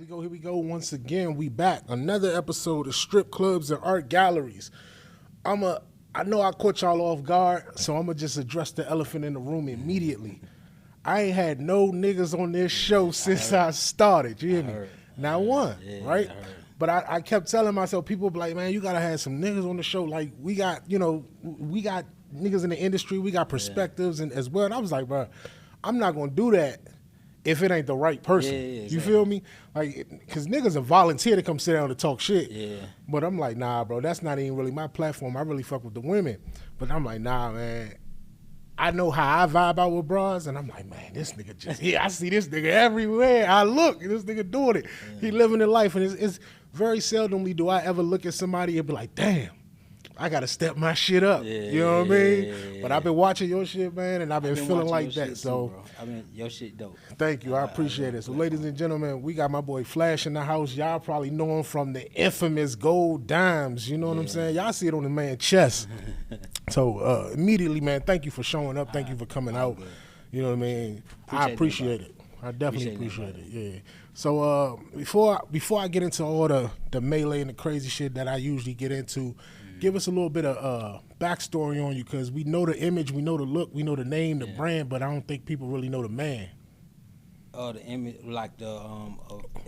Here we go. Once again, we back. Another episode of Strip Clubs and Art Galleries. I know I caught y'all off guard, so I'm going to just address the elephant in the room immediately. I ain't had no niggas on this show since I started. You hear me? Not one, right? But I kept telling myself, people be like, man, you got to have some niggas on the show. Like, we got niggas in the industry. We got perspectives and as well. And I was like, bro, I'm not going to do that if it ain't the right person. Exactly. You feel me? Like, because niggas are volunteer to come sit down and talk shit. Yeah. But I'm like, nah, bro, that's not even really my platform. I really fuck with the women. But I'm like, nah, man. I know how I vibe out with bras, and I'm like, man, this nigga just, I see this nigga everywhere. I look, and this nigga doing it. Yeah. He living the life, and it's very seldomly do I ever look at somebody and be like, damn, I got to step my shit up. You know what I mean? Yeah. But I've been watching your shit, man, and I've been feeling like that. So, too, I mean, your shit dope. Thank you. I appreciate it. So, ladies and gentlemen, we got my boy Flash in the house. Y'all probably know him from the infamous gold dimes. You know what I'm saying? Y'all see it on the man's chest. So, immediately, man, thank you for showing up. Thank you for coming out. Good. You know what I mean? I appreciate it. I definitely appreciate it. Yeah. So, before I get into all the melee and the crazy shit that I usually get into, give us a little bit of backstory on you, because we know the image, we know the look, we know the name, the brand, but I don't think people really know the man. The image, like the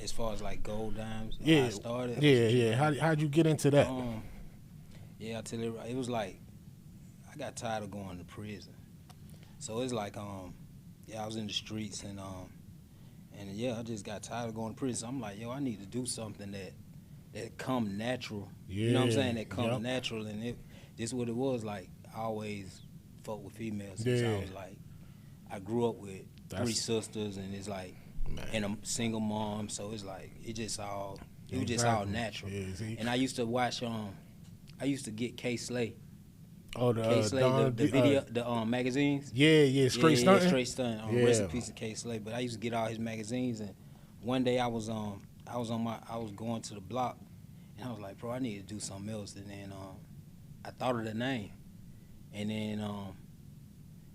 as far as like gold dimes. Yeah, I started. Yeah. How'd you get into that? I tell you, it was like I got tired of going to prison, so it's like I was in the streets and I just got tired of going to prison. So I'm like, I need to do something that come natural. You know what I'm saying? That comes natural, and this what it was like. I always fucked with females since I was like, I grew up with three sisters, and it's like, and a single mom, so it's like it was just all natural. Yeah, and I used to watch I used to get K Slay. Oh, K Slay, the video, the magazines. Yeah, straight stunt. Yeah, straight stunt. Rest in peace of K Slay. But I used to get all his magazines, and one day I was going to the block, and I was like, bro, I need to do something else. And then I thought of the name, and then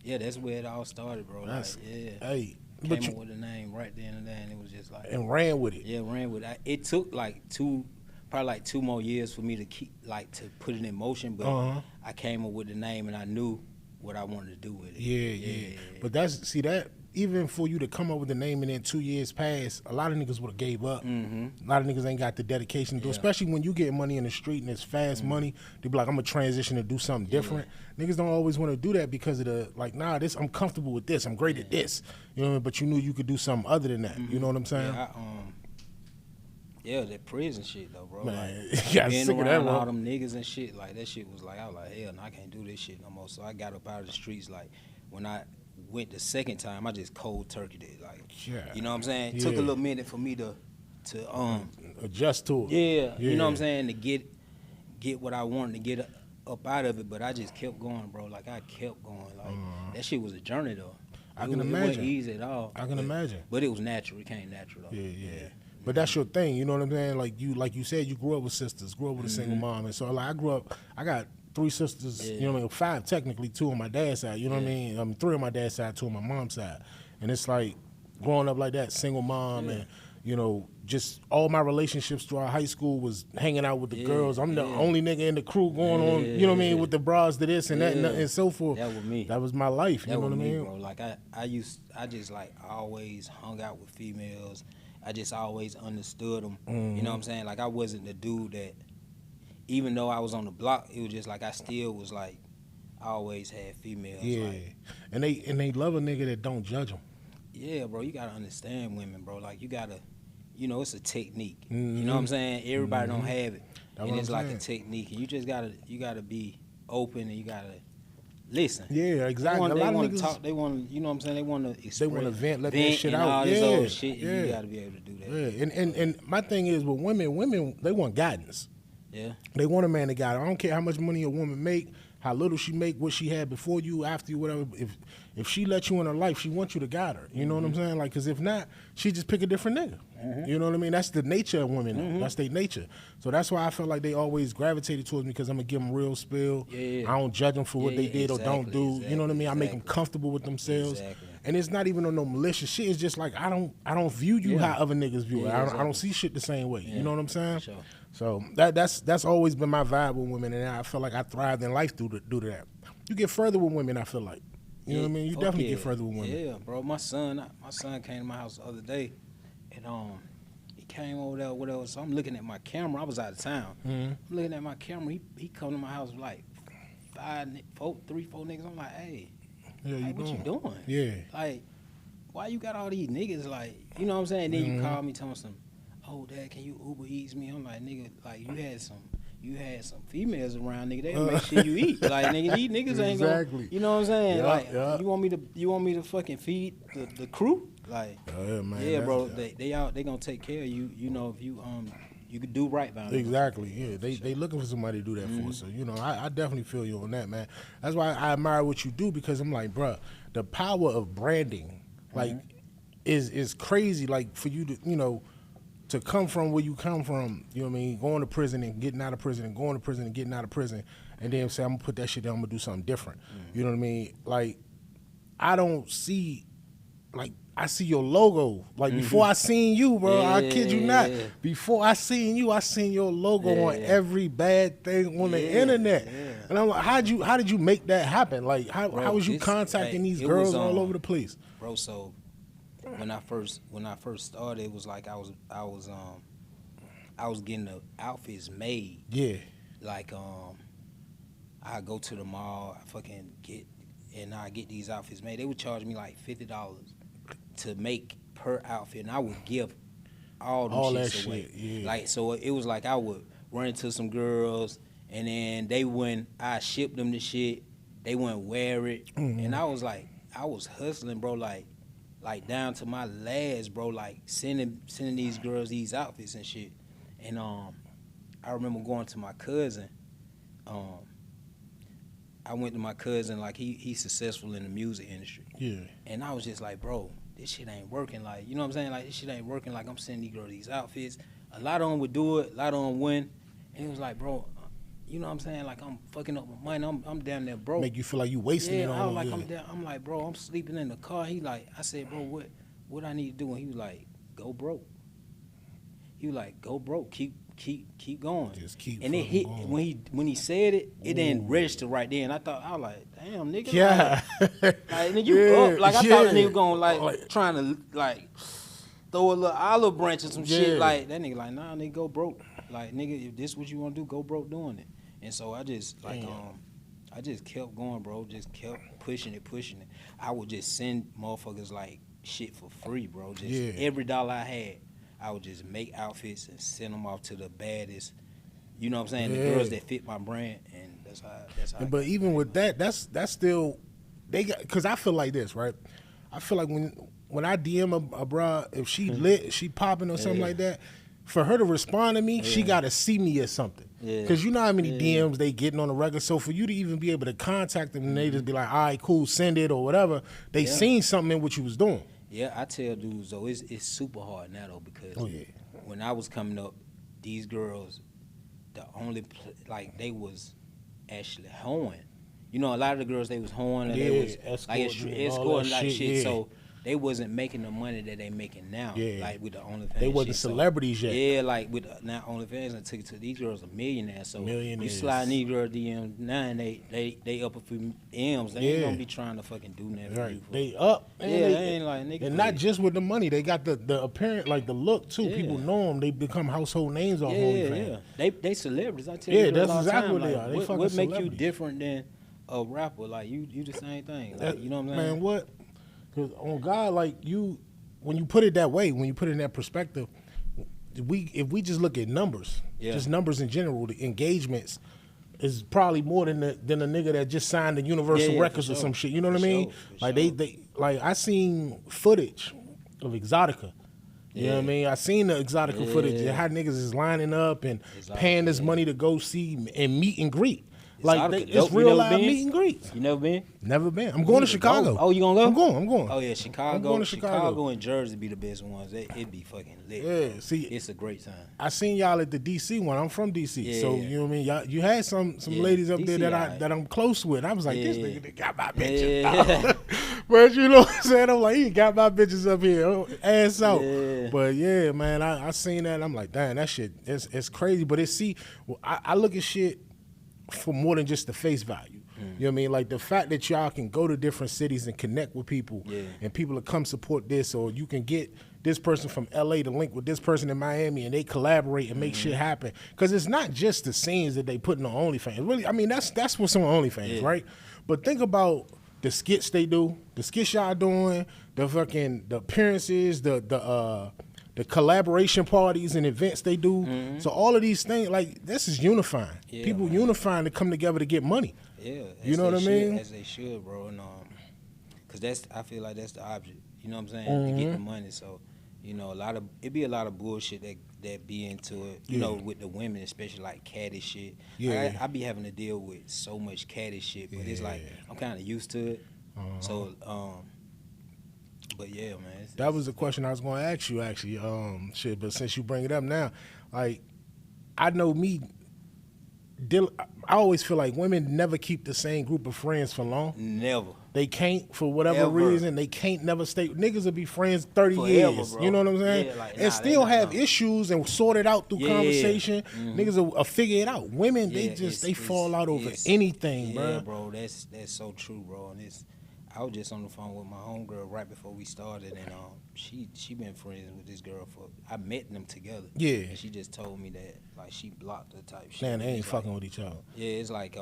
that's where it all started, bro. That's, hey, came up with the name right then and there, and it was just like, and ran with it. Yeah, ran with it. It took like probably 2 more years for me to to put it in motion, but I came up with the name, and I knew what I wanted to do with it. Yeah. But that even for you to come up with the name and then 2 years pass, a lot of niggas would have gave up. A lot of niggas ain't got the dedication to do, especially when you get money in the street and it's fast money. They be like, I'm gonna transition to do something different. Niggas don't always want to do that because of the like, nah, I'm comfortable with this. I'm great at this. You know what I mean? But you knew you could do something other than that. You know what I'm saying? Yeah, that prison shit though, bro. Man, like, being around all them niggas and shit, like that shit was like, I was like, hell, no, I can't do this shit no more. So I got up out of the streets. Like when I went the second time, I just cold turkeyed it. Like, you know what I'm saying? It took a little minute for me to adjust to it. Yeah, you know what I'm saying, to get what I wanted to get up out of it. But I just kept going, bro. Like I kept going. Like that shit was a journey though. I can imagine. It wasn't easy at all. I can imagine. But it was natural. It came natural though. Yeah. But that's your thing, you know what I'm saying? Like you said, you grew up with sisters, grew up with a single mom, and so like I got 3 sisters, you know what I mean? 5 technically, 2 on my dad's side, you know what I mean? 3 on my dad's side, 2 on my mom's side, and it's like growing up like that, single mom, and you know, just all my relationships throughout high school was hanging out with the girls. I'm the only nigga in the crew going on, you know what I mean, with the bras to this and that and so forth. That was me. That was my life, you know what I mean? Bro. Like I just like always hung out with females. I just always understood them. You know what I'm saying? Like I wasn't the dude that, even though I was on the block, it was just like I still was like, I always had females. Yeah, like, and they love a nigga that don't judge them. Yeah, bro, you gotta understand women, bro. Like you gotta, it's a technique. You know what I'm saying? Everybody don't have it, and it's like a technique, and you just gotta be open, and you gotta listen. Yeah, exactly. They want to talk. They want to, you know what I'm saying? They want to express. They want to vent, let that shit out. All this old shit. You got to be able to do that. Yeah, and my thing is with women, they want guidance. Yeah. They want a man to guide them. I don't care how much money a woman make, how little she make, what she had before you, after you, whatever. If she let you in her life, she wants you to guide her. You know what I'm saying? Like, because if not, she just pick a different nigga. You know what I mean? That's the nature of women. That's their nature. So that's why I felt like they always gravitated towards me, because I'm going to give them real spill. I don't judge them for what they did or don't do. You know what I mean? I make them comfortable with themselves. And it's not even on no malicious shit. It's just like I don't view you how other niggas view it. I don't see shit the same way. You know what I'm saying? Sure. So that's always been my vibe with women, and I feel like I thrived in life due to that. You get further with women, I feel like. You know what I mean? You definitely get further with women. Yeah, bro. My son came to my house the other day, and he came over there, whatever. So I'm looking at my camera. I was out of town. I'm looking at my camera. He come to my house with like 3, 4 niggas. I'm like, hey, like, what you doing? Yeah. Like, why you got all these niggas? Like, you know what I'm saying? Then you call me, tell me some, oh, Dad, can you Uber Eats me? I'm like, nigga, like you had some females around, nigga. They make sure you eat. Like, nigga, these niggas ain't gonna. You know what I'm saying? You want me to fucking feed the crew? Like, man, bro. They gonna take care of you. You know, if you could do right by them. Exactly. Yeah, they looking for somebody to do that for. So you know, I definitely feel you on that, man. That's why I admire what you do, because I'm like, bruh, the power of branding, like, is crazy. Like, for you to, you know, to come from where you come from, you know what I mean, going to prison and getting out of prison and going to prison and getting out of prison, and then say, I'm gonna put that shit down, I'm gonna do something different. You know what I mean? Like, I don't see, like, I see your logo. Like, before I seen you, bro, I kid you not. Before I seen you, I seen your logo on every bad thing on the internet. And I'm like, how did you make that happen? Like, how was you contacting these girls all over the place? Bro, so when I first started, it was like I was getting the outfits made. Yeah. Like, I go to the mall, I get these outfits made. They would charge me like $50 to make per outfit, and I would give all shits away. Yeah. Like, so it was like I would run into some girls, and then I ship them the shit, they wouldn't wear it, and I was hustling, bro, like down to my last, bro, like sending these girls these outfits and shit. And I remember going to my cousin. I went to my cousin, like he's successful in the music industry. Yeah. And I was just like, bro, this shit ain't working. Like, you know what I'm saying? Like, this shit ain't working. Like, I'm sending these girls these outfits. A lot of them would do it. A lot of them wouldn't. And he was like, bro, you know what I'm saying? Like, I'm fucking up my money. I'm down there broke. Make you feel like you wasting it on. I was like, I'm like, bro, I'm sleeping in the car. He like, I said, bro, what I need to do? And he was like, go broke. He was like, go broke. Keep going. Just keep. And it hit going. when he said it. It didn't register right there. And I was like, damn, nigga. Yeah. Like nigga, you up? Like, I thought the nigga going like trying to like throw a little olive branch or some shit. Like that nigga like, nah, nigga, go broke. Like, nigga, if this what you want to do, go broke doing it. And so I just like I just kept going, bro. Just kept pushing it. I would just send motherfuckers like shit for free, bro. Just every dollar I had, I would just make outfits and send them off to the baddest, you know what I'm saying, the girls that fit my brand, and that's how. But even with that, that's still, they got, because I feel like this, right? I feel like when I DM a bra, if she lit, she popping or something like that, for her to respond to me, she got to see me as something. Because you know how many DMs they getting on the regular. So for you to even be able to contact them and they just be like, all right, cool, send it or whatever, they seen something in what you was doing. Yeah, I tell dudes, though, it's super hard now, though, because when I was coming up, these girls, they was actually hoeing. You know, a lot of the girls, they was hoeing, and they was escorting like shit. So they wasn't making the money that they making now, like with the OnlyFans. They wasn't shit. celebrities yet. Yeah, like with now OnlyFans, and took it to these girls are millionaires. So you slide these girls DMs now, and they up a few M's. They ain't gonna be trying to fucking do nothing. Right. They up. Yeah, they ain't like nigga. And not just with the money, they got the apparent, like the look too. People know them. They become household names off OnlyFans. Yeah, they celebrities. I tell you, that's exactly what they are. Like, what make you different than a rapper? Like you the same thing. Like, you know what I'm saying? Man, what? Because on God, like when you put it that way, when you put it in that perspective, if we just look at numbers, just numbers in general, the engagements is probably more than a nigga that just signed the Universal Records or some shit. You know what I mean? Like they like I seen footage of Exotica. You know what I mean? I seen the Exotica footage. How niggas is lining up and paying this money to go see and meet and greet. Like, it's real live meet and greets. You never been? Never been. I'm going to Chicago. Oh, you gonna go? I'm going. Oh, yeah, Chicago. I'm going to Chicago and Jersey be the best ones. It be fucking lit. Yeah, see. It's a great time. I seen y'all at the D.C. one. I'm from D.C. So, you know what I mean? Y'all, you had some ladies up there that I'm close with. I was like, this nigga got my bitch. But you know what I'm saying? I'm like, he got my bitches up here, ass out. Yeah. But yeah, man, I seen that. And I'm like, damn, that shit, it's crazy. But I look at shit for more than just the face value. You know what I mean? Like the fact that y'all can go to different cities and connect with people, and people to come support this, or you can get this person from LA to link with this person in Miami, and they collaborate and make shit happen. Because it's not just the scenes that they putting on OnlyFans. Really, I mean that's what's on OnlyFans, right? But think about the skits they do, the skits y'all doing, the appearances, the collaboration parties and events they do. So all of these things, like, this is unifying. People unifying to come together to get money. Yeah, you know what I mean? As they should, bro. And cause I feel like that's the object. You know what I'm saying? To get the money. So, you know, it be a lot of bullshit that be into it. You know, with the women, especially like catty shit. Yeah, like, I be having to deal with so much catty shit, but it's like I'm kind of used to it. So, but yeah, man. That was the question I was going to ask you, actually. Shit, but since you bring it up now, like, I know I always feel like women never keep the same group of friends for long. Never. They can't, for whatever reason, they can't never stay. Niggas will be friends 30 Forever, years. bro. You know what I'm saying? Yeah, like, and still have issues and sort it out through conversation. Niggas will figure it out. Women, they fall out over anything, bro. Yeah, bro, that's so true, bro. And I was just on the phone with my homegirl right before we started, and she been friends with this girl I met them together. Yeah. And she just told me that, like, she blocked the type shit. Man, they ain't fucking with each other. Yeah, it's like,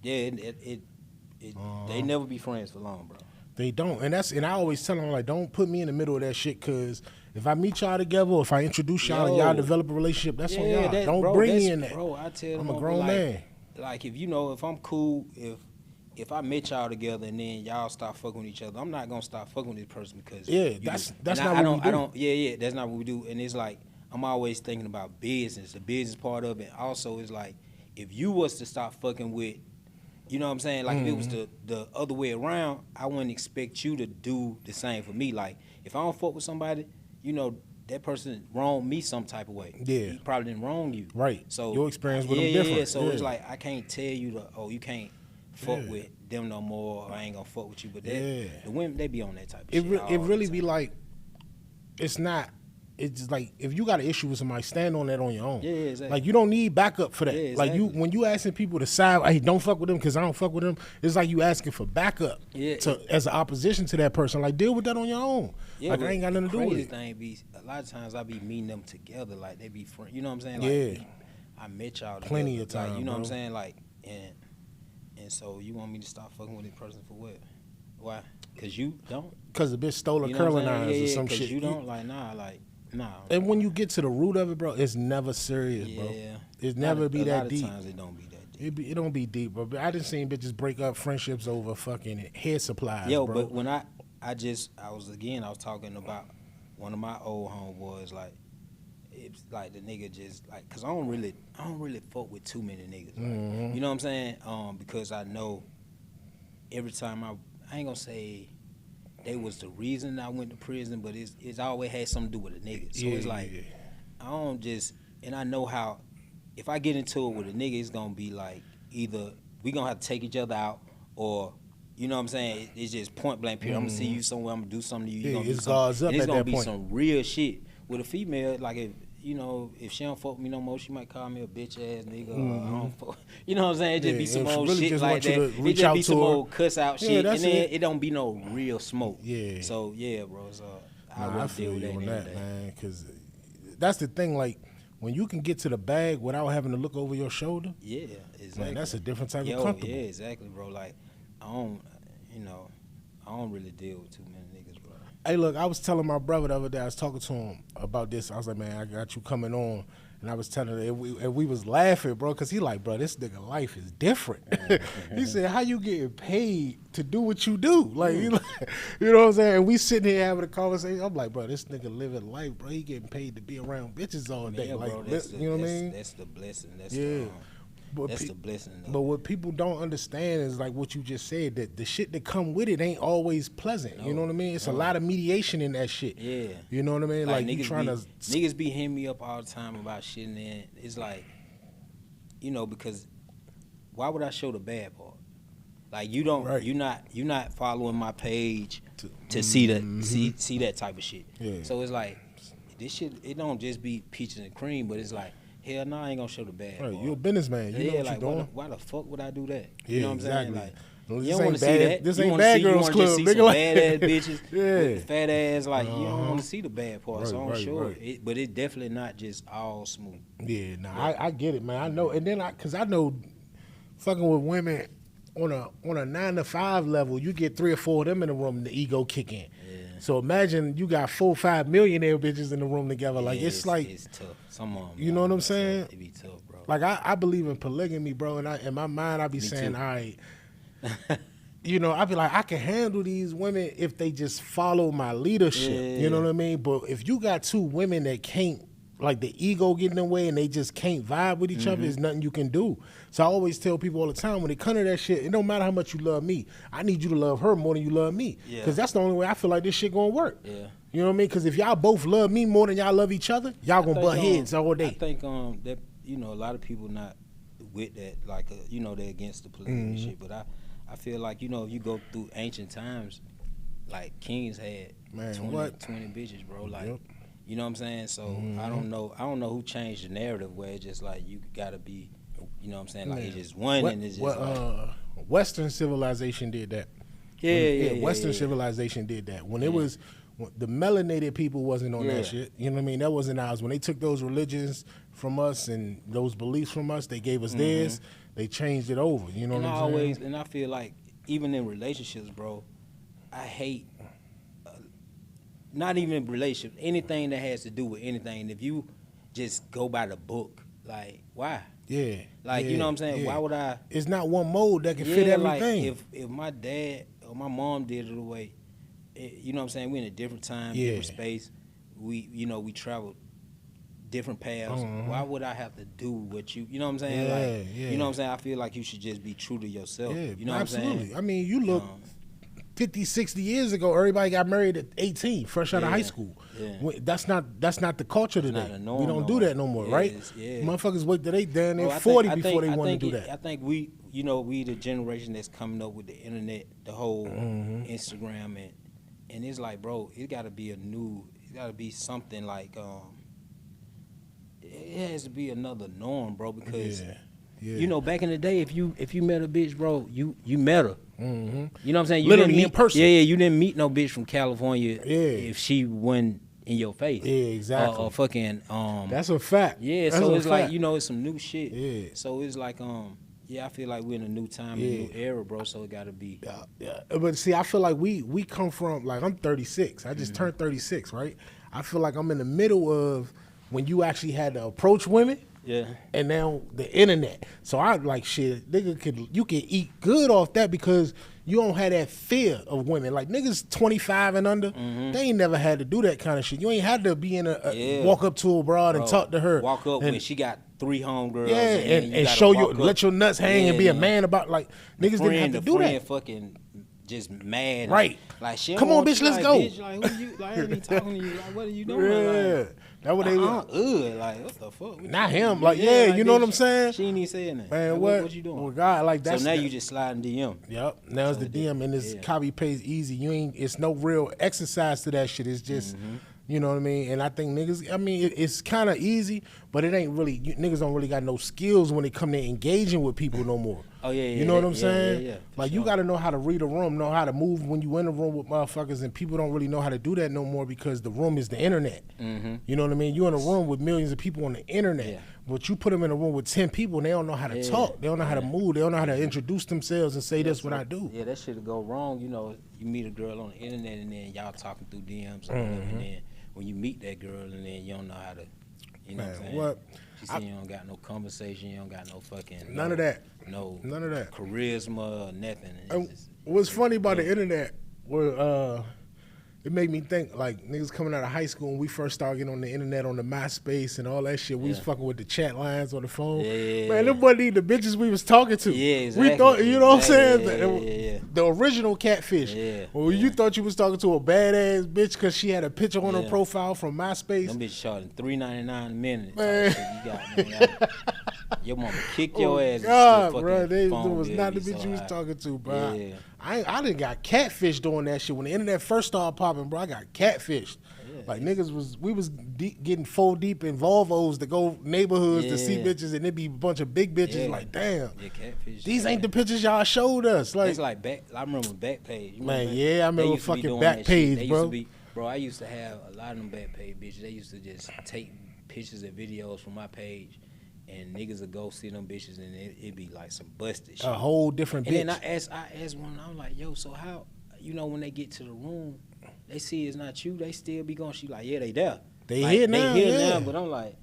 they never be friends for long, bro. They don't, and I always tell them, like, don't put me in the middle of that shit, cause if I meet y'all together, or if I introduce y'all and y'all develop a relationship, that's on y'all. Don't bring me in that. Bro, I tell them, I'm a grown man. Like, if I'm cool, if I met y'all together and then y'all stop fucking with each other, I'm not gonna stop fucking with this person because that's not what we do. That's not what we do. And it's like I'm always thinking about business, the business part of it. Also, it's like if you was to stop fucking with, you know what I'm saying? Like if it was the other way around, I wouldn't expect you to do the same for me. Like if I don't fuck with somebody, you know, that person wronged me some type of way. Yeah, he probably didn't wrong you. Right. So your experience with them different. So it's like I can't tell you you can't fuck with them no more, or I ain't gonna fuck with you. But the women, they be on that type of shit. It really be like, it's like if you got an issue with somebody, stand on that on your own. Yeah, exactly. Like you don't need backup for that. Yeah, exactly. Like when you asking people to side, hey, don't fuck with them because I don't fuck with them. It's like you asking for backup as an opposition to that person. Like deal with that on your own. Yeah, like I ain't got nothing to do with it. Thing be a lot of times I be meeting them together, like they be friends. You know what I'm saying? Like, I met y'all together, plenty of time. Like, you know what I'm saying? like and so you want me to stop fucking with this person for what? Why? Cause you don't. Cause the bitch stole her curling irons or some shit. You don't nah. And when you get to the root of it, bro, it's never serious, bro. It's never be that deep. A lot of times it don't be that deep. It don't be deep, bro. I done seen bitches break up friendships over fucking hair supplies, bro. But when I was talking about one of my old homeboys, like it's like the nigga just like, cause I don't really fuck with too many niggas. Right? You know what I'm saying? Because I know every time I ain't gonna say they was the reason I went to prison, but it's always had something to do with a nigga. So it's like I don't just, and I know how if I get into it with a nigga, it's gonna be like either we gonna have to take each other out, or you know what I'm saying, it's just point blank period. I'm gonna see you somewhere, I'm gonna do something to you. You gonna do something. And it's gonna be some real shit. With a female, like if she don't fuck with me no more, she might call me a bitch ass nigga. I don't fuck. You know what I'm saying? It just be some old shit like that. It just be some old cuss out shit, and then it don't be no real smoke. Yeah. So yeah, bro. So I feel you on that, man. Because that's the thing. Like when you can get to the bag without having to look over your shoulder. Yeah, exactly. Man, that's a different type of comfortable. Yeah, exactly, bro. Like I don't really deal with too many niggas, bro. Hey, look, I was telling my brother the other day, I was talking to him about this. I was like, man, I got you coming on. And I was telling him, and we was laughing, bro, because he like, bro, this nigga life is different. He said, how you getting paid to do what you do? Like, you know what I'm saying? And we sitting here having a conversation. I'm like, bro, this nigga living life, bro. He getting paid to be around bitches all day. Yeah, like, bro, you know what I mean? That's the blessing. That's the blessing. Though. But what people don't understand is like what you just said, that the shit that come with it ain't always pleasant. No, you know what I mean? It's a lot of mediation in that shit. Yeah. You know what I mean? Like you trying to... Niggas be hitting me up all the time about shit, and then it's like, you know, because why would I show the bad part? Like you don't, Right. you're not following my page to see that type of shit. Yeah. So it's like this shit. It don't just be peaches and cream, but it's like hell, no, I ain't gonna show the bad. Right, part. you a businessman. You know what like you're doing. why the fuck would I do that? Yeah, You know what I'm exactly. saying? Like Well, you this don't want ain't to see bad- that. this You ain't wanna bad see, girls you wanna club, just see nigga, some like- bad ass bitches Yeah. with fat ass. Like you don't Uh-huh. want to see the bad parts. So I'm Right, sure, right. but it's definitely not just all smooth. Yeah, nah, I get it, man. I know, and then cause I know, fucking with women on a 9 to 5 level, you get 3 or 4 of them in the room, the ego kick in. Yeah. So imagine you got 4 or 5 millionaire bitches in the room together. Like Yeah, it's like, it's tough. Some of them, you know what I'm saying? It be tough, bro. like I believe in polygamy, bro. And in my mind, I be saying, too. all right. You know, I be like, I can handle these women if they just follow my leadership. Yeah. You know what I mean? But if you got 2 women that can't, like the ego getting in the way and they just can't vibe with each other, there's nothing you can do. So I always tell people all the time, when it come to that shit, it don't matter how much you love me. I need you to love her more than you love me. Yeah. Because that's the only way I feel like this shit gonna work. Yeah. You know what I mean? Because if y'all both love me more than y'all love each other, y'all gonna butt heads all day. I think that a lot of people not with that, like they're against the polygamy shit. But I feel like if you go through ancient times, like kings had Man, 20 what? 20 bitches, bro. Like Yep. you know what I'm saying. So I don't know who changed the narrative where it's just like you gotta be, you know what I'm saying, like it's just one and it's just like, Western civilization did that. Western civilization did that. When it was the melanated people wasn't on that shit. You know what I mean? That wasn't ours. When they took those religions from us and those beliefs from us, they gave us theirs. They changed it over. You know and what I I'm saying? always and I feel like even in relationships, bro, I hate not even relationships, anything that has to do with anything. If you just go by the book, like why? Yeah. Like you know what I'm saying? yeah. Why would I? It's not one mode that can fit everything. Like if my dad or my mom did it away, you know what I'm saying? We're in a different time, different space. We traveled different paths. Why would I have to do what you know what I'm saying? You know what I'm saying? I feel like you should just be true to yourself. Yeah, You know what I'm absolutely. saying? I mean, you look 50, 60 years ago, everybody got married at 18, fresh out of high school. Yeah. That's not the culture today. not the norm We don't no do more. that no more, right? Motherfuckers wait till they down there 40 before they want to do that. I think we the generation that's coming up with the internet, the whole Instagram and it's like, bro, it gotta be something like it has to be another norm, bro, because back in the day, if you met a bitch, bro, you met her. You know what I'm saying? You Literally didn't meet, in person. Yeah, you didn't meet no bitch from California. Yeah. If she wasn't in your face. Yeah, exactly. Or fucking That's a fact. Yeah, That's so a it's fact. like it's some new shit. Yeah. So it's like I feel like we're in a new time, a new era, bro. So it gotta be. Yeah. But see, I feel like we come from, like, I'm 36. I just turned 36, right? I feel like I'm in the middle of when you actually had to approach women. Yeah. And now the internet. So I like shit. You can eat good off that because you don't have that fear of women. Like niggas 25 and under, they ain't never had to do that kind of shit. You ain't had to be in walk up to a broad and talk to her. Walk up and, when she got 3 homegirls. Yeah, and show you, let your nuts hang and be a man about, like, niggas didn't have to do that. Fucking just mad. Right. Like, shit. Come on, bitch, let's go. Bitch, like, who you, like, I ain't even talking to you. Like, what are you doing? Yeah. Like, That what they like, what the fuck? Not him. Like, yeah, like, you know bitch, what I'm saying? She ain't even saying that. Man, like, what you doing? Well, God, like that's so now you just sliding DM. Yep. Now it's the DM and it's copy paste easy. It's no real exercise to that shit. It's just you know what I mean? And I think niggas, I mean, it's kind of easy, but it ain't really, niggas don't really got no skills when it come to engaging with people no more. Oh, yeah, yeah. You know what I'm saying? Yeah, like, you got to know how to read a room, know how to move when you in a room with motherfuckers, and people don't really know how to do that no more because the room is the internet. You know what I mean? You in a room with millions of people on the internet, but you put them in a room with 10 people, and they don't know how to talk. They don't know how to move. They don't know how to introduce themselves and say, this what I do. Yeah, that shit'll go wrong. You know, you meet a girl on the internet, and then y'all talking through DMs, and then when you meet that girl, and then you don't know how to, you know what I'm saying? What? She said you don't got no conversation, you don't got no fucking None of that. None of that. Charisma or nothing. And what's funny about the internet, where it made me think, like, niggas coming out of high school when we first started getting on the internet, on the MySpace and all that shit, we was fucking with the chat lines on the phone. Man, them wasn't even the bitches we was talking to. Yeah, exactly. We thought, you know what I'm saying? Yeah. The original catfish. Yeah. Well, you thought you was talking to a badass bitch because she had a picture on her profile from MySpace. Them bitches charging $3.99 a minute. Man. Shit you got, man. Your mama kicked your ass. God, and bro, fucking that was not the bill be bitch so you was high. talking to, bro. Yeah. I done got catfish doing that shit when the internet first started popping, bro. I got catfished. Yeah, Like we was getting full deep in Volvos to go neighborhoods to see Yeah. bitches, and it be a bunch of big bitches. Yeah. Like, damn, Yeah, catfish. these ain't the pictures y'all showed us. Like, It's like back. I remember Backpage. You man, remember yeah, I They remember used to be fucking doing that shit. Backpage, They bro. used to be, bro. I used to have a lot of them Backpage bitches. They used to just take pictures and videos from my page, and niggas would go see them bitches, and it'd be like some busted shit. A whole different And bitch. then I asked one. I'm like, yo, so how? You know, when they get to the room, they see it's not you. They still be going. She like, yeah, they there. They like, here now, yeah. But I'm like,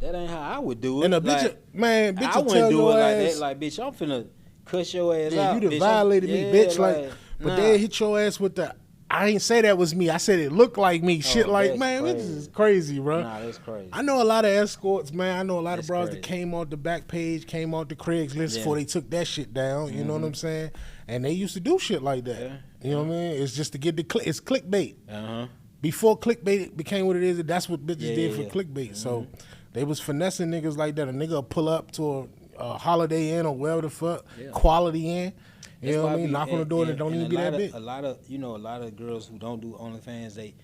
that ain't how I would do it. And a bitch, like, man, bitch I will wouldn't tell do it your like ass, that. Like, bitch, I'm finna cuss your ass yeah, out. you done bitch. violated me, bitch. Like, but nah. they hit your ass with the, I ain't say that was me. I said it looked like me. Shit, like, that's man, this crazy. is crazy, bro. Nah, that's crazy. I know a lot of escorts, man. I know a lot That's of bros crazy. that came off the back page, came off the Craigslist Yeah. before they took that shit down. You know what I'm saying? And they used to do shit like that. Yeah. You know what I mean? It's just to get the it's clickbait. Uh-huh. Before clickbait became what it is, that's what bitches Yeah, did yeah, for yeah. clickbait. So they was finessing niggas like that. A nigga will pull up to a Holiday Inn or wherever the fuck, Yeah. Quality Inn. You That's know what why I mean? Knock on the door and it don't even be that big. A lot of girls who don't do OnlyFans, they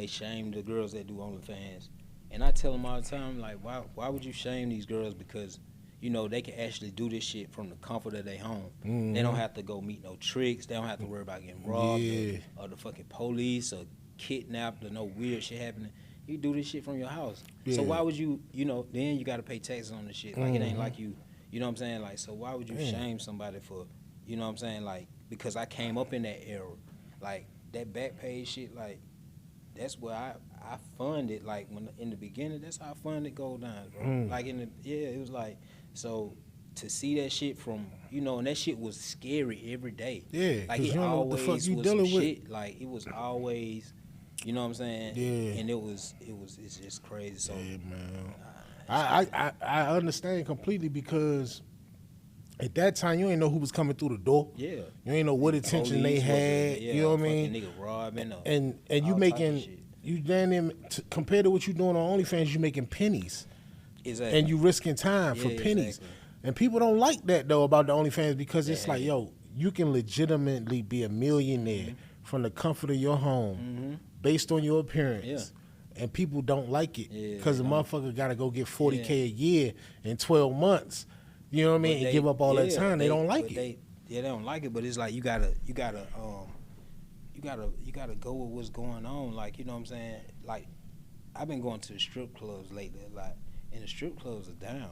shame the girls that do OnlyFans. And I tell them all the time, like, why would you shame these girls? Because, they can actually do this shit from the comfort of their home. They don't have to go meet no tricks. They don't have to worry about getting robbed or the fucking police or kidnapped or no weird shit happening. You do this shit from your house. Yeah. So why would you, then you got to pay taxes on the shit. Like, it ain't like you know what I'm saying? Like, so why would you shame somebody for, you know what I'm saying? Like, because I came up in that era. Like, that Backpage shit, like, that's where I funded. Like, when in the beginning, that's how I funded Gold Dimes, bro. Like, it was like, so to see that shit from, and that shit was scary every day. Yeah, Like, 'cause it you don't know what the always fuck was you some dealing with. shit. Like, it was always, you know what I'm saying? Yeah. And it's just crazy. So, Yeah, man. I understand completely because at that time you ain't know who was coming through the door. yeah. You ain't know what intention they Police, had. yeah, You know what I mean? Nigga robbing or And you all type of making shit. you then compared to what you doing on OnlyFans, you making pennies. Exactly. And you risking time for Yeah, pennies. exactly. And people don't like that though about the OnlyFans because it's Yeah. like, yo, you can legitimately be a millionaire from the comfort of your home based on your appearance. Yeah. And people don't like it Yeah, because the they don't. motherfucker got to go get 40K a year in 12 months. You know what I mean? But And give up all that time. They don't like but it. They don't like it, but it's like you gotta go with what's going on. Like, you know what I'm saying? Like, I've been going to the strip clubs lately a lot, and the strip clubs are down.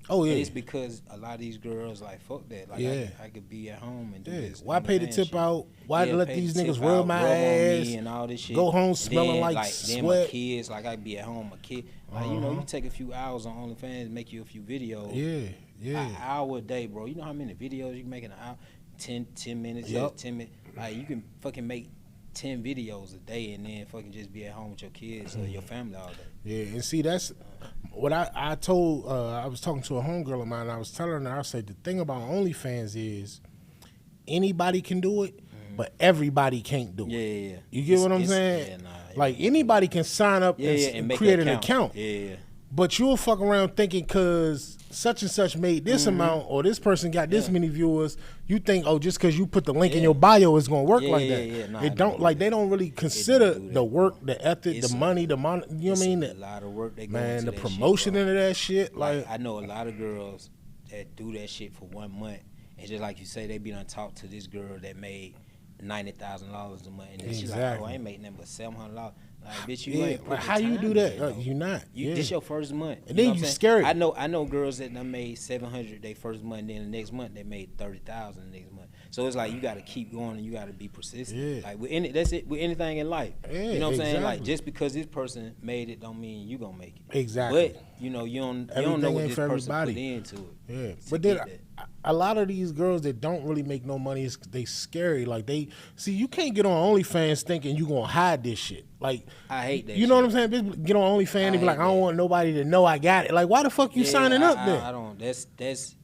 Oh, yeah. And it's because a lot of these girls like, fuck that. Like, Yeah. I could be at home and do Yeah. this. Why pay the OnlyFans tip shit. out? Why Yeah, let pay these the niggas tip rub out, my rub on ass? me and all this shit. Go home smelling Then, like then my sweat. kids, like I be at home, a kid. Like, you take a few hours on OnlyFans, make you a few videos. Yeah, An yeah. hour a day, bro. You know how many videos you can make in an hour? 10 minutes, Yup. 10 minutes. Like, you can fucking make 10 videos a day and then fucking just be at home with your kids or your family all day. Yeah, and see, that's what I told. I was talking to a homegirl of mine, and I was telling her, I said, the thing about OnlyFans is anybody can do it, but everybody can't do it. Yeah. You get what I'm saying? Yeah, nah, like, anybody can sign up and make create an account. Yeah. But you'll fuck around thinking because such and such made this amount or this person got this many viewers, you think, oh, just because you put the link in your bio, it's going to work like that. Yeah. Nah, it don't, like, they don't really consider do that, the work, the ethic, It's the money, the money, you know what I mean? A lot of work they go Man, into the that promotion shit, bro. into that shit, like, I know a lot of girls that do that shit for 1 month, and just like you say, they be done talk to this girl that made $90,000 a month, and then she's like, oh, I ain't making nothing but $700. Like, bitch, you ain't put like, the how you time do that? in, though. You not. This your first month, And then know what you I'm saying? scared. I know girls that done made $700 their first month, then the next month they made $30,000 the next month. So it's like you got to keep going and you got to be persistent. Yeah. Like that's it with anything in life. Yeah, you know what I'm saying? Like, exactly. just because this person made it don't mean you gonna make it. Exactly. But you don't Everything know what ain't this for person everybody. put into it. Yeah, to but get then that. a lot of these girls that don't really make no money, they scary. Like, they see, you can't get on OnlyFans thinking you gonna hide this shit. Like, I hate that. you know what I'm saying? Bitch, get on OnlyFans and be like, I don't want nobody to know I got it. Like, why the fuck you signing up then? I don't. That's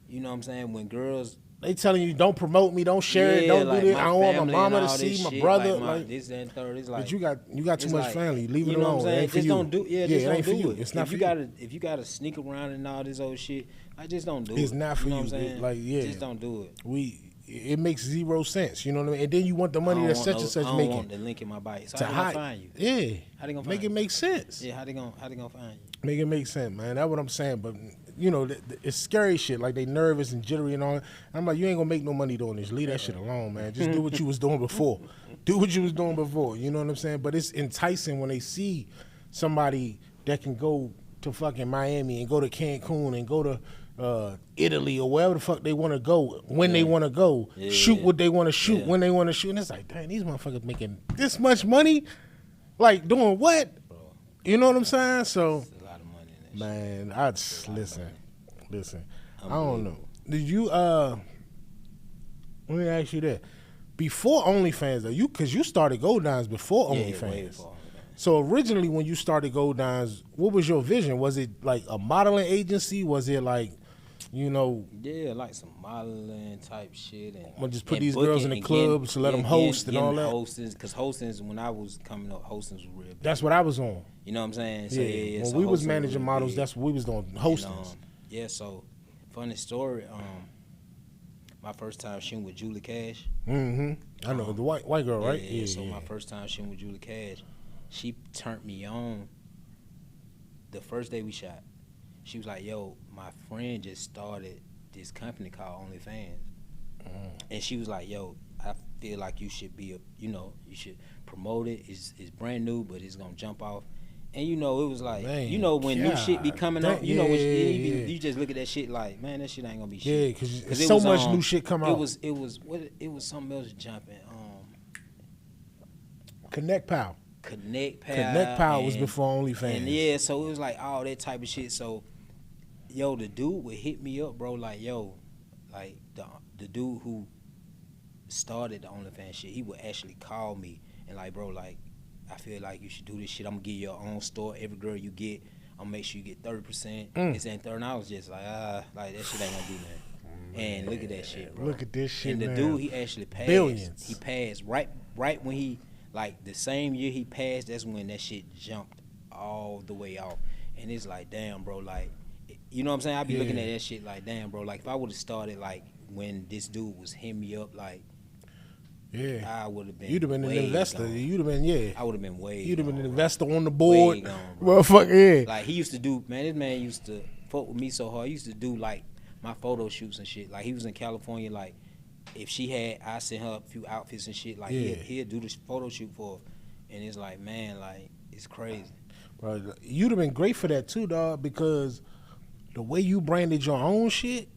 you know what I'm saying. When girls They telling you don't promote me, don't share it, don't like do this. I don't want my family mama and to all see this my shit, brother. like this, that, and third. It's like, but you got too much like, family. Leave it you know alone. what I'm saying? It ain't for just you. don't do. Yeah, it just ain't don't for do you. it. It's not if for you you. gotta, if you gotta sneak around and all this old shit, like just don't do it. It's not for you. Know you. what I'm saying? Like, yeah, just don't do it. It makes zero sense. You know what I mean? And then you want the money that such and such I don't making want the link in my bike. So to how they hide. gonna find you? Yeah, How they gonna make find it you? make sense. Yeah, how they gonna find you? Make it make sense, man. That's what I'm saying. But you know, it's scary shit. Like they nervous and jittery and all that. I'm like, you ain't gonna make no money doing this. Leave that shit alone, man. Just do what you was doing before. Do what you was doing before. You know what I'm saying? But it's enticing when they see somebody that can go to fucking Miami and go to Cancun and go to Italy or wherever the fuck they want to go when they want to go, shoot what they want to shoot when they want to shoot. And it's like, damn, these motherfuckers making this much money, like doing what? You know what I'm saying? So, It's a lot of money in that man, I just listen. I don't know. Did you let me ask you that. Before OnlyFans though, because you started Gold Dimes before OnlyFans. way before OnlyFans. So originally when you started Gold Dimes, what was your vision? Was it like a modeling agency? Was it like, you know, yeah, like some modeling type shit, and well, just put and these booking girls in the and clubs to let them host and all that? Hostings, because hostings, when I was coming up, hostings was real big. That's what I was on. You know what I'm saying? So, yeah, When so we was hosting managing real models, big. that's what we was doing, And, hostings. yeah, so funny story. My first time shooting with Julie Cash. Mm-hmm. I know the white girl, right? Yeah. So my first time shooting with Julie Cash, she turned me on. The first day we shot, she was like, "Yo, my friend just started this company called OnlyFans," and she was like, "Yo, I feel like you should be you should promote it. It's brand new, but it's gonna jump off." And it was like, Man, when new shit be coming up, yeah. you just look at that shit like, man, that shit ain't gonna be shit. Yeah, because there's so much new shit come out. It was something else jumping. Connect Pal. Connect Pal was before OnlyFans. And yeah, so it was like all that type of shit. So, the dude would hit me up, bro. Like, like the dude who started the OnlyFans shit, he would actually call me and like, bro, like, I feel like you should do this shit. I'm gonna give you your own store. Every girl you get, I'm gonna make sure you get 30%. It's and 30. And I was just like, like that shit ain't gonna do nothing. And look at that shit, bro. Look at this shit, And the man. dude, he actually passed. Billions. He passed right when he, like, the same year he passed, that's when that shit jumped all the way off. And it's like, damn, bro, like, you know what I'm saying? I be looking at that shit like, damn, bro, like, if I would have started, like, when this dude was hitting me up, like, I would have been. You'd have been an investor. Gone. You'd have been, I would have been way. You'd have been gone, an bro. investor on the board. Way gone, bro. Well, fuck yeah. Like, he used to do, man, this man used to fuck with me so hard. He used to do, like, my photo shoots and shit. Like, he was in California, like, if she had, I sent her a few outfits and shit. Like, he'd do this photo shoot for her. And it's like, man, like, it's crazy. Bro, you'd have been great for that too, dog, because the way you branded your own shit,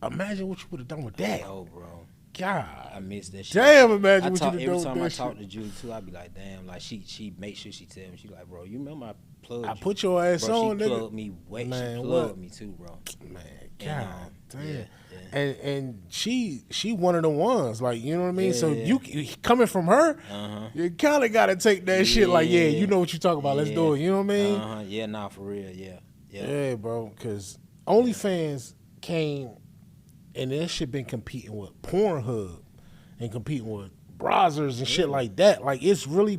imagine what you would have done with that. Oh, bro. God. I miss that shit. Damn, imagine what you Every done time I with that talk shit. to Julie, too, I be like, damn. Like, she make sure she tell me. She like, bro, you remember I plugged I you? put your ass Bro, on, she nigga. plugged me way. Man, She plugged what? me, too, bro. Man, And, God damn. yeah. And she one of the ones, like, you know what I mean? So Yeah. you coming from her, you kind of got to take that shit like, yeah, you know what you talking about. Let's do it. You know what I mean? Yeah, nah, for real, yeah. Yeah, bro, because OnlyFans came and that shit been competing with Pornhub and competing with browsers and shit like that. Like, it's really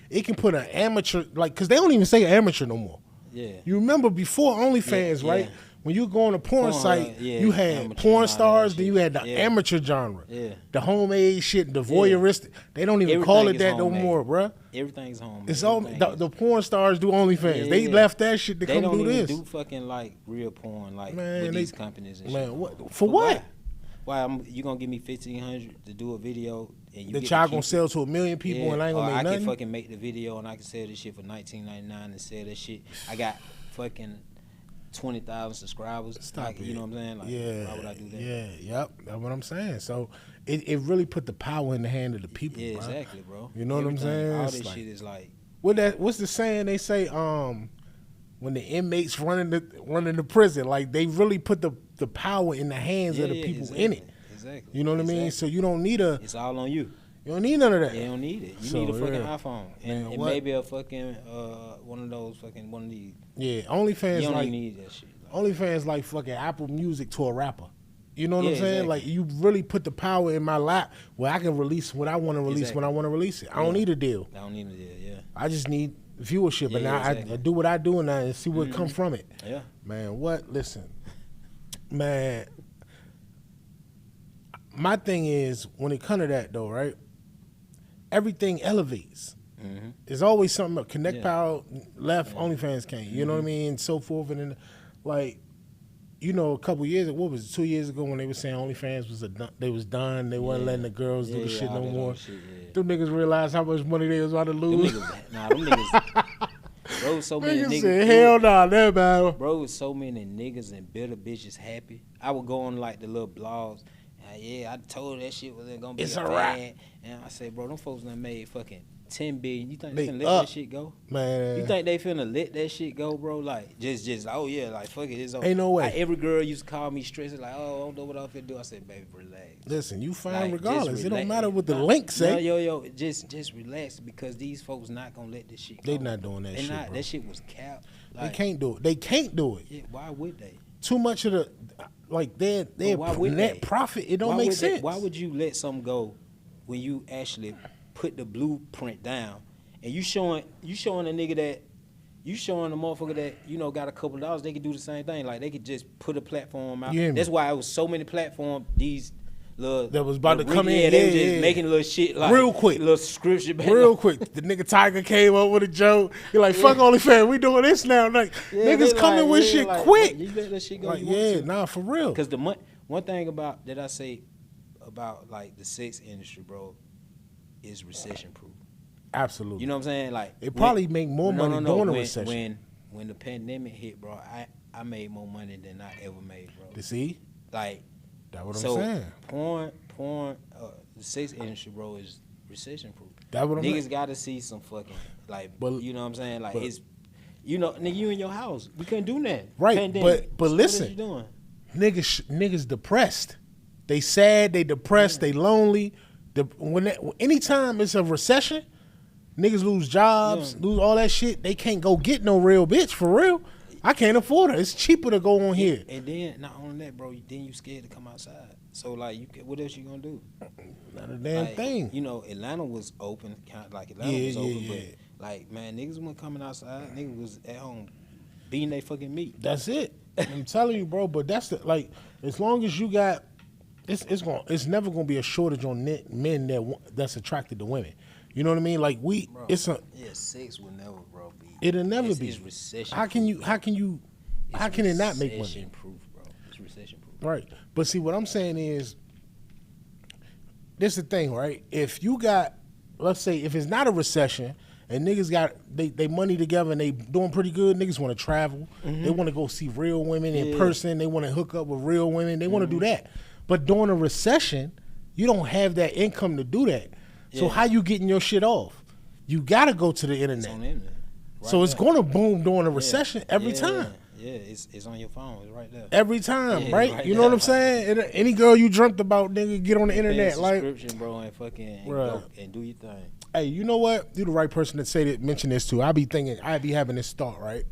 it can put an amateur, like, because they don't even say amateur no more. Yeah. You remember before OnlyFans, right? yeah. When you go on a porn site, yeah, you had amateur and porn all that stars, then shit. you had the Yeah. amateur genre. Yeah. The homemade shit, the voyeuristic. They don't even call it Everything is that no homemade. more, bruh. Everything's home. It's all the porn stars do OnlyFans. They Yeah. left that shit to They come don't do even this. do fucking like real porn like Man, with they- these companies and Man, shit. what for what? Why you gonna give me $1,500 to do a video and you That get y'all to gonna keep sell to 1 million people Yeah, and I ain't or gonna I make can nothing? fucking make the video and I can sell this shit for $19.99 and sell that shit. I got fucking 20,000 subscribers. Stop like, it. You know what I'm saying? Like, Yeah. why would I do that? Yeah, yep. That's what I'm saying. So it really put the power in the hand of the people. Yeah, bruh. exactly, bro. You know what I'm Everything, saying? All It's this like- shit is like, What's the saying they say? When the inmates running the prison, like they really put the power in the hands of the people in it. Exactly. You know what I mean? So you don't need It's all on you. you don't need none of that. You don't need it. You So, need a fucking yeah. iPhone Man, and what? maybe a fucking one of these. Yeah, You OnlyFans don't like even need that shit. Like, OnlyFans like fucking Apple Music to a rapper. You know what I'm saying? exactly. Like, you really put the power in my lap where I can release what I want to release when I want to release it. I don't need a deal. I don't need a deal, yeah. I just need viewership, and I do what I do and I see what comes from it. Yeah. Man, what? Listen, man. My thing is, when it comes to that, though, right? Everything elevates. There's always something up. Connect Power left, OnlyFans came. You know what I mean? So forth. And then, like, you know, a couple years, what was it, 2 years ago when they were saying OnlyFans was they was done. They wasn't letting the girls do the shit no more. Them niggas realized how much money they was about to lose. Them niggas. Bro, so many niggas said, hell nah, that man. Bro, with so many niggas and bitter bitches happy. I would go on like the little blogs. I told her that shit wasn't gonna be it's a wrap. And I said, bro, them folks done made fucking 10 billion. You think They they finna let up. that shit go? Man. You think they finna let that shit go, bro? Like, just oh yeah, like fuck it, it's over. Ain't no way. Like, every girl used to call me stressed, like, oh, I don't know what I'm finna do. I said, baby, relax. Listen, you fine Like, regardless. just It don't relax. matter what the link say. Yo, just relax because these folks not gonna let this shit go. They not doing that shit, bro. That shit was cap. They can't do it. They can't do it. Yeah, why would they? Too much of the, like, their why would net they? profit, it don't Why make would sense. why would you let something go when you actually put the blueprint down and you showing a nigga that you showing a motherfucker that you know got a couple of dollars, they could do the same thing. Like they could just put a platform out. You hear me? That's why it was so many platforms. These little That was about to come in, they was yeah, just yeah. making little shit like Real quick. little subscription. Real quick, the nigga Tiger came up with a joke. You're like, fuck OnlyFans, we doing this now. Like, niggas coming with shit quick. You let that shit go. Like, you want to. nah, for real. Because one thing about that I say about like the sex industry, bro, is recession proof. Absolutely. You know what I'm saying? Like it probably make more money during a recession. When the pandemic hit, bro, I made more money than I ever made, bro. You see? Like That's what so I'm saying. porn, the sex industry, bro, is recession proof. That's what I'm saying. Niggas got to see some fucking like, But- you know what I'm saying? Like but- it's, you know, nigga, you in your house, we couldn't do that. Right, Pandemic. but So listen. what is you doing? Niggas depressed. They sad, they depressed, they lonely. Anytime it's a recession, niggas lose jobs, lose all that shit. They can't go get no real bitch, for real. I can't afford it. It's cheaper to go on here. And then not only that, bro, then you scared to come outside. So like, what else you gonna do? Not a damn Like, thing. You know, Atlanta was open, kind of like Atlanta was open, but like, man, niggas weren't coming outside. Niggas was at home beating they fucking meat. That's it. I'm telling you, bro. But that's the like. As long as you got, it's never gonna be a shortage on men that's attracted to women. You know what I mean? Like Bro, sex will never, bro. It'll never be. It's recession. How can it not make money? Recession proof, bro. It's recession proof. Right. But see, what I'm saying is, this is the thing, right? If you got, let's say, if it's not a recession and niggas got they money together and they doing pretty good, niggas want to travel. They want to go see real women in person. They want to hook up with real women. They want to do that. But during a recession, you don't have that income to do that. So how you getting your shit off? You got to go to the internet. It's on the internet. Right So it's there. going to boom during a recession every time. Yeah, it's on your phone. It's right there. Every time, Yeah, right? right You know there. what I'm saying? Any girl you dreamt about, nigga, get on the internet. Like, subscription, bro, and fucking and Bruh. go and do your thing. hey, you know what? You're the right person to say that. Mention this too. I be having this thought, right?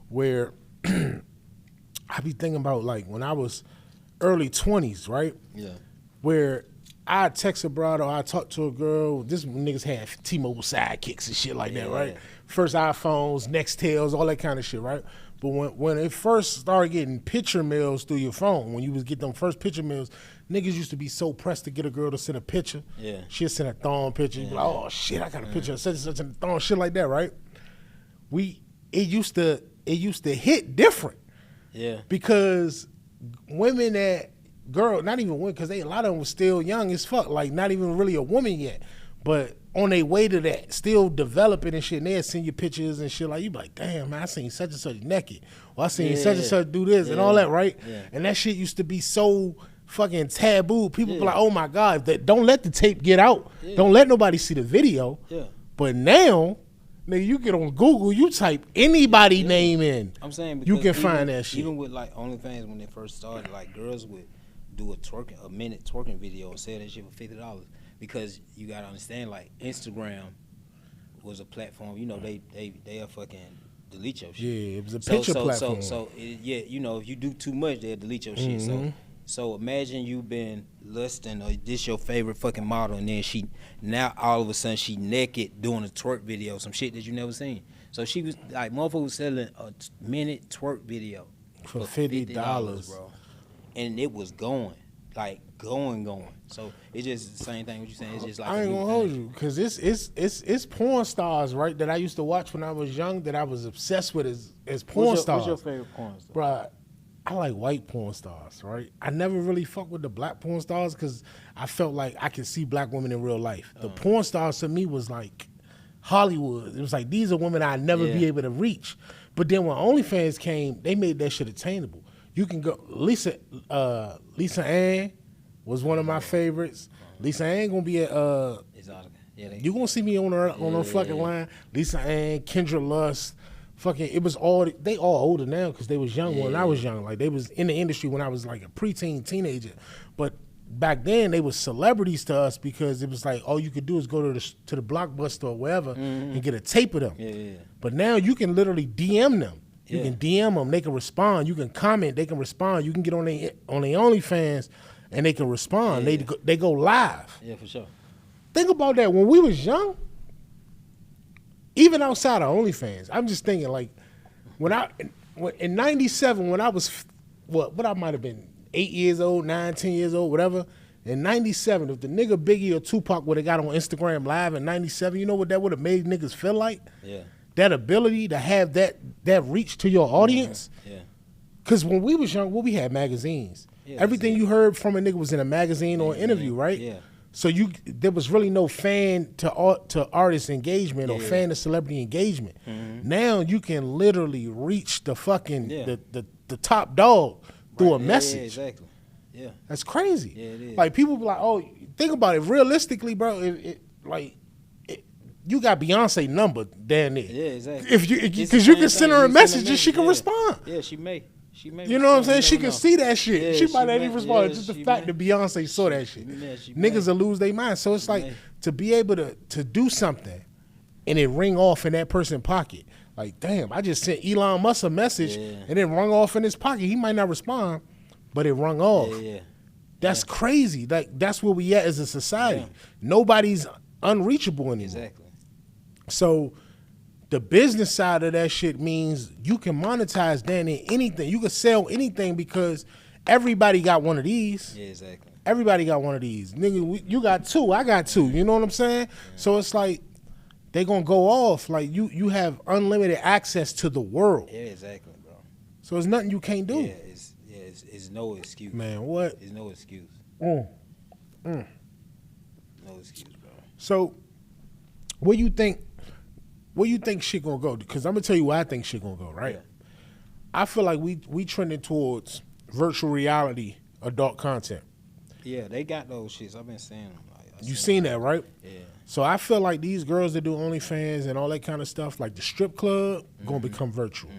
Where I be thinking about like when I was early 20s, right? Yeah. Where I text a broad or I talk to a girl. This niggas had T-Mobile sidekicks and shit like that, right? First iPhones, Nextels, all that kind of shit, right? But when it first started getting picture mails through your phone, when you was get them first picture mails, niggas used to be so pressed to get a girl to send a picture. Yeah. She'd send a thong picture. You'd be like, oh shit, I got a picture of such and such and thong, shit like that, right? It used to hit different. Yeah. Because women not even women, because a lot of them was still young as fuck, like not even really a woman yet. But on their way to that, still developing and shit, and they'd send you pictures and shit like, you be like, damn, man, I seen such and such naked. Or I seen such and such do this and all that, right? Yeah. And that shit used to be so fucking taboo. People be like, oh my God, don't let the tape get out. Don't let nobody see the video. Yeah. But now, nigga, you get on Google, you type anybody name in. I'm saying you because can find that shit. Even with like OnlyFans when they first started, like girls would do a minute twerking video and sell that shit for $50. Because you gotta understand, like Instagram was a platform. You know, they'll fucking delete your shit. Yeah, it was a picture platform. So you know, if you do too much, they'll delete your shit. So So imagine you been lusting or this your favorite fucking model, and then now all of a sudden she naked doing a twerk video, some shit that you never seen. So she was like, motherfucker was selling a minute twerk video for $50, bro, and it was going. So it's just the same thing what you saying. It's just like I ain't gonna hold you, cause it's porn stars, right, that I used to watch when I was young, that I was obsessed with as porn stars. What's your favorite porn star? Bruh, I like white porn stars, right? I never really fucked with the black porn stars because I felt like I could see black women in real life. The porn stars to me was like Hollywood. It was like, these are women I'd never be able to reach. But then when OnlyFans came, they made that shit attainable. You can go, Lisa Ann was one of my favorites. Lisa Ann gonna be at, you gonna see me on her fucking line. Lisa Ann, Kendra Lust, fucking, it was all, they all older now because they was young when I was young. Like, they was in the industry when I was like a preteen teenager. But back then they was celebrities to us because it was like all you could do is go to the Blockbuster or wherever and get a tape of them. But now you can literally DM them. You can DM them, they can respond. You can comment, they can respond. You can get on their OnlyFans and they can respond. They go live. Yeah, for sure. Think about that. When we was young, even outside of OnlyFans, I'm just thinking like in '97 when I was what I might have been 8 years old, 9, 10 years old, whatever. In '97, if the nigga Biggie or Tupac would have got on Instagram Live in '97, you know what that would have made niggas feel like? Yeah. That ability to have that reach to your audience. Yeah. Because when we was young, we had magazines. Yeah, everything you heard from a nigga was in a magazine or an interview, right? Yeah. So there was really no fan to artist engagement or fan to celebrity engagement. Now you can literally reach the fucking the top dog through a message. Yeah, exactly. Yeah. That's crazy. Yeah, it is. Like, people be like, oh, think about it realistically, bro. You got Beyonce number down there. Yeah, exactly. Because you can send her a message and she can respond. Yeah, she may. You know what I'm saying? She can see that shit. Yeah, she might not even respond. Just the fact that Beyonce saw that shit. Niggas will lose their mind. So it's like, to be able to do something and it ring off in that person's pocket. Like, damn, I just sent Elon Musk a message and it rung off in his pocket. He might not respond, but it rung off. That's crazy. Like, that's where we at as a society. Nobody's unreachable anymore. Exactly. So the business side of that shit means you can monetize damn near anything. You can sell anything because everybody got one of these. Yeah, exactly. Everybody got one of these. Nigga, you got two, I got two. You know what I'm saying? Yeah. So it's like they gonna go off. Like, you have unlimited access to the world. Yeah, exactly, bro. So it's nothing you can't do. It's no excuse. Man, what? It's no excuse. No excuse, bro. So where you think shit gonna go? Because I'm gonna tell you where I think shit gonna go, right? Yeah. I feel like we trending towards virtual reality adult content. Yeah, they got those shits. I've been seeing them. You seen that, right? Yeah. So I feel like these girls that do OnlyFans and all that kind of stuff, like the strip club, gonna become virtual.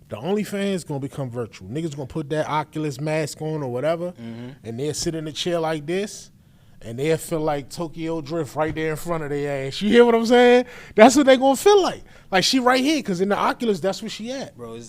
The OnlyFans gonna become virtual. Niggas gonna put that Oculus mask on or whatever, and they'll sit in a chair like this, and they'll feel like Tokyo Drift right there in front of their ass. You hear what I'm saying? That's what they gonna feel like. Like, she right here, because in the Oculus, that's where she at. Bro,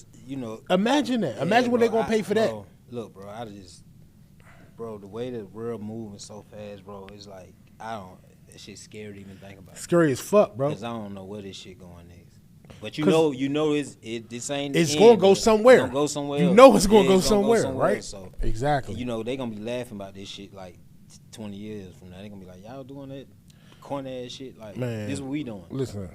imagine that. Imagine what they gonna pay for that. Look, bro, the way the world moving so fast, bro, it's like, that shit's scary to even think about. Scary as fuck, bro. Because I don't know where this shit going next. But this ain't. It's gonna go somewhere. It's gonna go somewhere. You know it's gonna go somewhere, right? So exactly. They gonna be laughing about this shit like 20 years from now. They gonna be like, y'all doing that corny ass shit. Like, man, this is what we doing. Listen,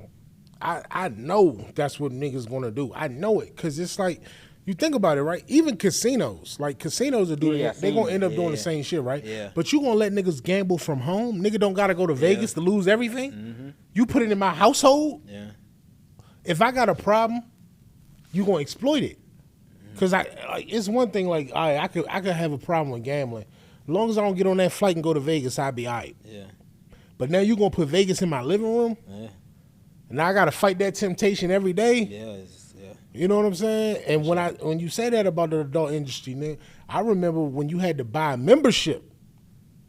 I know that's what niggas gonna do. I know it, cause it's like, you think about it, right? Even casinos, like casinos are doing that. They gonna end up doing the same shit, right? Yeah. But you gonna let niggas gamble from home? Nigga don't gotta go to Vegas to lose everything. You put it in my household. Yeah. If I got a problem, you gonna exploit it. Cause it's one thing, like, I could have a problem with gambling. As long as I don't get on that flight and go to Vegas, I'll be all right. Yeah. But now you gonna put Vegas in my living room? Yeah. And now I gotta fight that temptation every day? Yeah. You know what I'm saying? And when you say that about the adult industry, man, I remember when you had to buy a membership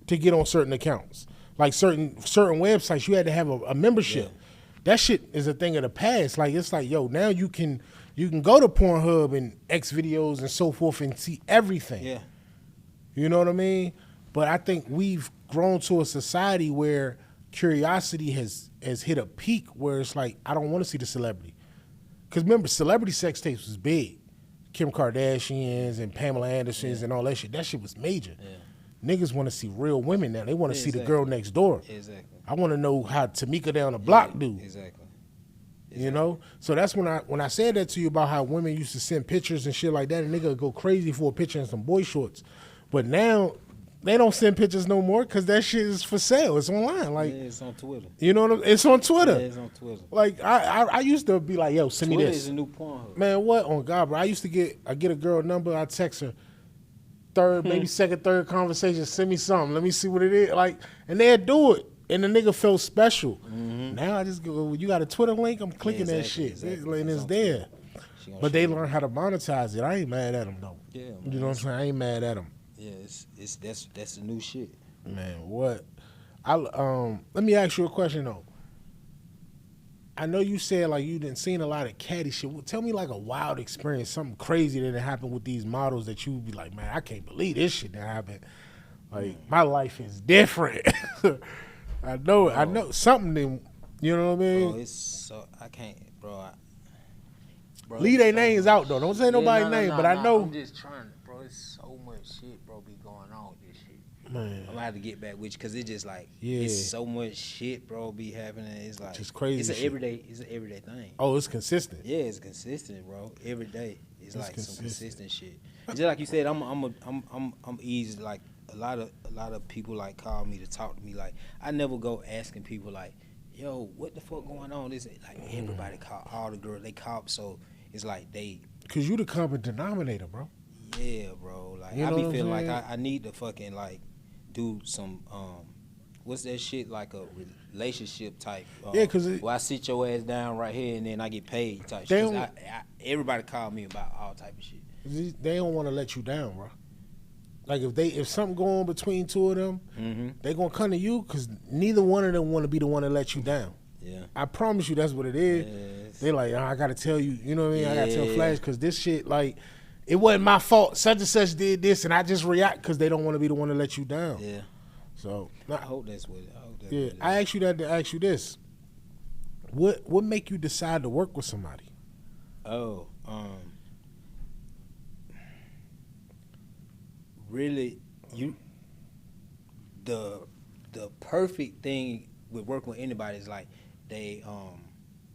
to get on certain accounts. Like certain websites, you had to have a membership. Yeah. That shit is a thing of the past. Like, it's like, yo, now you can go to Pornhub and X videos and so forth and see everything. Yeah. You know what I mean? But I think we've grown to a society where curiosity has hit a peak where it's like, I don't want to see the celebrity. Because remember, celebrity sex tapes was big. Kim Kardashians and Pamela Andersons and all that shit. That shit was major. Yeah. Niggas want to see real women now. They want to see the girl next door. Exactly. I want to know how Tamika down the block do. Exactly. You know? So that's when I said that to you about how women used to send pictures and shit like that, and nigga would go crazy for a picture in some boy shorts. But now they don't send pictures no more because that shit is for sale. It's online. Like, it's on Twitter. You know what I mean? It's on Twitter. Yeah, it's on Twitter. Like I used to be like, yo, send Twitter me this. Is a new Pornhub. Man, what on God, bro? I used to get a girl number, I text her, maybe second, third conversation, send me something. Let me see what it is. Like, and they'd do it. And the nigga felt special. Mm-hmm. Now I just go, you got a Twitter link? I'm clicking that shit. Exactly. And it's there. But they learn how to monetize it. I ain't mad at them though. Yeah, man. You know what I'm saying? I ain't mad at them. Yeah, that's the new shit. Man, what? Let me ask you a question though. I know you said like you didn't seen a lot of catty shit. Well, tell me like a wild experience, something crazy that happened with these models that you be like, man, I can't believe this shit that happened. Like my life is different. I know something. You know what I mean? Bro, it's so I can't, bro. Leave their names out though. Don't say nobody's name, but I know. I'm just trying, bro. It's so much shit, bro, be going on with this shit. Man, I'm gonna have to get back with you because it's just like it's so much shit, bro, be happening. It's like just crazy. It's an everyday thing. Oh, it's consistent. Yeah, it's consistent, bro. Every day, it's like consistent. Some consistent shit. Just like you said, I'm easy. Like a lot of people like call me to talk to me. Like I never go asking people like, yo, what the fuck going on? This like everybody call all the girls. They call, so it's like they. Cause you the common denominator, bro. Yeah, bro. Like you know I be feeling like I need to fucking like do some what's that shit, like a relationship type. Yeah, cause I sit your ass down right here and then I get paid type shit. Everybody call me about all type of shit. They don't want to let you down, bro. Like if something go on between two of them, they gonna come to you because neither one of them want to be the one to let you down. Yeah, I promise you that's what it is. Yes. They like, I gotta tell you, you know what I mean? Yeah. I gotta tell Flash because this shit, like, it wasn't my fault. Such and such did this, and I just react because they don't want to be the one to let you down. Yeah. So I hope that's what. I asked you that to ask you this. What make you decide to work with somebody? Oh, really, the perfect thing with working with anybody is like they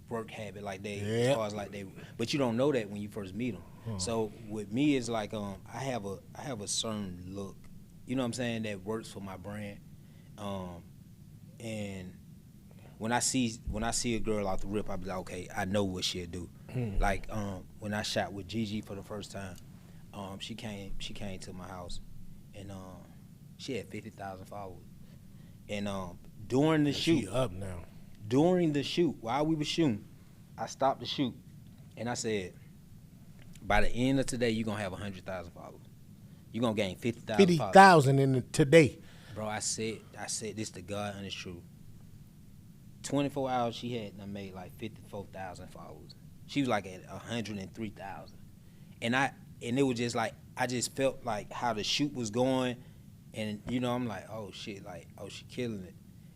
work habit, like they as far as like they, but you don't know that when you first meet them. So with me, it's like I have a certain look, you know what I'm saying, that works for my brand, and when I see a girl off the rip, I be like, okay, I know what she'll do. Like when I shot with Gigi for the first time, she came to my house, and she had 50,000 followers, and during the shoot, she up now. During the shoot, while we were shooting, I stopped the shoot, and I said, by the end of today, you're gonna have 100,000 followers. You're gonna gain 50,000. 50,000 in today. Bro, I said this to God and it's true. 24 hours she had made like 54,000 followers. She was like at 103,000. And it was just like, I just felt like how the shoot was going, and you know, I'm like, oh shit, like, oh, she killing it.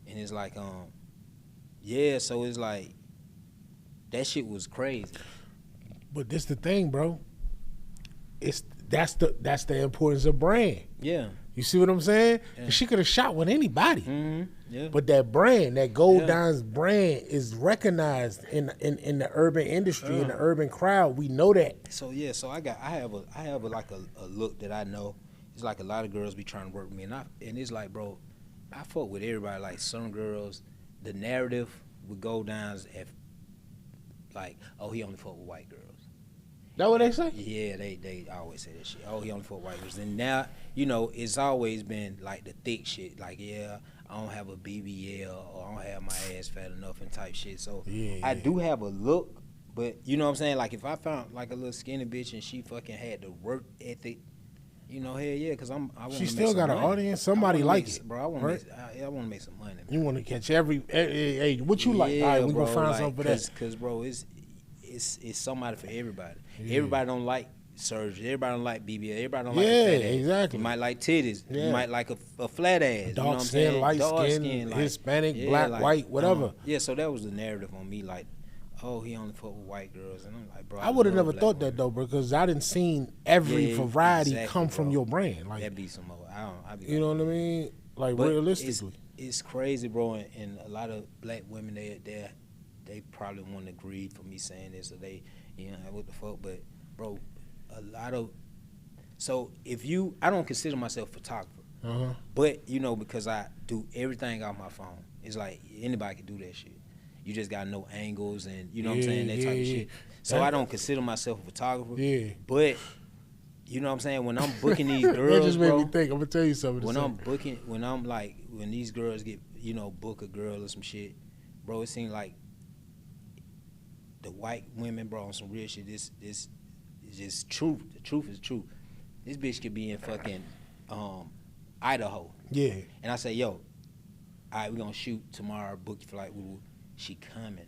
And it's like, yeah, so it's like, that shit was crazy. But this the thing, bro. That's the importance of brand. Yeah. You see what I'm saying? Yeah. She could have shot with anybody. Mm-hmm. Yeah. But that brand, that Gold Dime's brand, is recognized in the urban industry, in the urban crowd. We know that. So yeah, so I have a look that I know. It's like a lot of girls be trying to work with me, and it's like, bro, I fuck with everybody. Like some girls, the narrative with Gold Dimes, if like, oh, he only fuck with white girls. That what they say? Yeah, they always say that shit. Oh, he only fuck white girls. And now, you know, it's always been like the thick shit. Like, yeah, I don't have a BBL, or I don't have my ass fat enough and type shit. So I do have a look, but you know what I'm saying? Like if I found like a little skinny bitch and she fucking had the work ethic, you know, hell yeah, because I want to make She still got an audience. Somebody like it. Bro, I want to make some money. Man. You want to catch every what you like? All right, we gonna find something for that. Because bro, it's somebody for everybody. Yeah. Everybody don't like surgery. Everybody don't like BBL. Everybody don't like a Yeah, fat ass. exactly. You might like titties. Yeah. You might like a flat ass. You know what Dark I'm skin, saying? light Dark skin, like, Hispanic, yeah, black, like, white, whatever. Yeah, so that was the narrative on me. Like, oh, he only fuck with white girls, and I'm like, bro, I would have love never black thought women. that though, because I didn't seen every Yeah, variety exactly, come from bro. your brand. Like, That be some more. I be you know what I mean? Like, But realistically. it's crazy, bro. And a lot of black women, they probably wouldn't agree for me saying this, or they, you know, what the fuck. But bro, a lot of, so I don't consider myself a photographer, but you know, because I do everything off my phone. It's like anybody can do that shit. You just gotta know angles and you know what I'm saying, that type of shit. So I don't consider myself a photographer. Yeah. But you know what I'm saying, when I'm booking these girls, that just made bro, me think. I'm gonna tell you something. When these girls get, you know, book a girl or some shit, bro, it seems like the white women, bro, on some real shit. This is just truth. The truth is true. This bitch could be in fucking Idaho. Yeah. And I say, yo, all right, we gonna shoot tomorrow. Book your flight. She coming.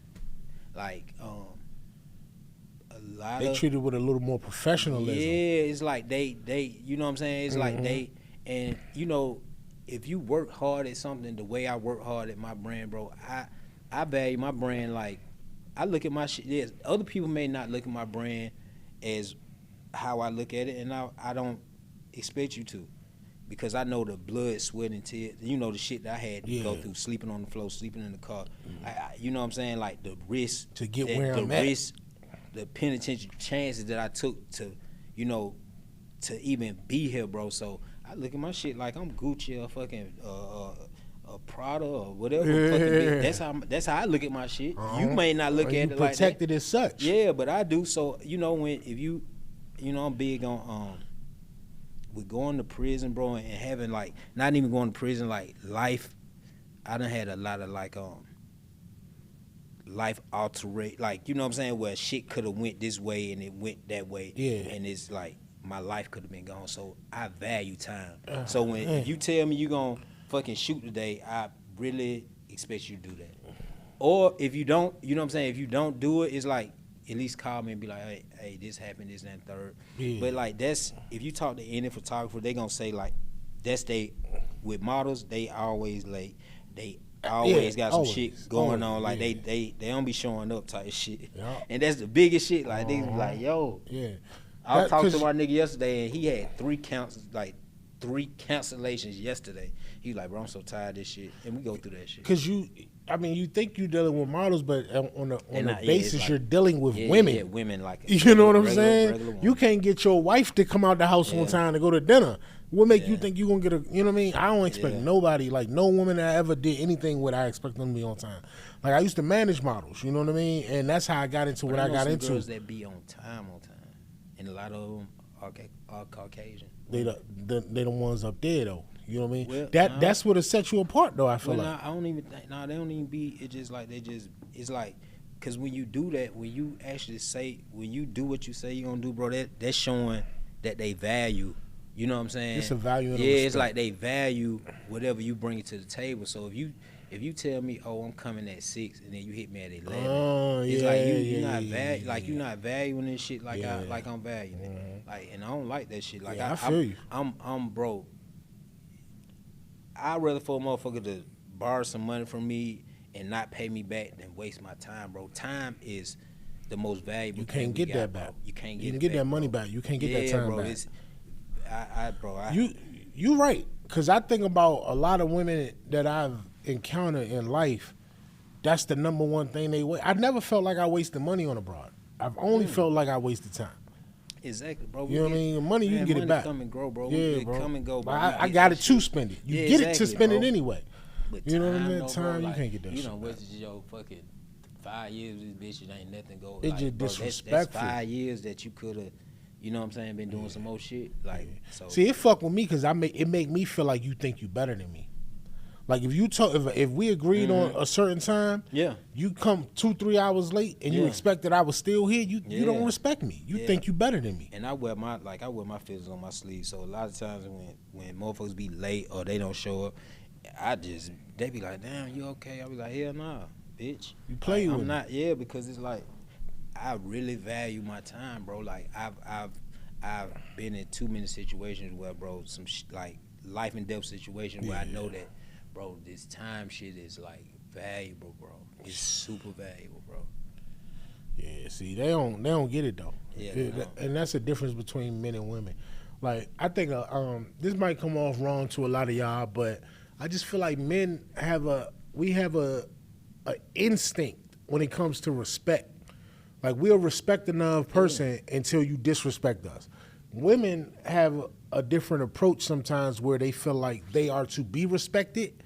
Like a lot They of treat it with a little more professionalism. yeah, it's like they you know what I'm saying? It's like they, and you know, if you work hard at something the way I work hard at my brand, bro, I value my brand. Like, I look at my shit. Yes, other people may not look at my brand as how I look at it, and I don't expect you to, because I know the blood, sweat, and tears. You know, the shit that I had to go through, sleeping on the floor, sleeping in the car. You know what I'm saying? Like, the risk To get where I'm at. The penitentiary chances that I took to, you know, to even be here, bro. So I look at my shit like I'm Gucci or fucking a Prada or whatever. That's how I look at my shit. You may not look at it like that. Protected as such. Yeah, but I do. So you know, if you know, I'm big on with going to prison, bro, and having like not even going to prison, like life. I done had a lot of like life alterate, like, you know what I'm saying, where shit could have went this way and it went that way. Yeah. And it's like my life could have been gone. So I value time. So when if you tell me you gonna fucking shoot today, I really expect you to do that. Or if you don't, you know what I'm saying, if you don't do it, it's like, at least call me and be like, hey, this happened, this and that, third. Yeah. But like, that's, if you talk to any photographer, they gonna say like, that's with models, they always late. They always got some shit going on. Like, they don't be showing up type shit. Yeah. And that's the biggest shit. Like, they be like, yo. Yeah. I was talking to my nigga yesterday, and he had 3 cancellations yesterday. He like, bro, I'm so tired of this shit. And we go through that shit. Because you think you're dealing with models, but on a basis, like, you're dealing with women. Yeah, women like you know what I'm saying? You can't get your wife to come out the house on time to go to dinner. What make you think you gonna get a? You know what I mean? I don't expect nobody, like no woman that ever did anything what I expect them to be on time. Like, I used to manage models, you know what I mean? And that's how I got into what I got into. Girls that be on time, and a lot of them are Caucasian. They the ones up there though. You know what I mean? Well, that's what sets you apart though. I feel like. I don't even think. They don't even be. It's just like It's like, because when you do that, when you actually say, when you do what you say you're gonna do, bro, that's showing that they value. You know what I'm saying? It's a value. And it's like they value whatever you bring it to the table. So if you tell me, oh, I'm coming at 6, and then you hit me at 11, it's like you're not valuing this shit like I'm valuing it. Like, and I don't like that shit. Like, I feel you. I'm bro. I'd rather for a motherfucker to borrow some money from me and not pay me back than waste my time, bro. Time is the most valuable. You can't get that back. You can't get. You can get that money back. You can't get that time back. You right, because I think about a lot of women that I've encountered in life. That's the number one thing they waste. I never felt like I wasted money on a broad. I've only felt like I wasted time. Exactly, bro. You know what I mean? Money, you can get it back. Come and grow, bro. Yeah, bro. Come and go, bro. I got it to spend it. You get it to spend it anyway. But you know what I mean? Though, time, bro, you can't get that shit. You done wasted your fucking 5 years with this bitch. It ain't nothing go. It's just disrespectful. That's 5 years that you could have, you know what I'm saying, been doing some more shit. Like, so. See, it fuck with me because it make me feel like you think you better than me. Like, if we agreed on a certain time, you come 2-3 hours late and you expect that I was still here, you don't respect me. You think you better than me. And I wear my feelings on my sleeve. So a lot of times when motherfuckers be late or they don't show up, they be like, damn, you okay? I be like, hell nah, bitch. You play with I'm not, because it's like, I really value my time, bro. Like, I've been in too many situations where, bro, some like life and death situations where I know that, bro, this time shit is like valuable, bro. It's super valuable, bro. Yeah, see, they don't get it though. Yeah, and that's the difference between men and women. Like, I think this might come off wrong to a lot of y'all, but I just feel like men have a instinct when it comes to respect. Like, we'll respect another person until you disrespect us. Women have a different approach sometimes where they feel like they are to be respected,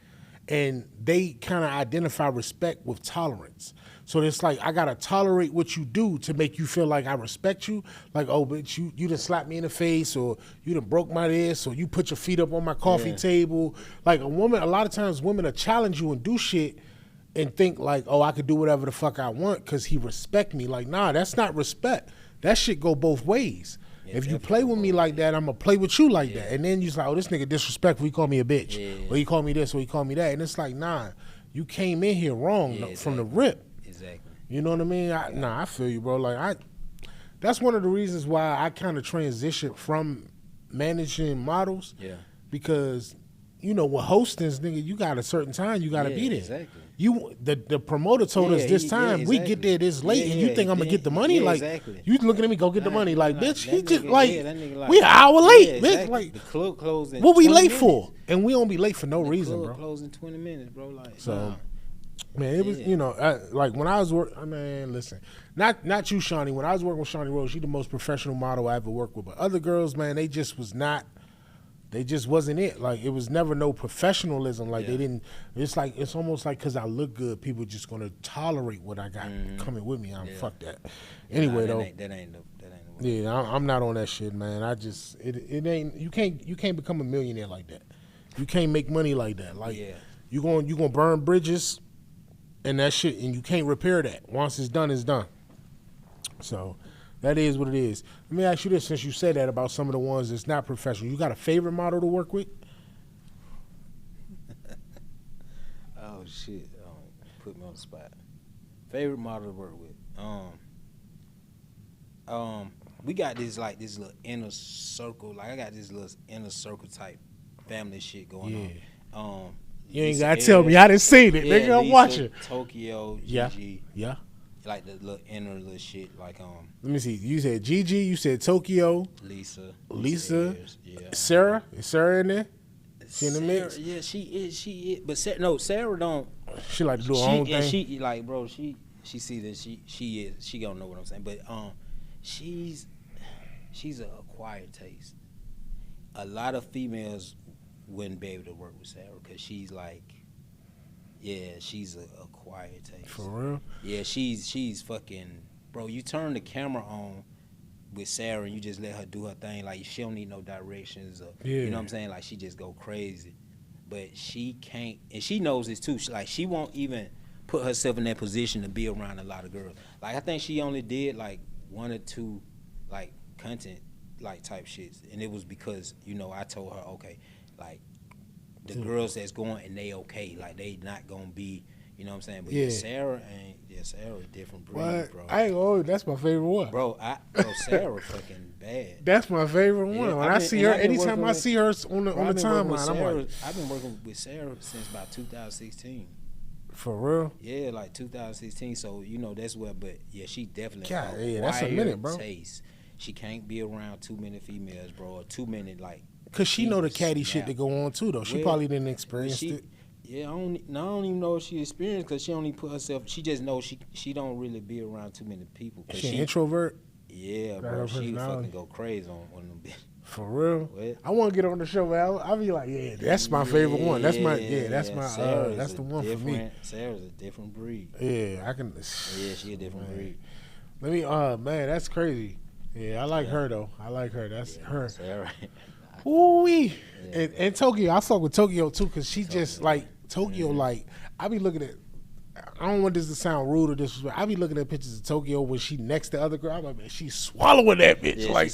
and they kind of identify respect with tolerance. So it's like, I gotta tolerate what you do to make you feel like I respect you. Like, oh, bitch, you done slapped me in the face, or you done broke my wrist, or you put your feet up on my coffee table. Like, a lot of times women will challenge you and do shit and think like, oh, I could do whatever the fuck I want because he respect me. Like, nah, that's not respect. That shit go both ways. Yeah, if you play with me like that, I'm gonna play with you like that. And then you're like, oh, this nigga disrespectful. He called me a bitch, or he called me this, or he called me that. And it's like, nah, you came in here wrong from the rip. Exactly. You know what I mean? I feel you, bro. Like, that's one of the reasons why I kind of transitioned from managing models. Yeah. Because, you know, with hosting, nigga, you got a certain time you got to be there. Exactly. The promoter told us this time we get there this late, and you think I'm gonna get the money? Like, you looking at me, go get the money? Like, bitch, he just like we an hour late, bitch. Like, the club closed in what we late minutes. for? And we don't be late for no reason, bro. The club closed in 20 minutes, bro. Like, so. Man, it was, you know, like when I was working, man, listen, not you, Shawnee. When I was working with Shawnee Rose, she the most professional model I ever worked with. But other girls, man, they just wasn't it. Like, it was never no professionalism. Like, they didn't, it's almost like because I look good, people just going to tolerate what I got coming with me. Fuck that. Anyway, though. That ain't the way. Yeah, I'm not on that shit, man. It ain't, you can't become a millionaire like that. You can't make money like that. Like, you gonna burn bridges and that shit, and you can't repair that. Once it's done, it's done. So that is what it is. Let me ask you this, since you said that about some of the ones that's not professional. You got a favorite model to work with? Oh shit! Put me on the spot. Favorite model to work with? We got this little inner circle. Like, I got this little inner circle type family shit going on. You ain't gotta tell me. I didn't see it, nigga. I'm watching. Tokyo, Gigi. Yeah. Like the little inner little shit. Like Let me see. You said Gigi. You said Tokyo. Lisa. Ayers, Sarah. Is Sarah in there? She in the mix? Yeah, she is. But Sarah don't. She like to do her own thing. She like, bro. She see that she is. She gonna know what I'm saying. But she's an acquired taste. A lot of females wouldn't be able to work with Sarah because she's like, she's a acquired taste. For real? Yeah, she's fucking, bro. You turn the camera on with Sarah and you just let her do her thing. Like, she don't need no directions. You know what I'm saying? Like, she just go crazy. But she can't, and she knows this too. She won't even put herself in that position to be around a lot of girls. Like, I think she only did like 1 or 2 like content like type shits, and it was because, you know, I told her, okay, like, the girls that's going and they okay, like, they not gonna be, you know what I'm saying? But Sarah a different breed, bro. I ain't gonna, that's my favorite one. Bro, Sarah fucking bad. That's my favorite one. When I see her, anytime I see her on the timeline, I'm like, I've been working with Sarah since about 2016. For real? Yeah, like 2016. So, you know, that's where, but yeah, she definitely that's a minute, bro. Taste. She can't be around too many females, bro, or too many, like, cause she know the catty shit that go on too, though. She probably didn't experience it. Yeah, I don't even know if she experienced, because she only put herself. She just knows she don't really be around too many people. She an introvert. Yeah, bro. She fucking go crazy on them bitches. For real. What? I want to get on the show, man. I'll be like, that's my favorite one. That's my that's the one for me. Sarah's a different breed. Yeah, I can. Yeah, she a different breed. Let me. Man, that's crazy. Yeah, I like her though. I like her. That's her. Sarah. Ooh-wee. And Tokyo, I fuck with Tokyo too, because she just like Tokyo. Like, I be looking at, I don't want this to sound rude or disrespectful. I be looking at pictures of Tokyo when she next to other girl. I'm like, man, she's swallowing that bitch. Yeah, like,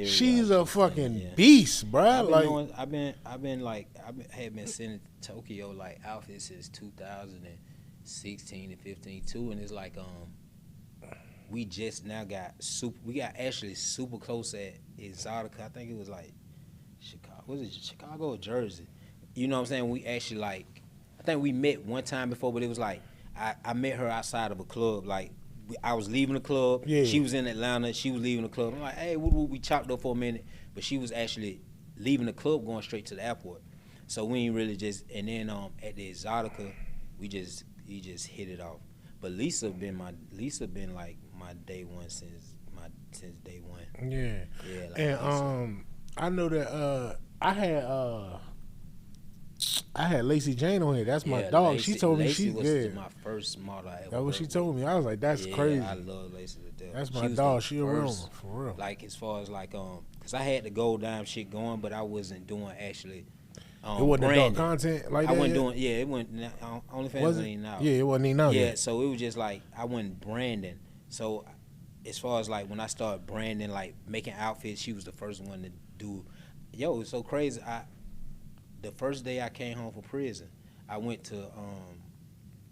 she's a fucking beast, bruh. I've been sending Tokyo like outfits since 2016 and 15 too, and it's like we just now got actually super close at Exotica. I think it was like Chicago. Was it Chicago or Jersey? You know what I'm saying? We actually like, I think we met one time before, but it was like I met her outside of a club. Like I was leaving the club. Yeah. She was in Atlanta. She was leaving the club. I'm like, hey, we chopped up for a minute, but she was actually leaving the club, going straight to the airport. So we ain't really just. And then at the Exotica, we just hit it off. But Lisa been like my day one since day one. Yeah. Yeah. Like And I know that I had Lacey Jane on here. That's my dog. Lacey, she told me Lacey she was my first model I ever. That's what she worked told with. me. I was like, that's crazy. I love Lacey to death. That's my dog. She a real one, for real. Like as far as like cause I had the gold dime shit going, but I wasn't doing actually. It wasn't branding. adult content like that. I wasn't doing. Yeah, it wasn't. OnlyFans wasn't even out. Yeah, it wasn't even out Yeah, yet. so it was just like I wasn't branding. So as far as like when I started branding, like making outfits, she was the first one to do. Yo, it's so crazy. The first day I came home from prison, I went to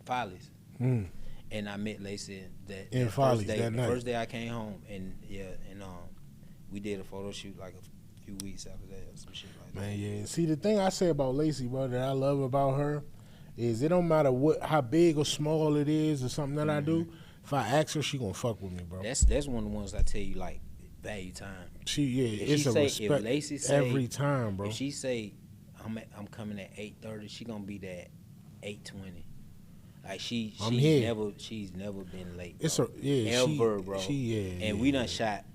Follies, and I met Lacey that Follies first day. that night. The first day I came home, and we did a photo shoot like a few weeks after that, or some shit like that. Man, yeah. See, the thing I say about Lacey, bro, that I love about her is it don't matter how big or small it is or something that I do. If I ask her, she gonna fuck with me, bro. That's one of the ones I tell you, like, value time. It's a respect if Lacey say, every time, bro. If she say I'm coming at 8:30, she gonna be there at 8:20. Like she's never been late. Bro. Ever, bro. We done shot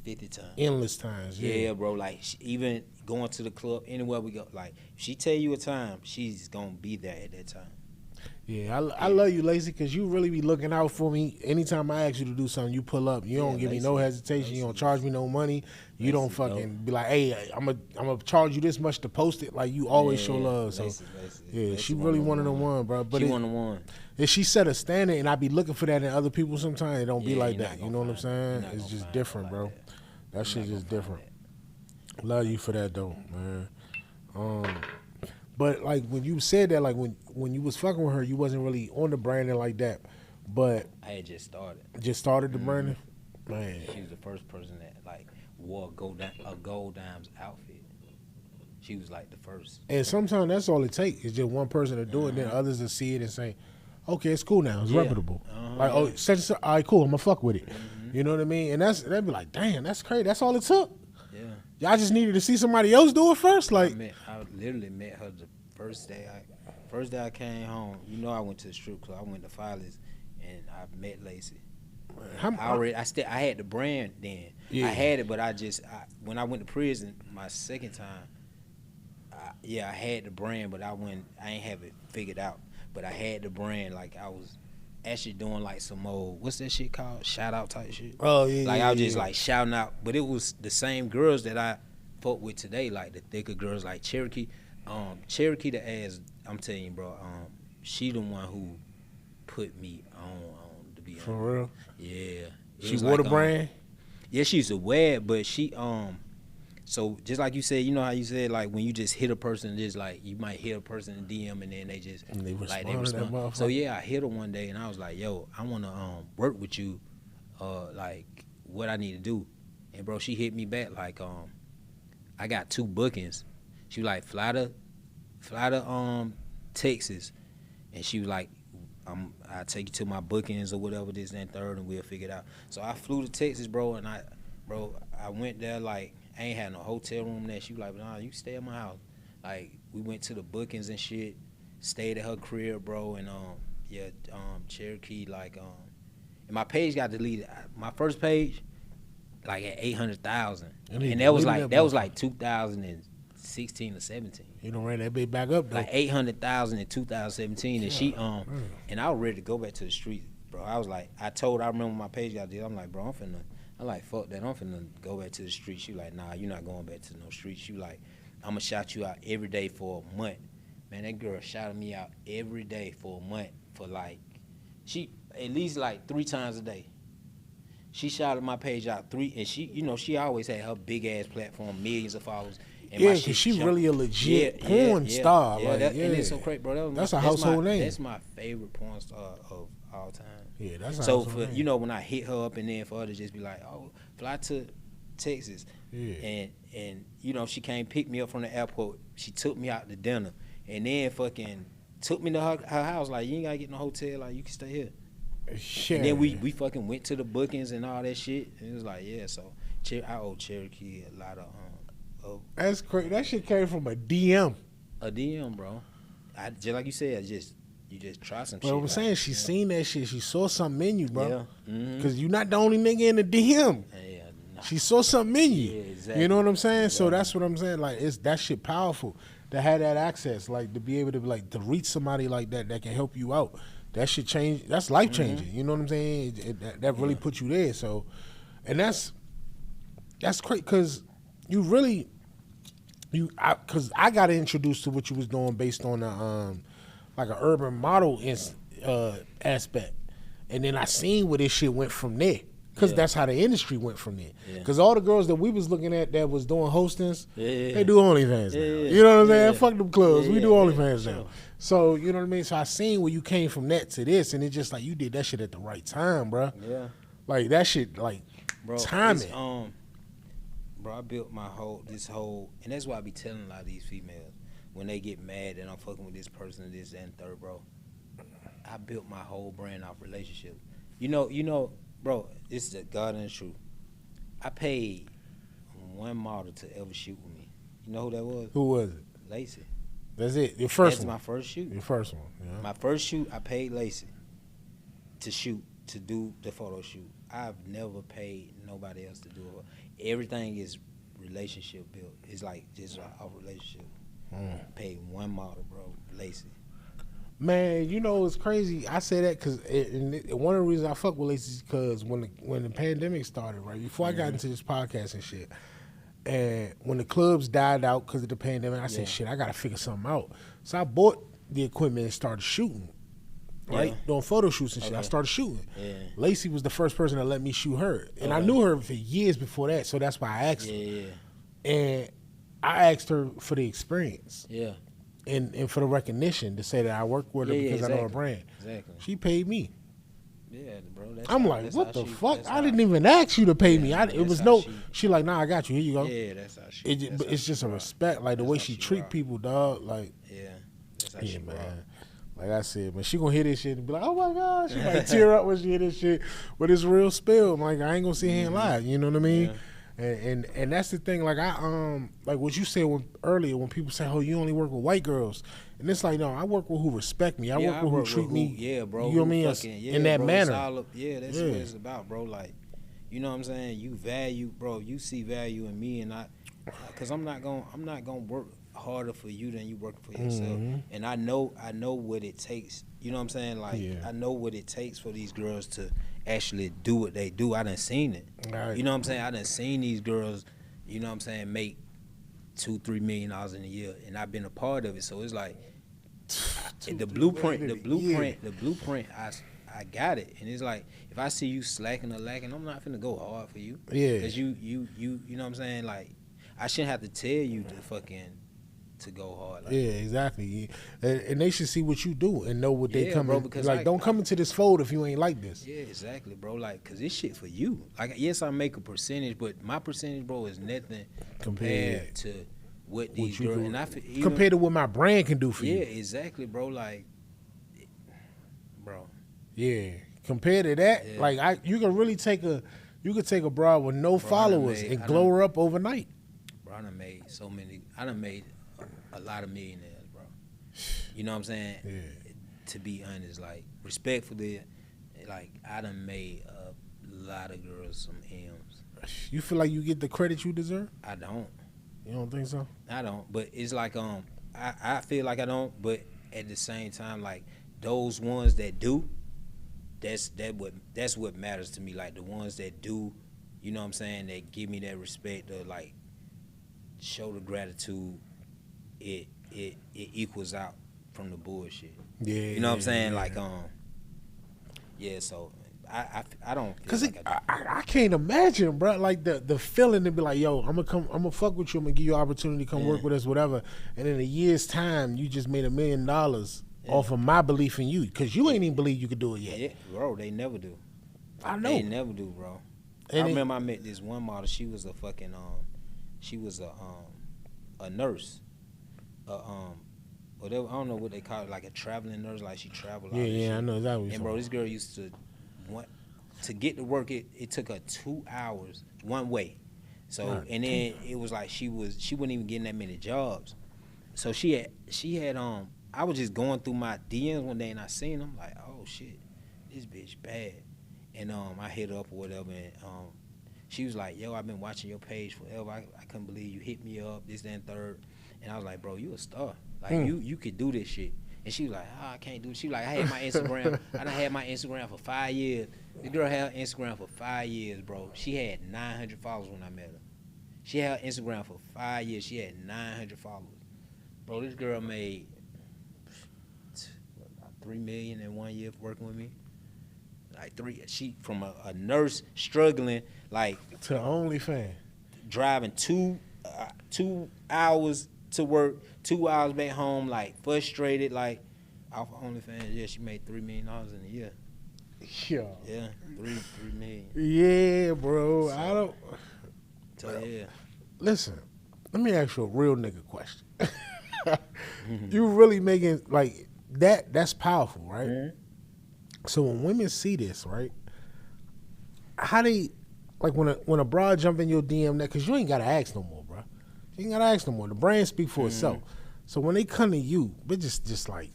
50 times. Endless times. Yeah, bro. Like even going to the club, anywhere we go. Like if she tell you a time, she's gonna be there at that time. Yeah, I love you, Lacey, because you really be looking out for me. Anytime I ask you to do something, you pull up. You don't give me no hesitation. You don't charge me no money. You don't fucking be like, hey, I'm gonna charge you this much to post it. Like you always show love. So Lacey she really one of the one, bro. But she one of the one. If she set a standard, and I be looking for that in other people sometimes, it don't be like that. You know what I'm saying? It's just different, bro. That shit just different. Love you for that though, man. But like when you said that, like when you was fucking with her, you wasn't really on the branding like that. But I had just started. Just started the branding, man. She was the first person that like wore a gold dimes outfit. She was like the first. And sometimes that's all it takes. It's just one person to do it, then others will see it and say, "Okay, it's cool now. It's reputable." Like, oh, such all right, cool. I'm gonna fuck with it. You know what I mean? And they'd be like, "Damn, that's crazy. That's all it took." Yeah. Y'all just needed to see somebody else do it first. Like I literally met her the first day I came home. You know, I went to the strip club. I went to Follies, and I met Lacey. I had the brand then. Yeah. I had it, but when I went to prison my second time, I had the brand, but I ain't have it figured out. But I had the brand, like I was actually doing like some old, what's that shit called? Shout out type shit. Oh yeah. Like I was just like shouting out, but it was the same girls that I fuck with today, like the thicker girls like Cherokee. Cherokee the ass, I'm telling you, bro. She the one who put me on to be for real. Yeah. She wore the brand. Yeah, she's aware, but she so just like you said, you know how you said like when you just hit a person, just like you might hit a person in DM and then they respond. So yeah, I hit her one day and I was like, yo, I wanna work with you, like what I need to do. And bro, she hit me back like I got 2 bookings. She was like, fly to Texas, and she was like, I'll take you to my bookings or whatever this and third, and we'll figure it out. So I flew to Texas, bro, and I went there like I ain't had no hotel room there. She was like, nah, you stay at my house. Like we went to the bookings and shit, stayed at her crib, bro, and Cherokee like and my page got deleted. My first page like at 800,000, and that was like 2016 or 17. You done ran that big back up though. Like 800,000 in 2017, and she and I was ready to go back to the street, bro. I was like, I remember my page got deleted. I'm like, bro, I'm like, fuck that. I'm finna go back to the street. She like, nah, you're not going back to no street. She like, I'm gonna shout you out every day for a month. Man, that girl shouted me out every day for a month for like, she at least like 3 times a day. She shouted my page out 3, and she always had her big ass platform, millions of followers. And yeah, because she really a legit porn star. Yeah, like, and it's so crazy, bro. That's a household name. That's my favorite porn star of all time. Yeah, that's So how for when I hit her up and then for her to just be like, oh, fly to Texas, and she came pick me up from the airport. She took me out to dinner, and then fucking took me to her house. Like, you ain't gotta get in a hotel. Like, you can stay here. Shit. And then we fucking went to the bookings and all that shit. And it was like, yeah. So I owe Cherokee a lot of That's crazy. That shit came from a DM. A DM, bro. Just like you said, you just try some shit. But I'm saying she seen that shit. She saw something in you, bro. Yeah. Mm-hmm. Cause you're not the only nigga in the DM. Yeah, nah. She saw something in you. Yeah, exactly. You know what I'm saying? Exactly. So that's what I'm saying. Like, it's that shit powerful to have that access. Like, to be able to to reach somebody like that can help you out. That shit change. That's life changing. You know what I'm saying? That really put you there. So, and that's great. Cause you really. Cause I got introduced to what you was doing based on like an urban model aspect, and then I seen where this shit went from there. Cause that's how the industry went from there. Yeah. Cause all the girls that we was looking at that was doing hostings, they do OnlyFans now. You know what I'm saying? Fuck them clubs. We do OnlyFans now. So you know what I mean. So I seen where you came from that to this, and it's just like you did that shit at the right time, bro. Yeah. Like that shit, like timing. Bro, I built this whole, and that's why I be telling a lot of these females when they get mad that I'm fucking with this person, this, that, and third, bro. I built my whole brand off relationships. You know, bro, this is the God and the truth. I paid one model to ever shoot with me. You know who that was? Who was it? Lacey. That's it. Your first one. That's my first shoot. Your first one. Yeah. My first shoot, I paid Lacey to do the photo shoot. I've never paid nobody else to do it. Everything is relationship built. It's like just a relationship. I paid one model, bro, Lacey. Man, it's crazy. I say that because one of the reasons I fuck with Lacey is because when the pandemic started, right, before I got into this podcast and shit, and when the clubs died out because of the pandemic, I said, shit, I got to figure something out. So I bought the equipment and started shooting. Right, doing photo shoots and shit. I started shooting. Lacey was the first person that let me shoot her, and I knew her for years before that. So that's why I asked her. And I asked her for the experience. And for the recognition to say that I work with her because I know her brand. Exactly. She paid me. Yeah, bro. I'm like, what the fuck? I didn't even ask you to pay me. It was no. She like, nah, I got you. Here you go. Yeah, that's how she. It's just a respect, like the way she treat people, dog. Like, that's how she man. Like I said, man, she gonna hear this shit and be like, oh my God. She might tear up when she hear this shit. But it's real spill. I'm like, I ain't gonna sit here and lie. You know what I mean? And that's the thing. Like like what you said earlier when people say, oh, you only work with white girls. And it's like, no, I work with who respect me. I work with who treat me. Bro. You know what I mean? In that manner. That's what it's about, bro. Like, you know what I'm saying? You value, bro. You see value in me, and because I'm not gonna work harder for you than you working for yourself. And I know what it takes. You know what I'm saying? Like, I know what it takes for these girls to actually do what they do. I done seen it. Right. You know what I'm saying? I done seen these girls, you know what I'm saying, make $2-3 million in a year, and I've been a part of it. So it's like the blueprint. I got it, and it's like if I see you slacking or lacking, I'm not finna go hard for you. Yeah, because you know what I'm saying. Like, I shouldn't have to tell you to go hard. Like, exactly. And they should see what you do and know what they come. Bro, because like, don't come into this fold if you ain't like this. Yeah, exactly, bro. Like, cause this shit for you. Like, yes, I make a percentage, but my percentage, bro, is nothing compared to what these girls. And compared to what my brand can do for you. Yeah, exactly, bro. Like, bro. Yeah, compared to that, like you can really take a broad with no followers and glow her up overnight. Bro, I done made a lot of millionaires, bro. You know what I'm saying? Yeah. To be honest, like, respectfully, like, I done made a lot of girls some M's. You feel like you get the credit you deserve? I don't. You don't think so? I don't. But it's like I feel like I don't. But at the same time, like, those ones that do, that's what matters to me. Like, the ones that do, you know what I'm saying, that give me that respect, or like show the gratitude. It equals out from the bullshit. Yeah, you know what I'm saying? Yeah. Like, so I don't. Cause I can't imagine, bro. Like the feeling to be like, yo, I'm gonna fuck with you. I'm gonna give you an opportunity to come work with us, whatever. And in a year's time, you just made $1 million. off of my belief in you, because you ain't even believe you could do it yet. Yeah, bro, they never do. I know. They never do, bro. I remember I met this one model. She was a fucking she was a nurse, whatever. I don't know what they call it, like a traveling nurse. Like she traveled. Yeah, I know that was. And bro, this girl used to want to get to work. It took her 2 hours one way. So and then it was like she wasn't even getting that many jobs. So she had I was just going through my DMs one day and I seen them like, oh shit, this bitch bad. And I hit her up or whatever, and she was like, yo, I've been watching your page forever. I couldn't believe you hit me up, this, that, and third. And I was like, bro, you a star. Like you could do this shit. And she was like, I can't do it. She was like, I had my Instagram. I done had my Instagram for 5 years. The girl had Instagram for 5 years, bro. She had 900 followers when I met her. She had Instagram for 5 years. She had 900 followers. Bro, this girl made $3 million in 1 year working with me. Like she from a nurse struggling, like to OnlyFans, driving 2 hours to work, 2 hours back home, like frustrated, like off of OnlyFans. Yeah, she made $3 million in a year. Yeah, 3 million. Yeah, bro. So, I don't. So yeah. Listen, let me ask you a real nigga question. You really making like that? That's powerful, right? Mm-hmm. So when women see this, right? How they like when a broad jump in your DM that, because you ain't gotta ask no more, bro. You ain't gotta ask no more. The brand speak for itself. So when they come to you, they just like,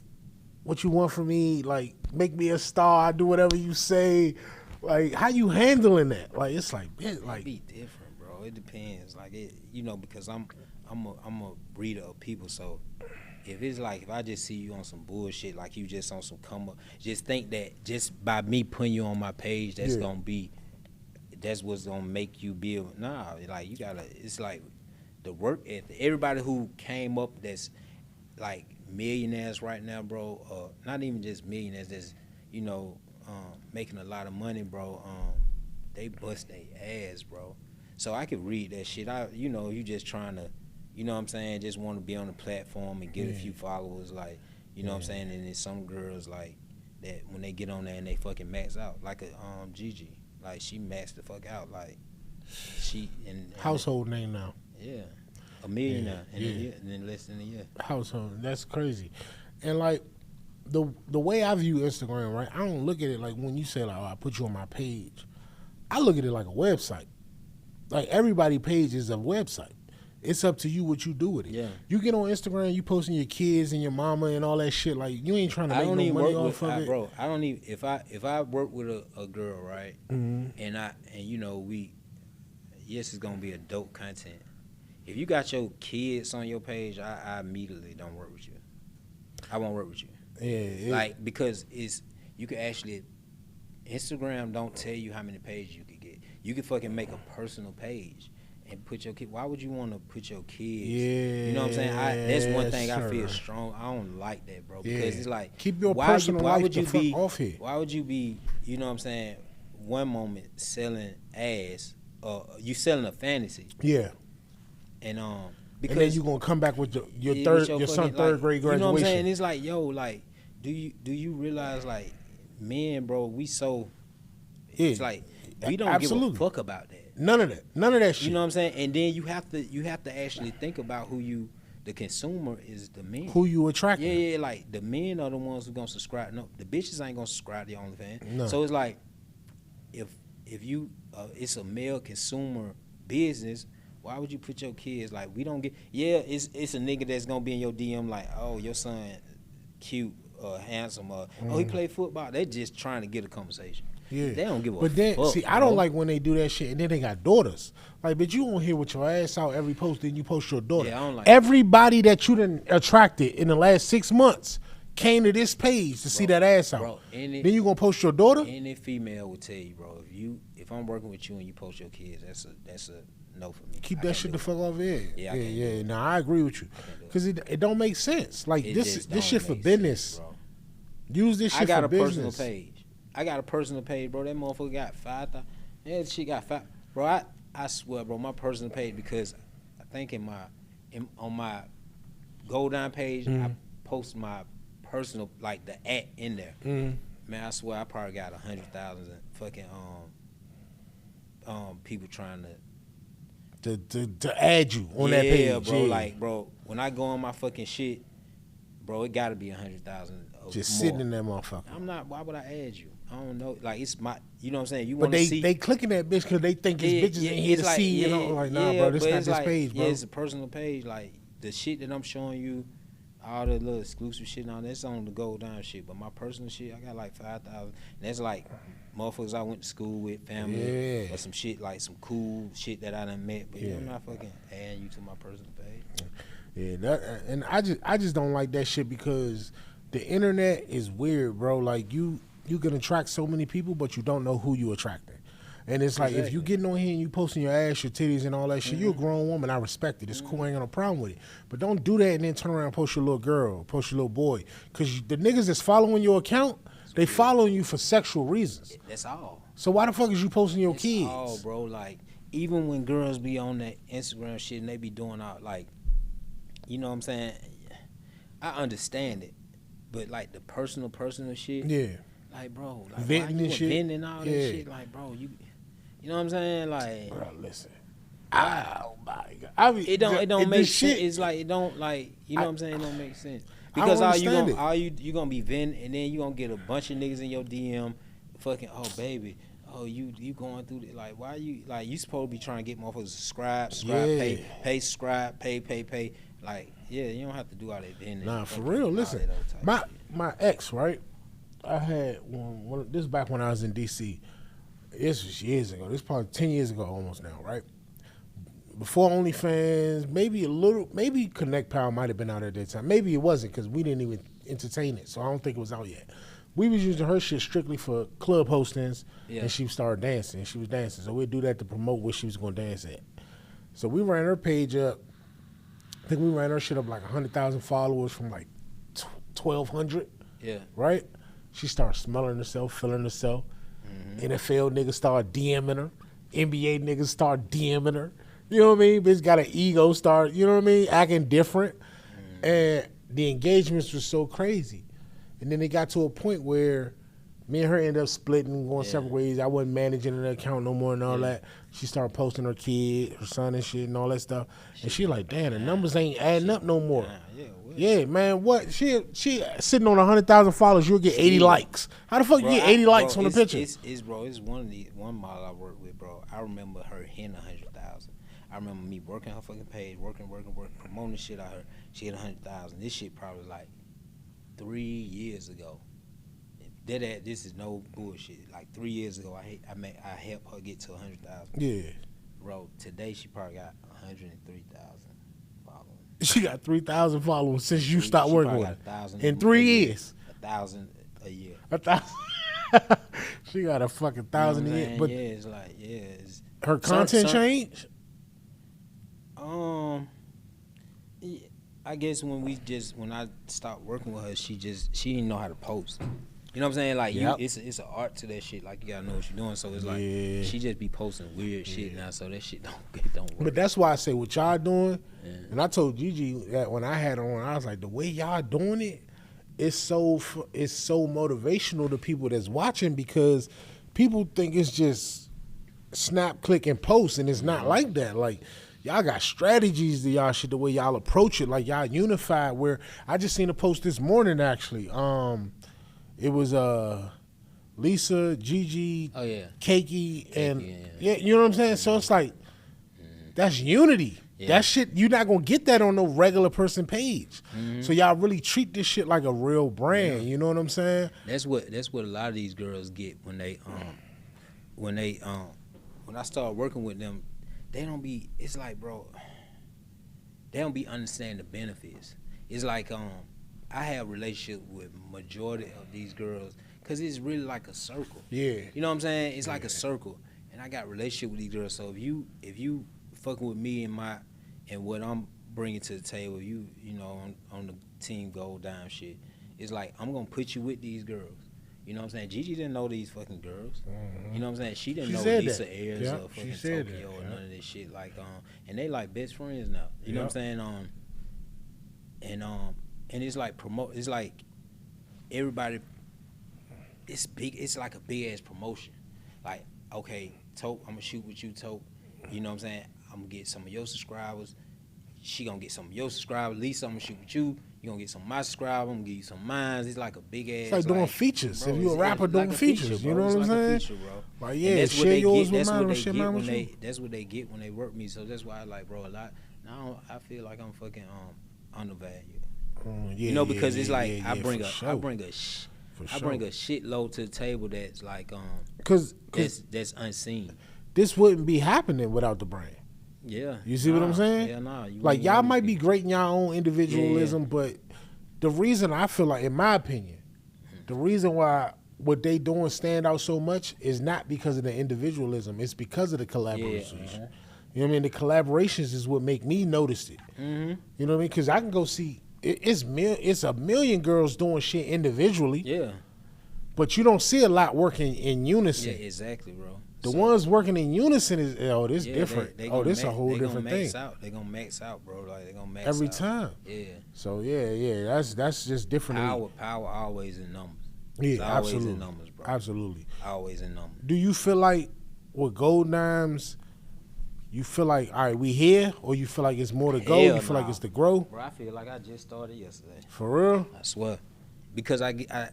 what you want from me? Like, make me a star. I do whatever you say. Like, how you handling that? Like, it's like, it be different, bro. It depends. Like it, because I'm a reader of people. So if it's like, if I just see you on some bullshit, like you just on some come up, just think that just by me putting you on my page, that's that's what's gonna make you be. Nah, like you gotta. It's like the work ethic. Everybody who came up that's like millionaires right now, bro. Not even just millionaires. That's making a lot of money, bro. They bust their ass, bro. So I could read that shit. You just trying to, you know what I'm saying, just want to be on the platform and get a few followers, like, you know what I'm saying. And then some girls like that when they get on there and they fucking max out, like a Gigi, like she maxed the fuck out, like she and household name now. Yeah, $1 million now in a year, and then less than a year. Household, that's crazy. And like the way I view Instagram, right? I don't look at it like when you say like, oh, I put you on my page. I look at it like a website. Like everybody's page is a website. It's up to you what you do with it. Yeah. You get on Instagram, you posting your kids and your mama and all that shit. Like you ain't trying to make no money off of it, bro. I don't even if I work with a girl, right? Mm-hmm. And yes, it's gonna be adult content. If you got your kids on your page, I immediately don't work with you. I won't work with you. Yeah. Like because you can actually Instagram don't tell you how many pages you can get. You can fucking make a personal page and put your kid. Why would you want to put your kids? Yeah, you know what I'm saying. That's one thing I feel strong. I don't like that, bro. Because it's like keep your personal life the fuck off here. Why would you be? You know what I'm saying. One moment selling ass, you selling a fantasy. Yeah. And because and then you gonna come back with your son third grade graduation. You know what I'm saying? It's like, yo, like, do you realize like, men, bro, we so. It's like we don't give a fuck about that. None of that shit. You know what I'm saying? And then you have to actually think about the consumer is the men. Who you attracting. Yeah, like the men are the ones who gonna subscribe. No, the bitches ain't gonna subscribe to your OnlyFans. No. So it's like, if you it's a male consumer business, why would you put your kids, like, we don't get, it's a nigga that's gonna be in your DM like, oh, your son cute, handsome, oh, he play football. They just trying to get a conversation. Yeah. They don't give a fuck. But then, see, I don't like when they do that shit and then they got daughters. Like, but you won't hear with your ass out every post, then you post your daughter. Yeah, I don't like everybody that you done attracted in the last 6 months came to this page to see that ass out. Bro, then you gonna post your daughter? Any female will tell you, bro, if I'm working with you and you post your kids, that's a no for me. Keep that shit the fuck off here. Yeah. Nah, I agree with you. Because it don't make sense. Like, this shit for business. Sense, use this shit for business. I got a personal page, bro. That motherfucker got 5,000. Yeah, she got 5. Bro, I swear, bro, my personal page, because I think on my Go Down page, I post my personal, like the at in there. Mm-hmm. Man, I swear I probably got 100,000 fucking people trying to add you on that page. Yeah, bro. Like, bro, when I go on my fucking shit, bro, it gotta be 100,000. Just sitting in that motherfucker. I'm not. Why would I add you? I don't know. Like, it's my. You know what I'm saying? You But want to see? they clicking that bitch because they think it's bitches in here to see. You know, like nah, bro, this not this page, bro. Yeah, it's a personal page. Like the shit that I'm showing you, all the little exclusive shit on that's on the go down shit. But my personal shit, I got like 5,000. That's like motherfuckers I went to school with, family, or some shit like some cool shit that I done met. But I'm not fucking adding you to my personal page. Yeah, and I just don't like that shit because the internet is weird, bro. Like you can attract so many people, but you don't know who you attracting. And it's like if you getting on here and you posting your ass, your titties, and all that shit, you're a grown woman. I respect it. It's cool. I ain't got no problem with it. But don't do that and then turn around and post your little girl, post your little boy, because the niggas that's following your account, they following you for sexual reasons. That's all. So why the fuck is you posting your That's kids? all, bro. Like even when girls be on that Instagram shit and they be doing all like, you know what I'm saying? I understand it, but like the personal shit. Yeah. Like, bro, like venting why you and shit. venting all this shit? Like, bro, you know what I'm saying? Like, bro, listen. Oh my god. I mean, it don't make sense. Shit. It's like it don't like you know what I'm saying? It don't make sense because you gonna be venting and then you gonna get a bunch of niggas in your DM, fucking oh baby, oh you going through it like why you like you supposed to be trying to get motherfuckers to subscribe, pay, subscribe, pay. Like you don't have to do all that venting. Nah, for real. Listen, my ex, right? I had one. This is back when I was in DC. This was years ago. This is probably 10 years ago, almost now, right? Before OnlyFans, maybe Connect Power might have been out at that time. Maybe it wasn't because we didn't even entertain it, so I don't think it was out yet. We was using her shit strictly for club hostings, and she started dancing. She was dancing, so we'd do that to promote where she was going to dance at. So we ran her page up. I think we ran her shit up like 100,000 followers from like 1,200. Yeah. Right? She started smelling herself, feeling herself. NFL niggas start DMing her. NBA niggas start DMing her. You know what I mean? Bitch got an ego, start, you know what I mean? Acting different. And the engagements were so crazy. And then it got to a point where me and her ended up splitting, going separate ways. I wasn't managing the account no more and all that. She started posting her kid, her son and shit and all that stuff. And she like, damn, the numbers ain't adding up no more. Yeah, man, what? She sitting on 100,000 followers, you'll get 80 likes. How the fuck you get 80 likes on the picture? It's one model I work with, bro. I remember her hitting 100,000. I remember me working her fucking page, working, promoting shit out her. She hit 100,000. This shit probably like 3 years ago. This is no bullshit. Like 3 years ago, I helped her get to 100,000. Yeah, bro. Today she probably got 103,000 followers. She got 3,000 followers since you stopped working with her. In 3 years. 1,000 a year. 1,000. She got a fucking 1,000 a year. But it's like it's, her content changed. I guess when I stopped working with her, she didn't know how to post. You know what I'm saying? Like it's an art to that shit. Like you gotta know what you're doing. So it's like she just be posting weird shit now. So that shit don't work. But that's why I say what y'all doing. And I told Gigi that when I had her on, I was like, the way y'all doing it, it's so motivational to people that's watching because people think it's just snap, click, and post, and it's not like that. Like y'all got strategies to y'all shit, the way y'all approach it. Like y'all unified. Where I just seen a post this morning actually. It was Lisa, Gigi, Keiki, and you know what I'm saying? So it's like, that's unity. Yeah. That shit, you're not going to get that on no regular person page. So y'all really treat this shit like a real brand. You know what I'm saying? That's what a lot of these girls get when I start working with them. They don't be, it's like, bro, they don't be understanding the benefits. It's like, I have a relationship with majority of these girls because it's really like a circle. Yeah. You know what I'm saying? It's like a circle. And I got a relationship with these girls. So if you fucking with me and what I'm bringing to the table, you know, on the team goal down shit, it's like I'm going to put you with these girls. You know what I'm saying? Gigi didn't know these fucking girls. You know what I'm saying? She didn't know Lisa Ayers or fucking Tokyo or none of this shit. Like, and they like best friends now. You know what I'm saying? And it's like everybody, it's big. It's like a big ass promotion. Like, okay, Tope, I'm gonna shoot with you, Tope. You know what I'm saying? I'm gonna get some of your subscribers. She gonna get some of your subscribers. At least I'm gonna shoot with you. You gonna get some of my subscribers. I'm gonna give you some of mine. It's like a big ass. It's like doing features. Bro, if you a rapper doing like features, feature, you know what I'm saying? Feature, bro. Like, yeah, share yours with mine, share mine with you. That's what they get when they work me. So that's why I like, bro, a lot. Now I feel like I'm fucking undervalued. You know, because it's like I bring a shitload to the table that's like that's unseen. This wouldn't be happening without the brand. Yeah. You see what I'm saying? Yeah, nah. Like, y'all might be great in y'all own individualism, but the reason I feel like, in my opinion, the reason why what they doing stand out so much is not because of the individualism. It's because of the collaborations. Yeah, You know what I mean? The collaborations is what make me notice it. Mm-hmm. You know what I mean? Because I can go see, it's a million girls doing shit individually. Yeah. But you don't see a lot working in unison. Yeah, exactly, bro. The ones working in unison is, this different. This a whole different thing. They gonna max out, bro. Like, they gonna max every out. time. Yeah. So that's just different. Power always in numbers. Yeah, it's absolutely. Always in numbers, bro. Absolutely. Always in numbers. Do you feel like with Gold Dimes, you feel like, all right, we here, or you feel like it's more to go? Hell You feel nah. like it's to grow? Bro, I feel like I just started yesterday. For real? I swear. Because I get a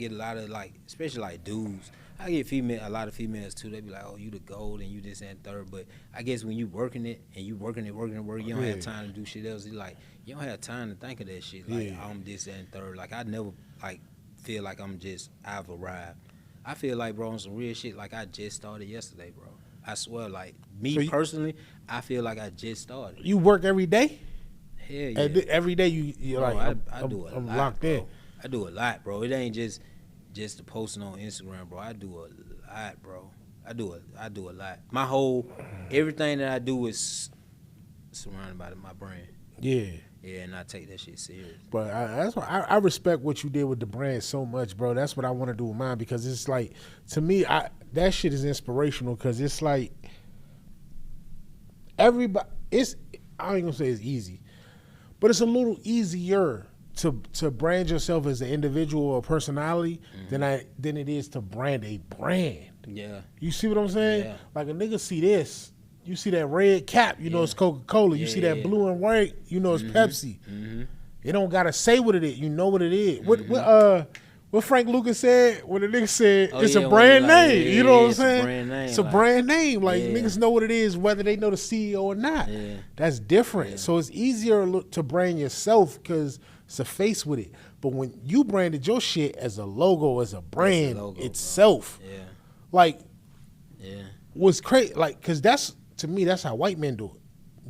lot of, like, especially like dudes. I get a lot of females too. They be like, "Oh, you the gold and you this and third." But I guess when you working it and you working it, you don't have time to do shit else. It's like you don't have time to think of that shit. Like, I'm this and third. Like, I never like feel like I've arrived. I feel like, bro, on some real shit. Like, I just started yesterday, bro. I swear, like, me personally, I feel like I just started. You work every day? Hell yeah. Every day you're bro, like, I'm locked bro. in. I do a lot, bro. It ain't just the posting on Instagram, bro. I do a lot, bro. I do a lot. Everything that I do is surrounded by my brand. Yeah. Yeah, and I take that shit serious. But that's why I respect what you did with the brand so much, bro. That's what I want to do with mine, because it's like, to me, that shit is inspirational, because it's like everybody. I ain't gonna say it's easy, but it's a little easier to brand yourself as an individual or personality than it is to brand a brand. Yeah. You see what I'm saying? Yeah. Like, a nigga see this. You see that red cap, you know it's Coca-Cola. You see that blue and white, you know it's Pepsi. Mm-hmm. It don't gotta say what it is. You know what it is. What Frank Lucas said when the nigga said it's a brand name. You know what I'm saying? Brand name, it's a brand name. Like, niggas know what it is, whether they know the CEO or not. Yeah. That's different. Yeah. So it's easier to brand yourself because it's a face with it. But when you branded your shit as a logo, as a brand itself, like, was crazy. Like, because to me, that's how white men do it.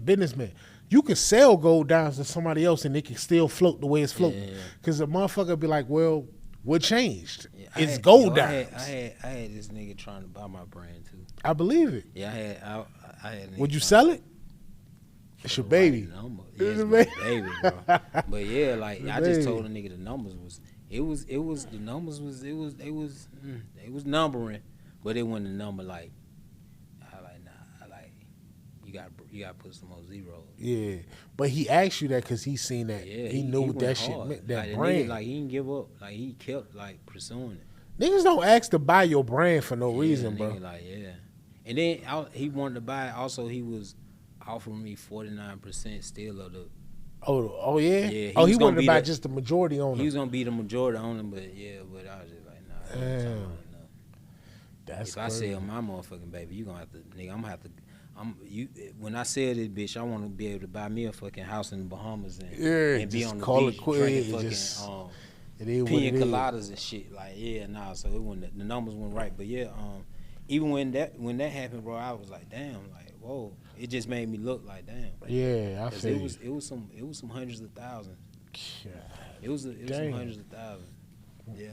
Businessmen. You can sell Gold Dimes to somebody else and it can still float the way it's floating. Because a motherfucker be like, well, what changed? It's Gold Dimes. I had this nigga trying to buy my brand too. I believe it. Yeah, I had. Would you sell it? It's your baby. It's my baby, bro. But yeah, like, I just told the nigga the numbers was numbering, but it wasn't a number like. You got to put some more zeros. Yeah, but he asked you that because he seen that. Yeah, he knew what that shit meant. That brand. Like, he didn't give up. Like, he kept, like, pursuing it. Niggas don't ask to buy your brand for no reason, bro. Like, and then he wanted to buy it. Also, he was offering me 49% still of the. Oh yeah. Yeah. He wanted to buy just the majority owner. He was gonna be the majority owner, but I was just like, nah. That's if crazy. I sell my motherfucking baby, you gonna have to, nigga. I'm gonna have to. When I sell this bitch, I want to be able to buy me a fucking house in the Bahamas and be on the beach drinking fucking pina coladas and shit. Like, so the numbers weren't right. But even when that happened, bro, I was like, damn, like, whoa. It just made me look like, damn. Yeah, I feel it was some hundreds of thousands. It was some hundreds of thousands. Yeah.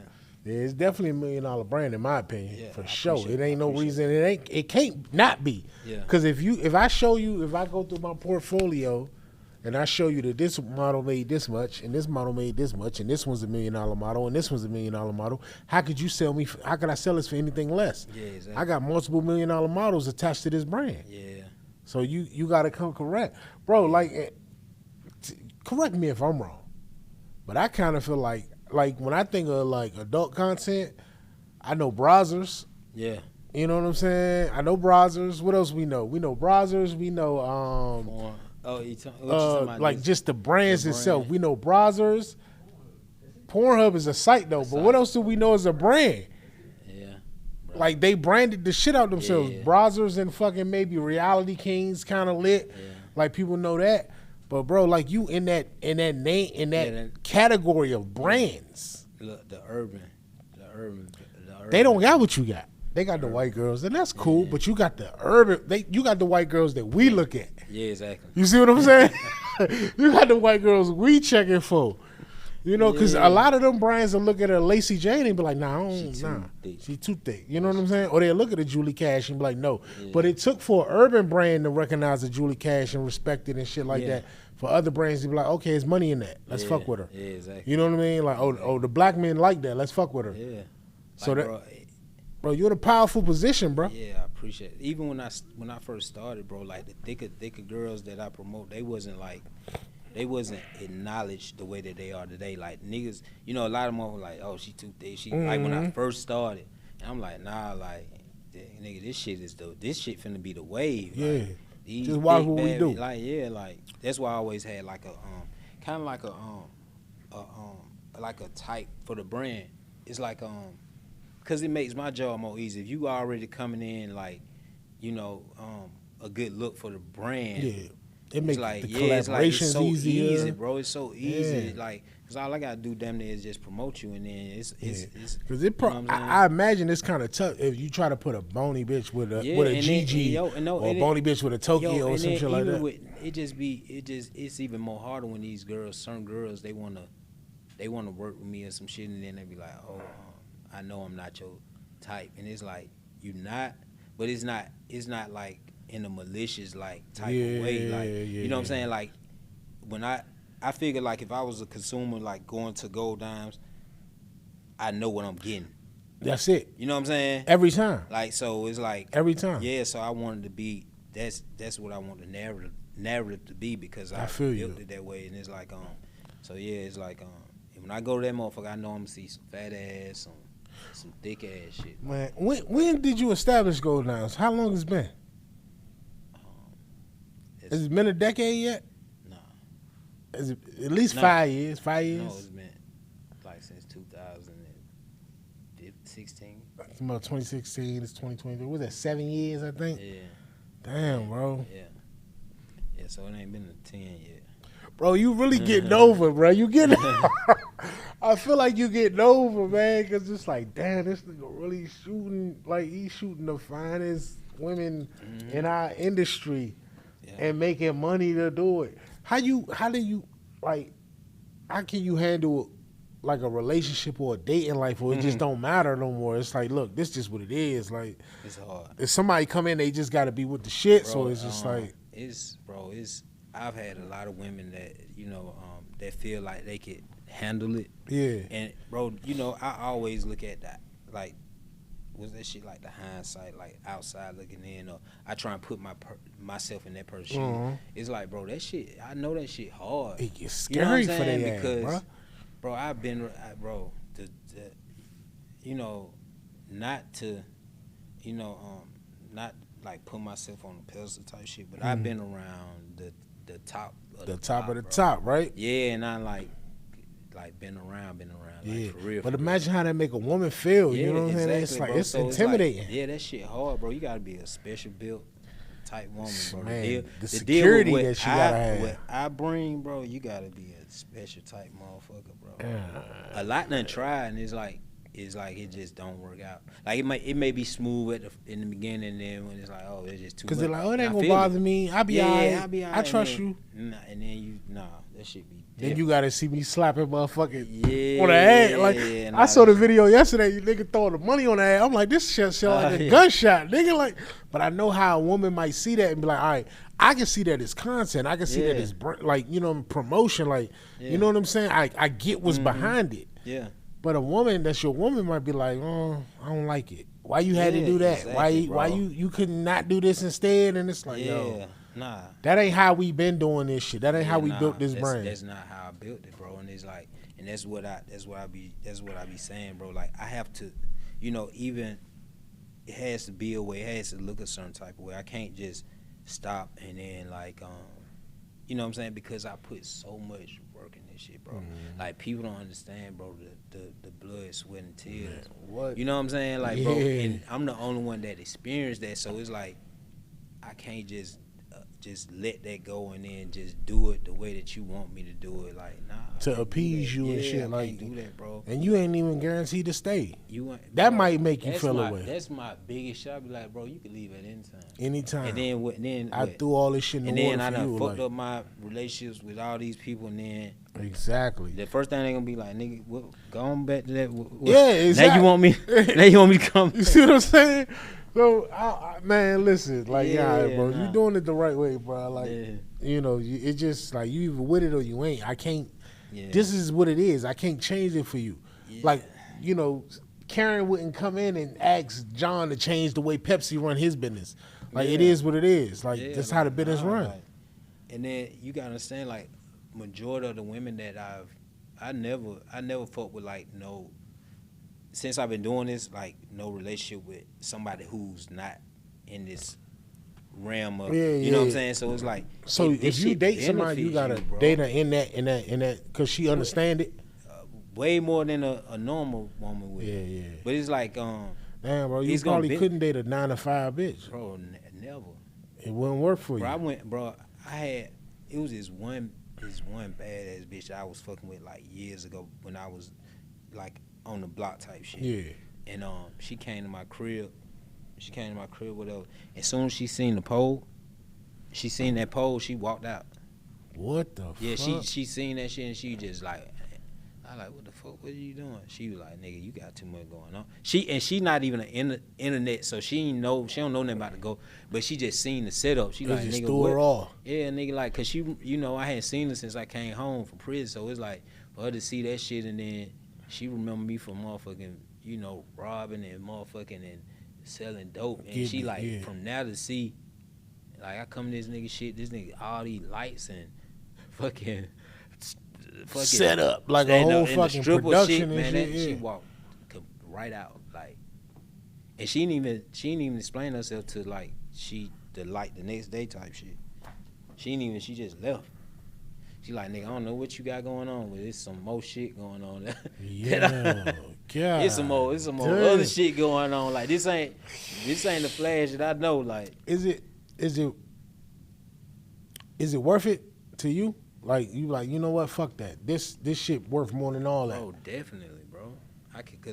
Yeah, it's definitely $1 million brand in my opinion, for sure. It ain't no reason. It can't not be. Yeah. Because if I go through my portfolio, and I show you that this model made this much, and this model made this much, and this one's $1 million model, and this one's $1 million model, how could you sell me? How could I sell this for anything less? Yeah, exactly. I got multiple $1 million models attached to this brand. Yeah. So you got to come correct, bro. Like, correct me if I'm wrong, but I kind of feel like like when I think of like adult content, I know Brazzers. Yeah. You know what I'm saying? I know Brazzers. What else we know? We know Brazzers. We know Porn. Oh, what you talking about? like just the brands the itself. brand. We know Brazzers. Pornhub is a site though, but what else do we know as a brand? Yeah. Like they branded the shit out themselves. Yeah. Brazzers and fucking maybe Reality Kings kind of lit. Yeah. Like people know that. But bro, like you in that name in that category of brands. Look, the urban. They don't got what you got. They got the white girls, and that's cool. But you got the urban. You got the white girls that we look at. Yeah, exactly. You see what I'm saying? You got the white girls we checking for. You know, because a lot of them brands will look at a Lacey Jane and be like, nah, she too thick. You know what I'm saying? Or they'll look at a Julie Cash and be like, no. Yeah. But it took for an urban brand to recognize a Julie Cash and respect it and shit like that. For other brands to be like, okay, there's money in that. Let's fuck with her. Yeah, exactly. You know what I mean? Like, oh, the black men like that. Let's fuck with her. Yeah. So like, bro, you're in a powerful position, bro. Yeah, I appreciate it. Even when I first started, bro, like the thicker girls that I promote, they wasn't acknowledged the way that they are today. Like niggas, you know, a lot of them were like, oh, she too thick. Like when I first started, and I'm like, nah, like nigga, this shit finna be the wave. Yeah. Like, just watch what we do. Like like that's why I always had like a kind of like a type for the brand. It's like because it makes my job more easy. If you already coming in like, you know, a good look for the brand. Yeah. It makes like, the collaborations it's so easier. Easy, bro. It's so easy. Like, cause all I gotta do damn near is just promote you, and then it's cause you know I imagine it's kind of tough if you try to put a bony bitch with a GG or a bony bitch with a Tokyo or some shit like that. It's even more harder when these girls, certain girls, they wanna work with me or some shit, and then they be like, oh, I know I'm not your type, and it's like you not, but it's not like in a malicious like type of way, like you know what I'm saying. Like when I figure like if I was a consumer like going to Gold Dimes, I know what I'm getting. That's it. You know what I'm saying? Every time. Like so, it's like every time. Yeah. So I wanted to be. That's what I want the narrative to be because I built it that way, and it's like So yeah, it's like when I go to that motherfucker, I know I'm gonna see some fat ass, some thick ass shit. Man, when did you establish Gold Dimes? How long has it been? Has it been a decade yet? No. Is it at least 5 years? 5 years? No, it's been like since 2016. It's about 2016. It's 2023. What was that? 7 years, I think. Yeah. Damn, bro. Yeah. Yeah. So it ain't been 10 yet. Bro, you really getting over, bro. You getting. I feel like you getting over, man, because it's like, damn, this nigga really shooting. Like he's shooting the finest women in our industry. Yeah. And making money to do it. How can you handle like a relationship or a dating life where it just don't matter no more? It's like, look, this just what it is. Like, it's hard. If somebody come in, they just got to be with the shit. Bro, so it's just like, I've had a lot of women that you know that feel like they could handle it. Yeah. And bro, you know, I always look at that like. Was that shit like the hindsight, like outside looking in, or I try and put myself in that person's shoes? It's like, bro, that shit, I know that shit hard. It gets scary for that because, bro, I've been, you know, not to, you know, not like put myself on a pedestal type shit, but I've been around the top of the top, of the bro. Top, right? Yeah, and I like been around, yeah. Like, for real. But imagine how that make a woman feel. You know what I'm saying? It's like, it's intimidating. It's like, yeah, that shit hard, bro. You gotta be a special built type woman, bro. Man, the security that she gotta have. What I bring, bro, you gotta be a special type motherfucker, bro. A lot done tried, and it's like it just don't work out. Like it may be smooth in the beginning, and then when it's like, oh, it's just too much. Because they're like, oh, it ain't gonna bother me. I'll be all right. I trust you. And then that shit be different. Then you gotta see me slapping motherfucking on the head. Like I saw the video yesterday. You nigga throwing the money on the head. I'm like, this shit sound like a gunshot, nigga. Like, but I know how a woman might see that and be like, all right, I can see that as content. I can see that as like, you know, promotion. Like, you know what I'm saying? I get what's behind it. Yeah. But a woman that's your woman might be like, oh, I don't like it. Why you had to do that? Exactly, why you could not do this instead? And it's like, yo, Nah. That ain't how we been doing this shit. That ain't how we nah, built this brand. That's not how I built it, bro. And it's like, and that's what I be saying, bro. Like I have to, even it has to be a way, it has to look a certain type of way. I can't just stop and then like, you know what I'm saying? Because I put so much work in this shit, bro. Like people don't understand, bro. The blood, sweat, and tears. Man, what? You know what I'm saying? Like, bro. And I'm the only one that experienced that, so it's like I can't just let that go and then just do it the way that you want me to do it. Like, nah. To appease you and shit. I Like, can't do that, bro. And you ain't even guaranteed to stay. That might make you feel away. That's my biggest shot. Be like, bro, you can leave at any time. Anytime. And then what? Then I threw all this shit in the water. And then I done fucked like, up my relationships with all these people. And then exactly. The first thing they gonna be like, nigga, go on back to that. Yeah, exactly. Now you want me? Now you want me to come? You see what I'm saying? So, man, listen, like, bro, nah. you doing it the right way, bro. Like, Yeah. It just like you either with it or you ain't. I can't. Yeah. This is what it is. I can't change it for you. Yeah. Like, Karen wouldn't come in and ask John to change the way Pepsi run his business. Like, it is what it is. Like, that's how the business run. Like, and then you gotta understand, like, majority of the women that I never fuck with, like, no. Since I've been doing this, like, no relationship with somebody who's not in this realm of, you know what I'm saying? So it's like, so if you date somebody, you gotta date her in that, cause she understand it. Way more than a normal woman would. Yeah. But it's like, damn, bro, you probably couldn't date a 9-to-5 bitch. Bro, never. It wouldn't work for you. It was this one badass bitch that I was fucking with like years ago when I was like on the block type shit. Yeah. And she came to my crib. Whatever. As soon as she seen that pole, she walked out. What the fuck? Yeah, she seen that shit and she just like, I like, what the fuck? What are you doing? She was like, nigga, you got too much going on. She not even an internet, so she don't know nothing about to go. But she just seen the setup. She like, just nigga, threw what? her off. Yeah, nigga, like, cause she, I hadn't seen her since I came home from prison. So it's like for her to see that shit and then she remember me from motherfucking, robbing and motherfucking and selling dope. And she like, from now to see, like, I come to this nigga shit, this nigga all these lights and fucking set up like a whole fucking production shit, and shit. She walked right out, like, and she didn't even explain herself to like the next day type shit. She just left. She like, nigga, I don't know what you got going on, but it's some more shit going on. Yeah, God, it's some more other shit going on. Like this ain't the Flash that I know. Like, is it worth it to you? Like, you know what? Fuck that. This shit worth more than all that. Oh, definitely, bro. I could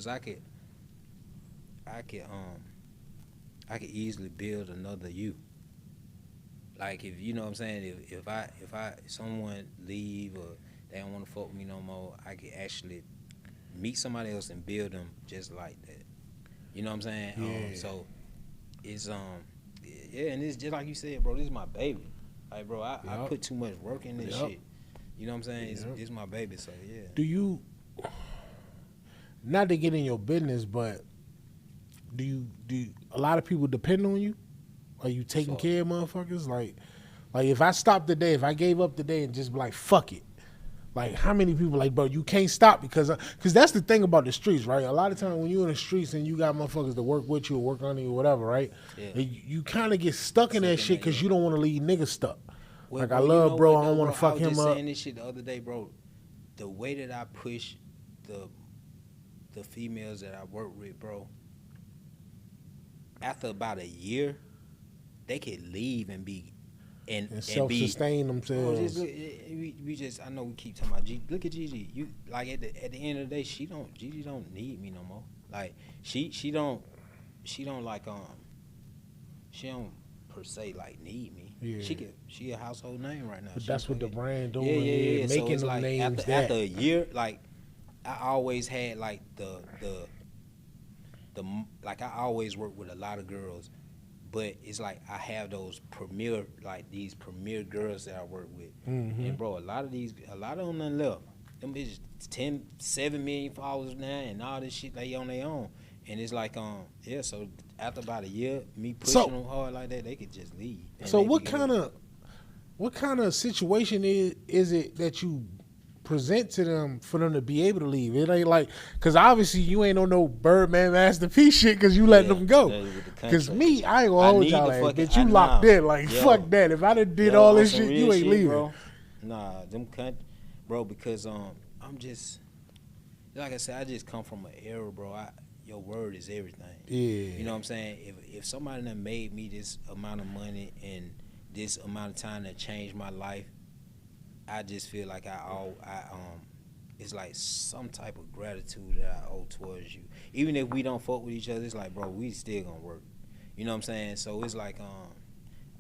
easily build another you. Like, if you know what I'm saying, if someone leave or they don't want to fuck with me no more, I could actually meet somebody else and build them just like that. You know what I'm saying? Yeah. So it's and it's just like you said, bro. This is my baby. Like, bro, I put too much work in this shit. You know what I'm saying? It's my baby, so yeah. Do you, not to get in your business, but do a lot of people depend on you? Are you taking care of motherfuckers? Like if I stopped today, if I gave up today and just be like, fuck it. Like, how many people like, bro, you can't stop because that's the thing about the streets, right? A lot of times when you're in the streets and you got motherfuckers to work with you or work on you or whatever, right? Yeah. You kind of get stuck in that shit because you don't want to leave niggas stuck. Well, like, bro, I love bro, I don't want to fuck him up. I was just saying this shit the other day, bro. The way that I push the females that I work with, bro, after about a year, they could leave and be and self-sustain themselves. I know we keep talking about Gigi. Look at Gigi. You like at the end of the day, Gigi don't need me no more. Like she don't like she don't per se like need me. Yeah. She a household name right now. But that's what the brand doing. Yeah. Making so them like names after a year, like I always had like the like I always work with a lot of girls. But it's like I have these premier girls that I work with. Mm-hmm. And bro, a lot of them done left. Them bitches 7 million followers now and all this shit they on their own. And it's like so after about a year, me pushing them hard like that, they could just leave. So what kind of what kind of situation is it that you present to them for them to be able to leave? It ain't like, because obviously you ain't on no Birdman Master P shit because you letting them go. Because me, I ain't gonna hold y'all ass, bitch. You locked in. Like, fuck that. If I done did all this shit, you ain't leaving. Bro. Nah, them bro, because I'm just, like I said, I just come from an era, bro. Your word is everything. Yeah. You know what I'm saying? If somebody done made me this amount of money and this amount of time that changed my life, I just feel like it's like some type of gratitude that I owe towards you. Even if we don't fuck with each other, it's like, bro, we still gonna work. You know what I'm saying? So it's like,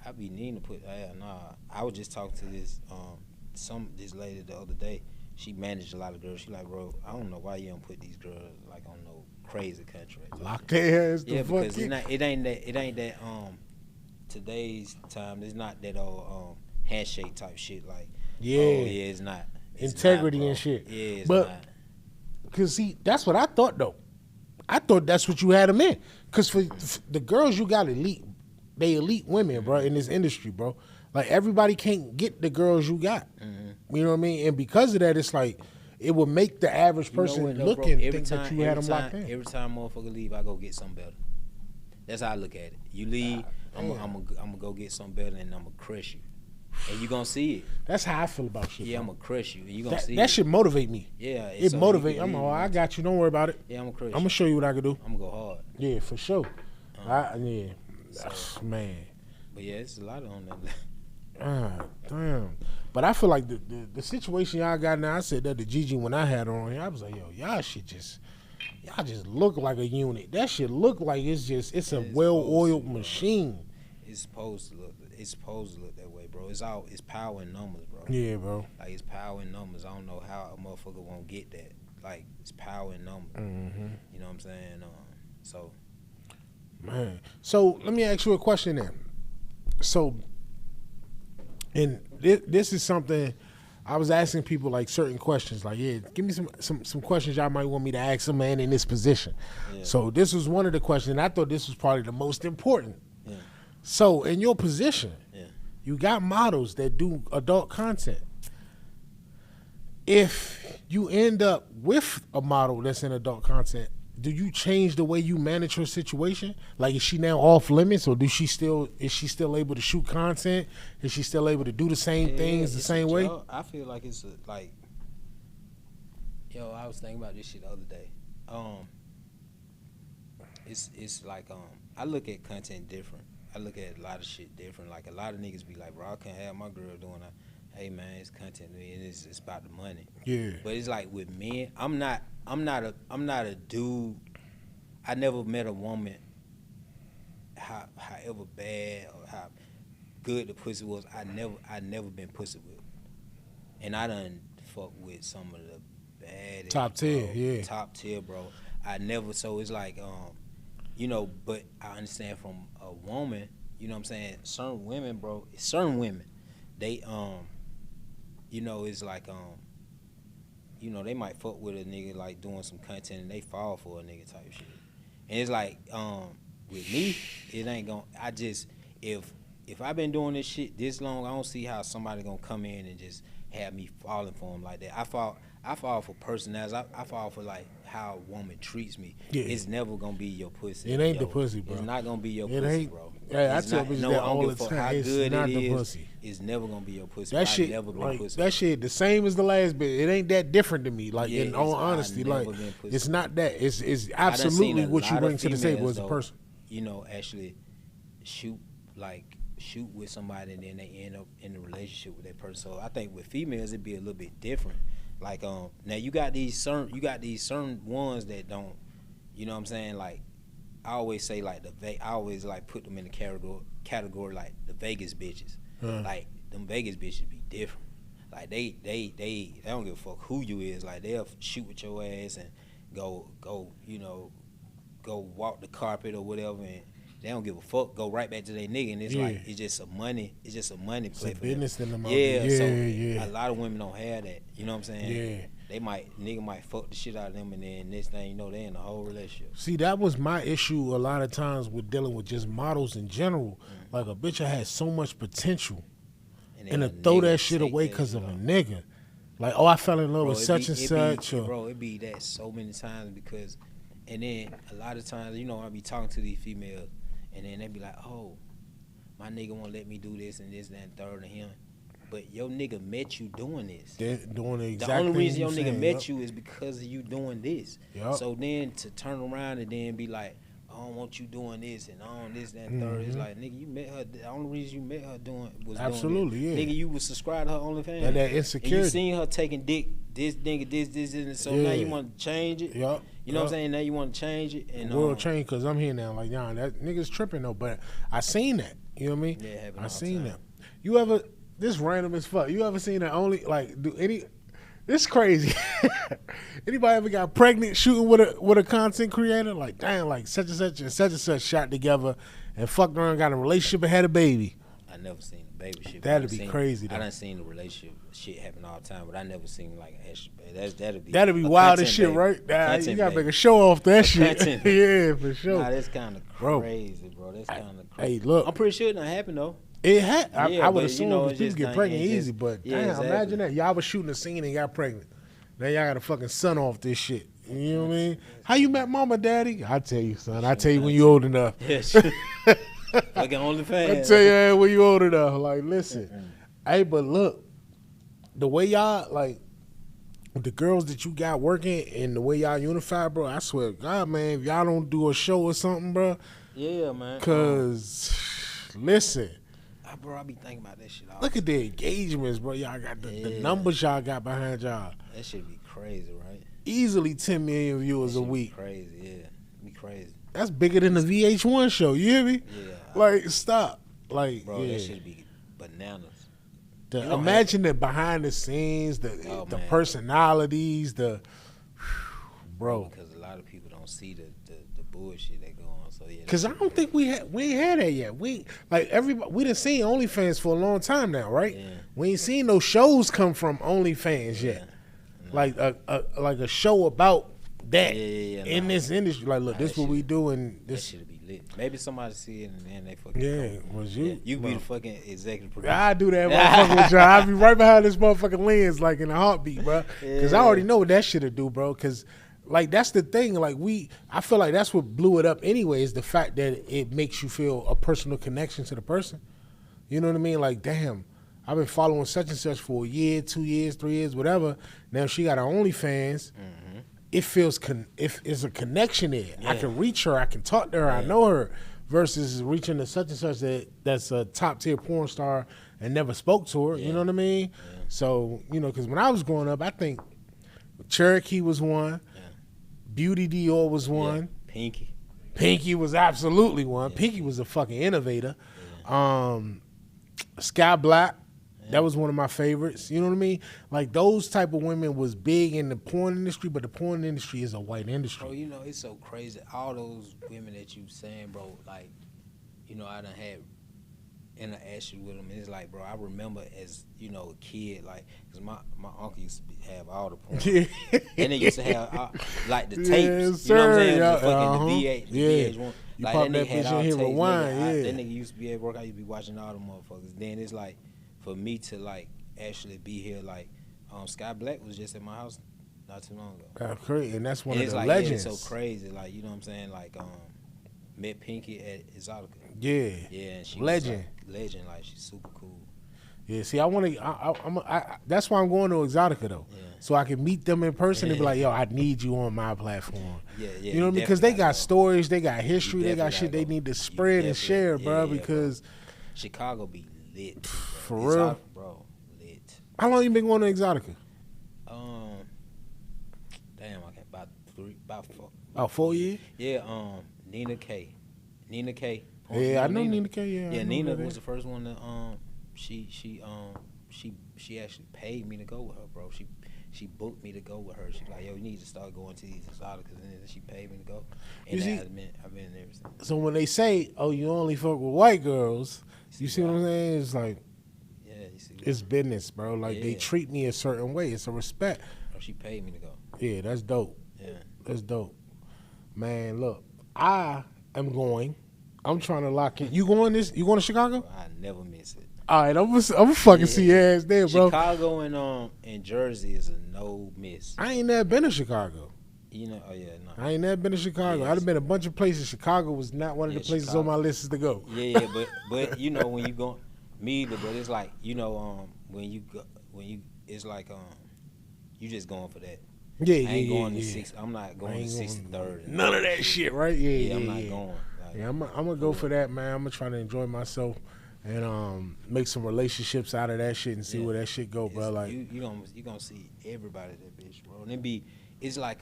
I be needing to put. I was just talking to this lady the other day. She managed a lot of girls. She like, bro, I don't know why you don't put these girls like on no crazy contracts. Lock their ass. Yeah, because it ain't that today's time. It's not that old handshake type shit. Like, yeah, it's not. It's integrity not, and shit. Yeah, it's but, not. Cause see, that's what I thought though. I thought that's what you had them in. Cause for the girls you got they elite women, bro, in this industry, bro. Like everybody can't get the girls you got. Mm-hmm. You know what I mean? And because of that, it's like it would make the average person look and think that you had them locked in. Every time motherfucker leave, I go get something better. That's how I look at it. You leave, I'm gonna go get something better, and I'm gonna crush you. And you gonna see it. That's how I feel about shit. Yeah, bro. I'm gonna crush you, and you gonna see that it. should motivate me. Yeah, it motivates. I got you. Don't worry about it. Yeah, I'm gonna crush. I'm gonna show you what I can do. I'm gonna go hard. Yeah, for sure. Man. But yeah, it's a lot on that. Damn. But I feel like the situation y'all got now, I said that to Gigi when I had her on here. I was like, yo, y'all just look like a unit. That shit look like it's a well-oiled machine. It's supposed to look that way, bro. It's power in numbers, bro. Yeah, bro. Like, it's power in numbers. I don't know how a motherfucker won't get that. Like, it's power in numbers. Mm-hmm. You know what I'm saying? So. Man. So let me ask you a question then. So, and this is something I was asking people, like certain questions, like, yeah, give me some questions y'all might want me to ask a man in this position. Yeah. So this was one of the questions, and I thought this was probably the most important. Yeah. So in your position, you got models that do adult content. If you end up with a model that's in adult content, do you change the way you manage her situation? Like, is she now off limits, or is she still able to shoot content? Is she still able to do the same things the same way? I feel like it's like, I was thinking about this shit the other day. It's like I look at content different. I look at a lot of shit different. Like, a lot of niggas be like, bro, I can't have my girl doing that. Hey man, it's content, and it's about the money. Yeah. But it's like with men, I'm not a dude. I never met a woman, however bad or how good the pussy was. I never been pussy with, and I done fuck with some of the baddest top tier, top tier, bro. I never. So it's like, but I understand from a woman. You know what I'm saying? Certain women, bro. They it's like they might fuck with a nigga like doing some content and they fall for a nigga type shit. And it's like with me, it ain't gon' if I've been doing this shit this long, I don't see how somebody gonna come in and just have me falling for him like that. I fall for personalities. I fall for like how a woman treats me. Yeah. It's never gonna be your pussy. It ain't the pussy, bro. It's not gonna be your pussy, bro. Yeah, I tell bitches that all the time. How it's good not it the is, pussy. It's never gonna be your pussy. That shit, never been like, pussy. That shit, the same as the last bit. It ain't that different to me. Like, in all honesty, like, it's not that. It's absolutely what you bring to the table as a person. Actually shoot with somebody and then they end up in a relationship with that person. So I think with females it'd be a little bit different. Like now you got these certain ones that don't, you know what I'm saying? Like, I always say like I always like put them in the category like the Vegas bitches. Like, them Vegas bitches be different. Like they don't give a fuck who you is. Like, they'll shoot with your ass and go walk the carpet or whatever, and they don't give a fuck. Go right back to their nigga, and it's like it's just a money play for business them. Yeah. A lot of women don't have that. You know what I'm saying? Yeah. Nigga might fuck the shit out of them, and then next thing you know, they in a whole relationship. See, that was my issue a lot of times with dealing with just models in general. Like, a bitch that had so much potential, and to throw that shit away because of a nigga. Like, oh, I fell in love with such and such. Bro, it be that so many times because, and then a lot of times, you know, I be talking to these females, and then they be like, oh, my nigga won't let me do this and this, that, and third to him. But your nigga met you doing this. They're doing the exact The only reason your saying, nigga met you is because of you doing this. Yep. So then to turn around and then be like, I don't want you doing this and on this, that, and third. It's like, nigga, you met her. The only reason you met her doing was absolutely, doing this. yeah. Nigga, you was subscribed to her OnlyFans. That insecurity. And you seen her taking dick, this nigga, this, and so now you want to change it. Yep. You know what I'm saying? Now you want to change it. And the world changed because I'm here now. Like, nah, that nigga's tripping though. But I seen that. You know what I mean? Yeah, I seen that. You ever? This random as fuck. You ever seen that? This crazy. Anybody ever got pregnant shooting with a content creator? Like, damn, like such and such shot together and fucked around, got a relationship and had a baby. I never seen the baby shit. That'd be crazy. I done seen the relationship shit happen all the time, but I never seen like that'd be wild as shit, baby. right? Nah, you gotta make a show off that shit. Yeah, for sure. Nah, that's kind of crazy, bro. That's kind of crazy. Hey, look, I'm pretty sure it done happened though. It had. Yeah, I would assume because people get pregnant easy, just, but yeah, damn, exactly. imagine that. Y'all was shooting a scene and got pregnant. Now y'all got a fucking son off this shit. You know what I mean? How you met mama, daddy? I tell you, son. I tell you when you old enough. Yeah, fucking OnlyFans. I tell you when you old enough. Like, listen, hey, but look, the way y'all like the girls that you got working and the way y'all unify, bro. I swear to God, man, if y'all don't do a show or something, bro. Yeah, man. Cause listen. Bro, I be thinking about that shit. Look at the engagements, bro. Y'all got the numbers y'all got behind y'all. That shit be crazy, right? Easily 10 million viewers a week. Crazy, yeah. Be crazy. That's bigger than the VH1 show. You hear me? Yeah. Like, stop. Like, bro, yeah. that shit be bananas. Imagine the behind the scenes, the personalities, bro. Because a lot of people don't see the bullshit that go on. So yeah. Because I don't think we ain't had that yet. We done seen OnlyFans for a long time now, right? Yeah. We ain't seen no shows come from OnlyFans yet. No. Like a show about that in this industry. Like, look, this what we do, and this shit be lit. Maybe somebody see it and then they fucking. Yeah, was you? Yeah, you be the fucking executive producer. I do that motherfucker with y'all. I be right behind this motherfucking lens, like in a heartbeat, bro. Because I already know what that shit'll do, bro. Because like that's the thing. Like I feel like that's what blew it up anyway. Is the fact that it makes you feel a personal connection to the person. You know what I mean? Like, damn, I've been following such and such for a year, 2 years, 3 years, whatever. Now she got her OnlyFans. Mm-hmm. It feels if it's a connection there. Yeah. I can reach her. I can talk to her. Yeah. I know her. Versus reaching to such and such that's a top tier porn star and never spoke to her. Yeah. You know what I mean? Yeah. So because when I was growing up, I think Cherokee was one. Yeah. Beauty Dior was one. Yeah. Pinky was absolutely one. Yeah. Pinky was a fucking innovator. Yeah. Sky Black. That was one of my favorites. You know what I mean? Like, those type of women was big in the porn industry, but the porn industry is a white industry. Bro, it's so crazy. All those women that you saying, bro, like, I done had interaction with them. And it's like, bro, I remember as, a kid, like, because my uncle used to have all the porn. And they used to have, like, the tapes. Yes, you know what I'm saying? Yeah, the fucking the VH1. You like, pop that that nigga had bitch all in here tapes. with wine, That nigga used to be at work. I used to be watching all them motherfuckers. Then it's like, for me to like actually be here, like Sky Black was just at my house not too long ago. That's crazy, and that's one and of the like, legends. Yeah, it's so crazy, like you know what I'm saying. Like met Pinky at Exotica. Yeah, and she legend, was, like, legend. Like, she's super cool. Yeah, see, I want to. That's why I'm going to Exotica though, so I can meet them in person and be like, "Yo, I need you on my platform." Yeah. You know what I mean? Because they got stories, they got history, they got shit they need to spread and share, bro. Because Chicago be lit, too, for real, bro. Lit. How long you been going to Exotica? Damn, I can't about 4. About 4 years? Yeah. Nina K. Yeah, I know Nina K. Yeah, Nina was the first one that she actually paid me to go with her, bro. She booked me to go with her. She's like, yo, you need to start going to these Exoticas, and then she paid me to go. And I've been there since. So when they say, oh, you only fuck with white girls, you see what I'm saying? It's like, yeah, you see it's business, bro. Like, they treat me a certain way. It's a respect. Oh, she paid me to go. Yeah, that's dope. Yeah. That's dope. Man, look, I am going. I'm trying to lock in. You going to Chicago? Bro, I never miss it. All right, I'm gonna fucking see your ass there, bro. Chicago and Jersey is a no miss. I ain't never been to Chicago. You know, oh yeah, no. I ain't never been to Chicago. Yes. I'd have been a bunch of places. Chicago was not one of the places Chicago. on my list to go. Yeah, but you know when you go, me either. But it's like when you go, it's like you just going for that. Yeah, I ain't yeah, going yeah. to six. I'm not going to 63rd. None of that shit, right? Yeah, I'm not going. Like, Yeah, I'm gonna go for that, man. I'm gonna try to enjoy myself and make some relationships out of that shit and see where that shit go, bro. Like you gonna see everybody that bitch, bro. And it's like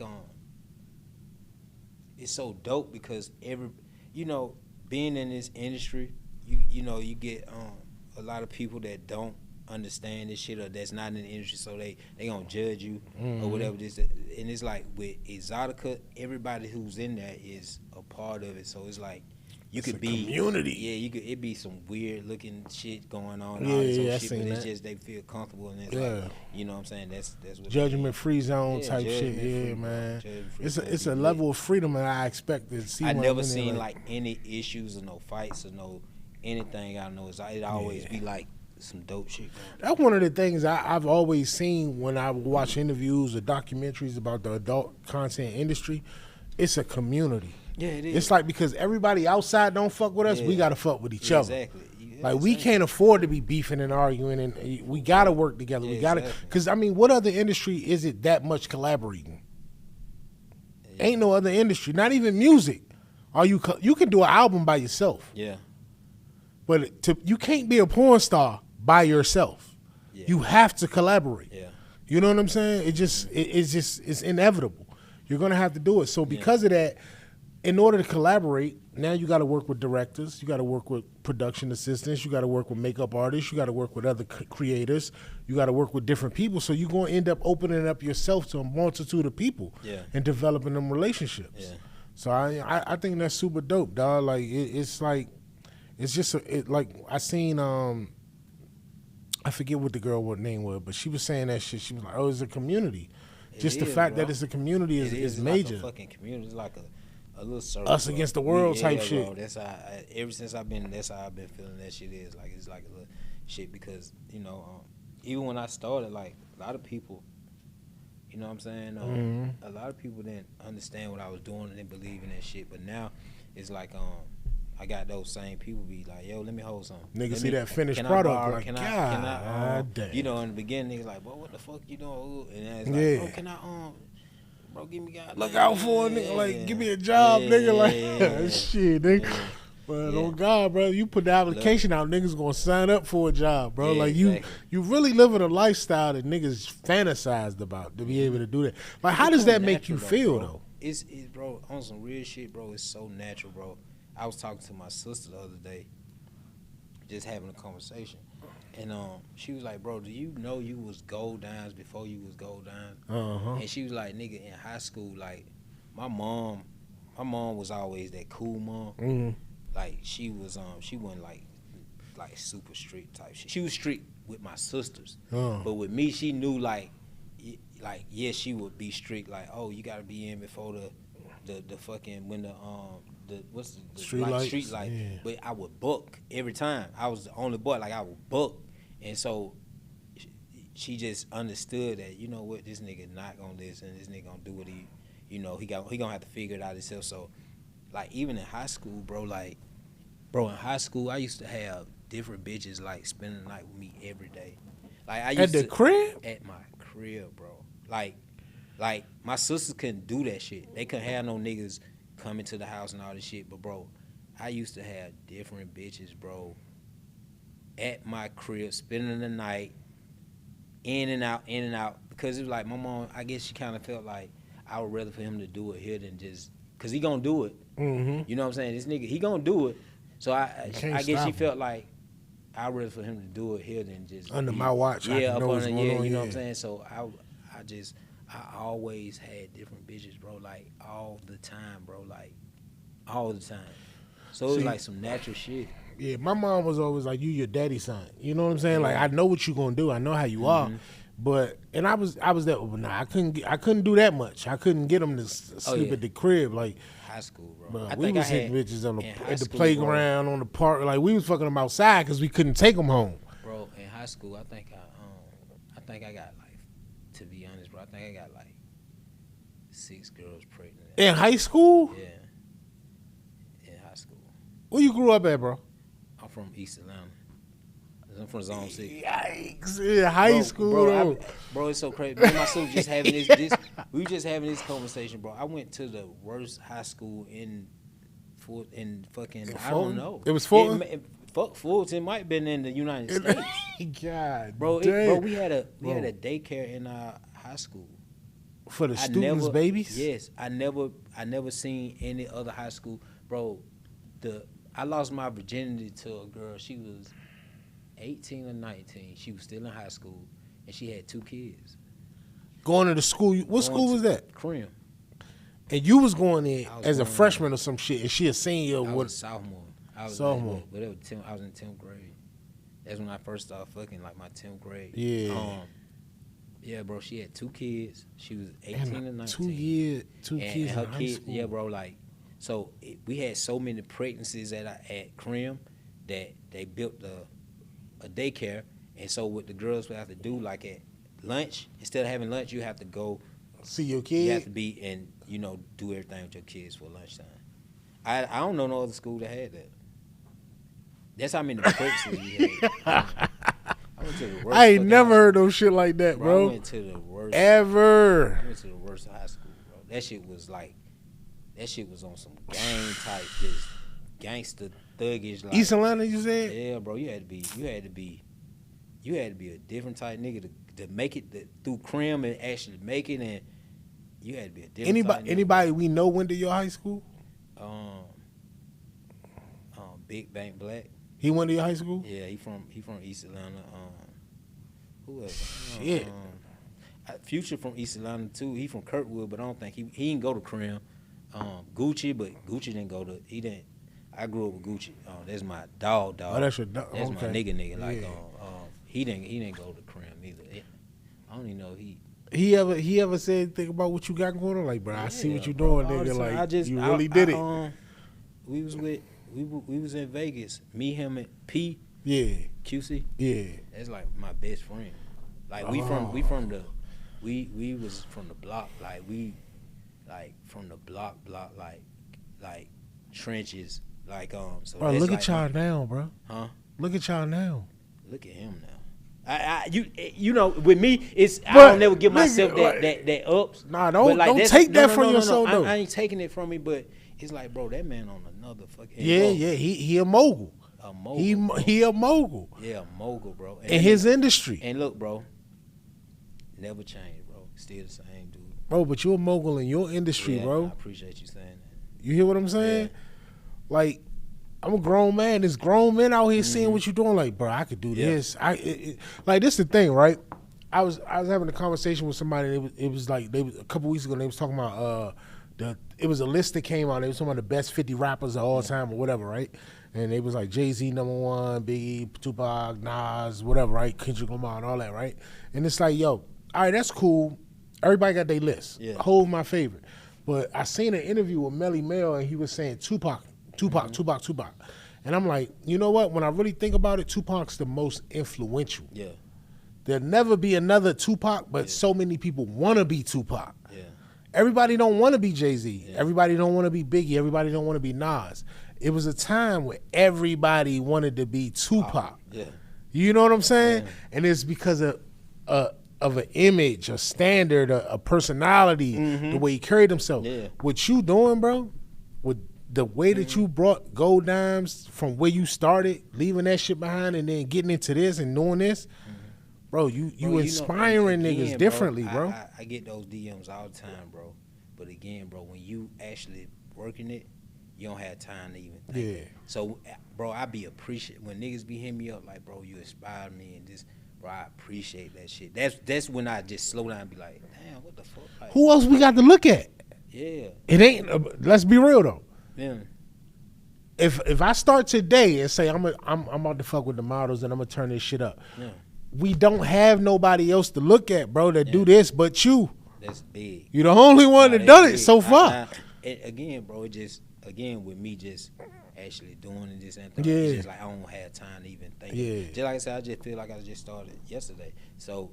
it's so dope because being in this industry, you get a lot of people that don't understand this shit or that's not in the industry, so they gonna judge you or whatever this. And it's like with Exotica, everybody who's in there is a part of it, so it's like you could be community. Yeah, it be some weird looking shit going on. Yeah, all this I other shit, seen but it's that. just they feel comfortable and it's like, you know what I'm saying? That's what Judgment free zone type shit. judgment Yeah, free, man. judgment free, It's a lit. level of freedom that I expect to see. I when never I'm in there, seen like any issues or no fights or no anything. I know it always be like some dope shit going on. That's one of the things I've always seen when I watch interviews or documentaries about the adult content industry. It's a community. Yeah, it is. It's like because everybody outside don't fuck with us, we gotta fuck with each other. Exactly. Like we can't afford to be beefing and arguing, and we gotta work together. We gotta, because I mean, what other industry is it that much collaborating? Ain't no other industry, not even music. You can do an album by yourself. Yeah. But you can't be a porn star by yourself. Yeah. You have to collaborate. Yeah. You know what I'm saying? It's inevitable. You're gonna have to do it. So because of that, in order to collaborate, now you got to work with directors. You got to work with production assistants. You got to work with makeup artists. You got to work with other creators. You got to work with different people. So you're gonna end up opening up yourself to a multitude of people and developing them relationships. Yeah. So I think that's super dope, dog. Like it's just like I seen I forget what name was, but she was saying that shit. She was like, "Oh, it's a community." Just the fact that it's a community is major. Like a fucking community. It's like a little circle. Us against the world type shit. Bro, that's how ever since that's how I've been feeling that shit is. Like it's like a little shit because even when I started, like a lot of people, you know what I'm saying? A lot of people didn't understand what I was doing and didn't believe in that shit. But now it's like I got those same people be like, yo, let me hold something. Niggas see that finished product like, can God damn. You know, in the beginning, niggas like, bro, what the fuck you doing? And then it's like, bro, can I, bro, give me God. Look out for a nigga, like, give me a job, nigga, like, shit, nigga. But oh God, bro, you put the application out, niggas gonna sign up for a job, bro. Like you really living a lifestyle that niggas fantasized about to be able to do that. Like, how does that make you feel though? It's bro, on some real shit, bro. It's so natural, bro. I was talking to my sister the other day, just having a conversation, and she was like, "Bro, do you know you was gold dimes before you was gold dimes?" And she was like, "Nigga, in high school, like my mom was always that cool mom. Like she wasn't like super strict type shit. She was strict with my sisters, but with me, she knew like yes, she would be strict. Like, oh, you gotta be in before the fucking when the what's the street light. Yeah. But I would book every time. I was the only boy. Like I would book, and so she just understood that, you know what, this nigga not gonna listen. This nigga gonna do what he gonna have to figure it out himself. So like even in high school, bro, in high school I used to have different bitches like spending the night with me every day. Like I used at the crib? At my crib, bro. Like my sisters couldn't do that shit. They couldn't have no niggas coming to the house and all this shit. But bro, I used to have different bitches, bro, at my crib, spending the night, in and out. Because it was like my mom, I guess she kind of felt like I would rather for him to do it here than just, because he gonna do it. You know what I'm saying? This nigga, he gonna do it. So I guess she felt like I'd rather for him to do it here than just under my watch. Yeah, up under, you know what I'm saying? So I always had different bitches, bro, like all the time, bro, like all the time. So it was like some natural shit. Yeah, my mom was always like, you your daddy's son. You know what I'm saying? Like, I know what you gonna do. I know how you are. But I was there, but nah, I couldn't do that much. I couldn't get them to sleep at the crib. Like high school, bro. We was hitting bitches at the playground, on the park. Like we was fucking them outside because we couldn't take them home. high school, I think I got like, to be honest, bro, I think I got like 6 girls pregnant. In high school? Yeah. In high school. Where you grew up at, bro? I'm from East Atlanta. I'm from Zone 6. Yikes! In high school, bro, it's so crazy. Me and my son was just having this. We were just having this conversation, bro. I went to the worst high school in fucking. I don't know. It was Fulton. Fuck Fulton. Might have been in the United States. God, bro. damn. We had a daycare in our high school for the students' babies. Yes, I never seen any other high school, bro. I lost my virginity to a girl. She was 18 or 19. She was still in high school, and she had 2 kids. Going to the school. What school was that? Crim. And you was going in as a freshman or some shit, and she a senior. I was a sophomore. Sophomore. But I was in 10th grade. That's when I first started fucking, like my 10th grade. Yeah. Yeah, bro. She had 2 kids. She was 18 and 19. 2 kids. And her in high kids, school. yeah, bro. Like, so we had so many pregnancies at Crim that they built a daycare, and so what the girls would have to do, like at lunch, instead of having lunch, you have to go see your kids. You have to be and do everything with your kids for lunchtime. I don't know no other school that had that. That's how many pregnancies we had. I went to the worst. I ain't never heard no shit like that, bro. I went to the worst. Ever. I went to the worst high school, bro. That shit was on some gang type, just gangster thuggish. Like, East Atlanta, you said? Yeah, bro. You had to be a different type nigga to make it through Crim and actually make it, and you had to be a different type nigga. Anybody we know went to your high school? Big Bank Black. He went to your high school? Yeah, he from East Atlanta. Who else? Shit. Future from East Atlanta too. He from Kirkwood, but I don't think he didn't go to Crim. Gucci, but Gucci didn't go to. He didn't. I grew up with Gucci. That's my dog. Oh, that's your dog. That's okay. my nigga. Like, yeah. He didn't go to Crim either. I don't even know He ever said anything about what you got going on? Like, bro, I see what you doing, nigga. Like, you really did it. We was in Vegas. Me, him, and P. Yeah. QC. Yeah. That's like my best friend. Like we was from the block. Like we, like from the block like trenches. Like So bro, look at y'all now, bro. Huh? Look at y'all now. Look at him now. With me, it's I don't never give myself that ups. Nah, don't take that from yourself though. I ain't taking it from me, but it's like, bro, that man on another fucking. Yeah, he a mogul. A mogul. He a mogul. Yeah, a mogul, bro. In his industry. And look, bro, never changed, bro. Still the same dude. Bro, but you a mogul in your industry, bro. I appreciate you saying that. You hear what I'm saying? Yeah. Like, I'm a grown man. There's grown men out here seeing what you're doing. Like, bro, I could do this. Like, this the thing, right? I was having a conversation with somebody. It was like a couple weeks ago. They was talking about it was a list that came out. They was talking about the best 50 rappers of all time or whatever, right? And it was like Jay-Z #1, Biggie, Tupac, Nas, whatever, right? Kendrick Lamar and all that, right? And it's like, yo, all right, that's cool. Everybody got their list. Yeah. Hov my favorite. But I seen an interview with Melly Mel, and he was saying Tupac. And I'm like, you know what? When I really think about it, Tupac's the most influential. Yeah. There'll never be another Tupac, but so many people want to be Tupac. Yeah. Everybody don't want to be Jay-Z. Yeah. Everybody don't want to be Biggie. Everybody don't want to be Nas. It was a time where everybody wanted to be Tupac. Yeah. You know what I'm saying? Yeah. And it's because of an image, a standard, a personality, the way he carried himself. Yeah. What you doing, bro, with the way that you brought Gold Dimes from where you started, leaving that shit behind and then getting into this and doing this, bro, you inspiring niggas differently, bro. I get those DMs all the time, bro. But again, bro, when you actually working it, you don't have time to even think. Yeah. So, bro, I be appreciate when niggas be hitting me up like, bro, you inspired me and this, bro, I appreciate that shit. That's when I just slow down and be like, damn, what the fuck? Like, Who else we got to look at? Yeah. It ain't. Let's be real though. Yeah. If I start today and say I'm about to fuck with the models and I'm gonna turn this shit up, Yeah. we don't have nobody else to look at, bro, that do this but you. That's big. You're the only one that done it so far. Again, bro, it just with me just actually doing this and that. Yeah. It's just like I don't have time to even think. Yeah. Just like I said, I just feel like I just started yesterday. So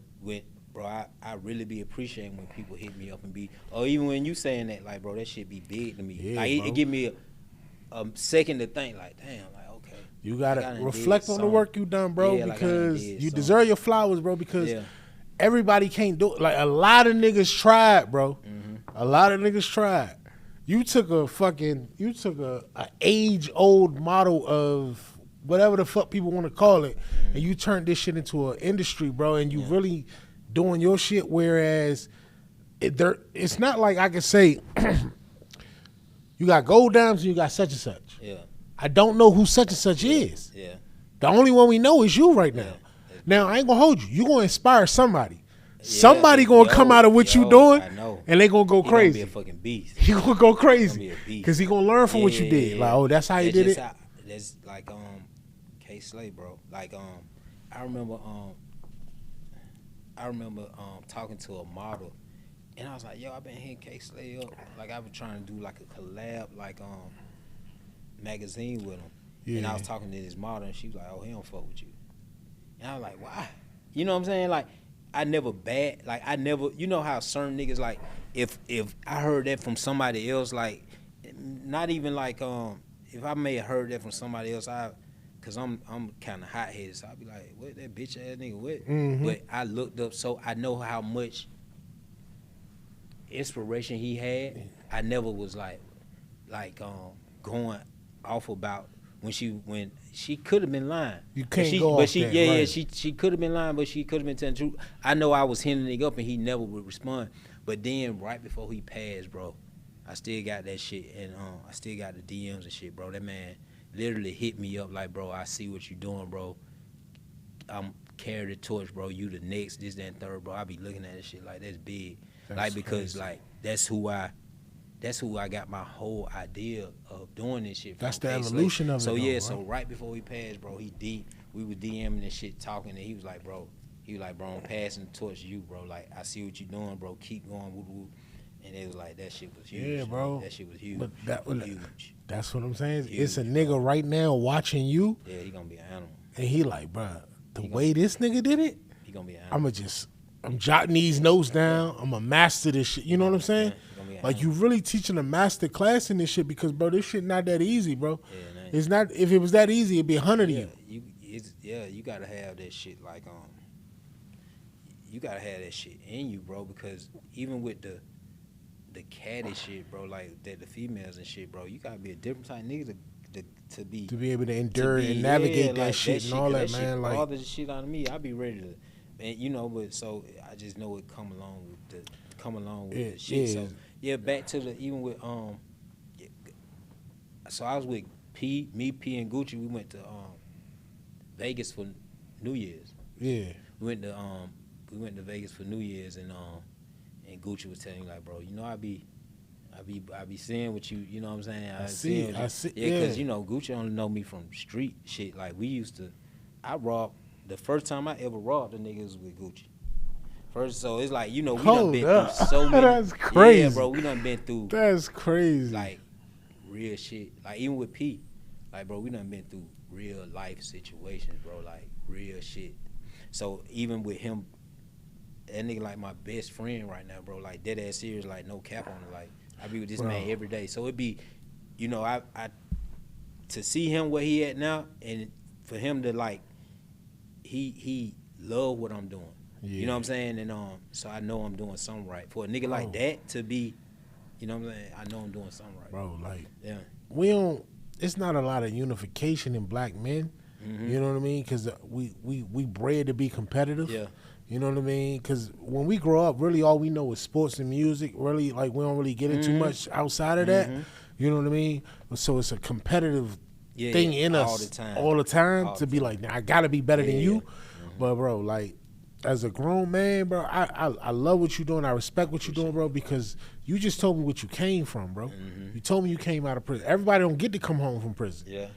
bro, I really be appreciating when people hit me up and or even when you saying that, like, bro, that shit be big to me. Yeah, like bro. it give me a second to think, like, damn, like, okay. You gotta like, reflect on the work you done, bro, Yeah, because like you deserve your flowers, bro, because Yeah. everybody can't do it. Like, a lot of niggas tried, bro. Mm-hmm. A lot of niggas tried. You took a age-old model of whatever the fuck people want to call it, and you turned this shit into an industry, bro, and you really doing your shit, whereas it's not like I can say you got gold dimes and you got such and such. Yeah. I don't know who such and such is. Yeah. The only one we know is you right now. Yeah. Now, I ain't gonna hold you. You gonna inspire somebody. Somebody gonna come out of what you doing, I know. and they gonna go crazy. He gonna be a fucking beast. He gonna go crazy He gonna be a beast. because he gonna learn from what you did. Like, oh, that's how you did it. That's like K Slay, bro. Like I remember talking to a model, and I was like, yo, I've been hitting K Slay up. Like, I've been trying to do like a collab, like magazine with him. Yeah. And I was talking to this model, and she was like, oh, he don't fuck with you. And I was like, why? You know what I'm saying? Like, I never, you know how certain niggas, like, if I heard that from somebody else, like, not even like, if I may have heard that from somebody else, cause I'm kind of hot headed, so I'd be like, what, that bitch ass nigga, what? Mm-hmm. But I looked up, so I know how much inspiration he had. I never was like going off about when she could have been lying. You can't she, go but off she, that, yeah, right. yeah, she could have been lying, but she could have been telling the truth. I know I was hitting the nigga up and he never would respond. But then right before he passed, bro, I still got that shit, and I still got the DMs and shit, bro. That man literally hit me up like, bro, I see what you doing, bro. I'm carry the torch, bro. You the next, this, that, and third, bro. I be looking at this shit like that's big, because crazy. like that's who I got my whole idea of doing this shit from. That's the evolution of it. So though, yeah, right? so right before he passed, bro, we were DMing and shit, talking, and he was like, bro, I'm passing the torch to you, bro. Like, I see what you doing, bro. Keep going, woo woo. And it was like, that shit was huge. Yeah, bro. That shit was huge. But huge. That's what I'm saying. Huge, It's a nigga right now watching you, Yeah, he gonna be an animal. and he like, bro, the way this nigga did it, He gonna be an animal. I'm jotting these notes down. I'm a master this shit. You know what I'm saying? He gonna be an Like, you really teaching a master class in this shit, because, bro, this shit not that easy, bro. Yeah, man. It's not. If it was that easy, it'd be 100 of you. You gotta have that shit, like, you gotta have that shit in you, bro, because even with the catty shit, bro, like the females and shit, bro, you gotta be a different type of nigga to be able to endure and navigate that like, shit and all that, man. Like, all the shit out of me, I be ready to, and you know, but so I just know it come along with the shit. So yeah, back to even with so I was with P and Gucci. We went to Vegas for New Year's. yeah. We went to Vegas for New Year's, and Gucci was telling me, like, bro, you know, I be seeing what you know what I'm saying? I see. Yeah, because, you know, Gucci only know me from street shit. Like, the first time I ever robbed a nigga was with Gucci. So it's like, you know, we done been through so many. That's crazy. Yeah, bro, we done been through. That's crazy. Like, real shit. Like, even with P, like, bro, we done been through real life situations, bro. Like, real shit. So even with him, that nigga like my best friend right now, bro. Like, dead ass serious, like, no cap on it. Like, I be with this man every day. So it be, you know, I to see him where he at now, and for him to, like, he love what I'm doing. Yeah. You know what I'm saying? And so I know I'm doing something right. For a nigga like that to be, you know what I'm saying? I know I'm doing something right. Bro, like, yeah. It's not a lot of unification in black men. Mm-hmm. You know what I mean? Because we bred to be competitive. Yeah. You know what I mean? Because when we grow up, really all we know is sports and music. Really, like, we don't really get into much outside of that. You know what I mean? So it's a competitive thing in us all the time to be like, I gotta be better than you. But bro, like, as a grown man, bro, I love what you're doing. I respect what you're doing, bro, because you just told me what you came from, bro. You told me you came out of prison. Everybody don't get to come home from prison. Yeah.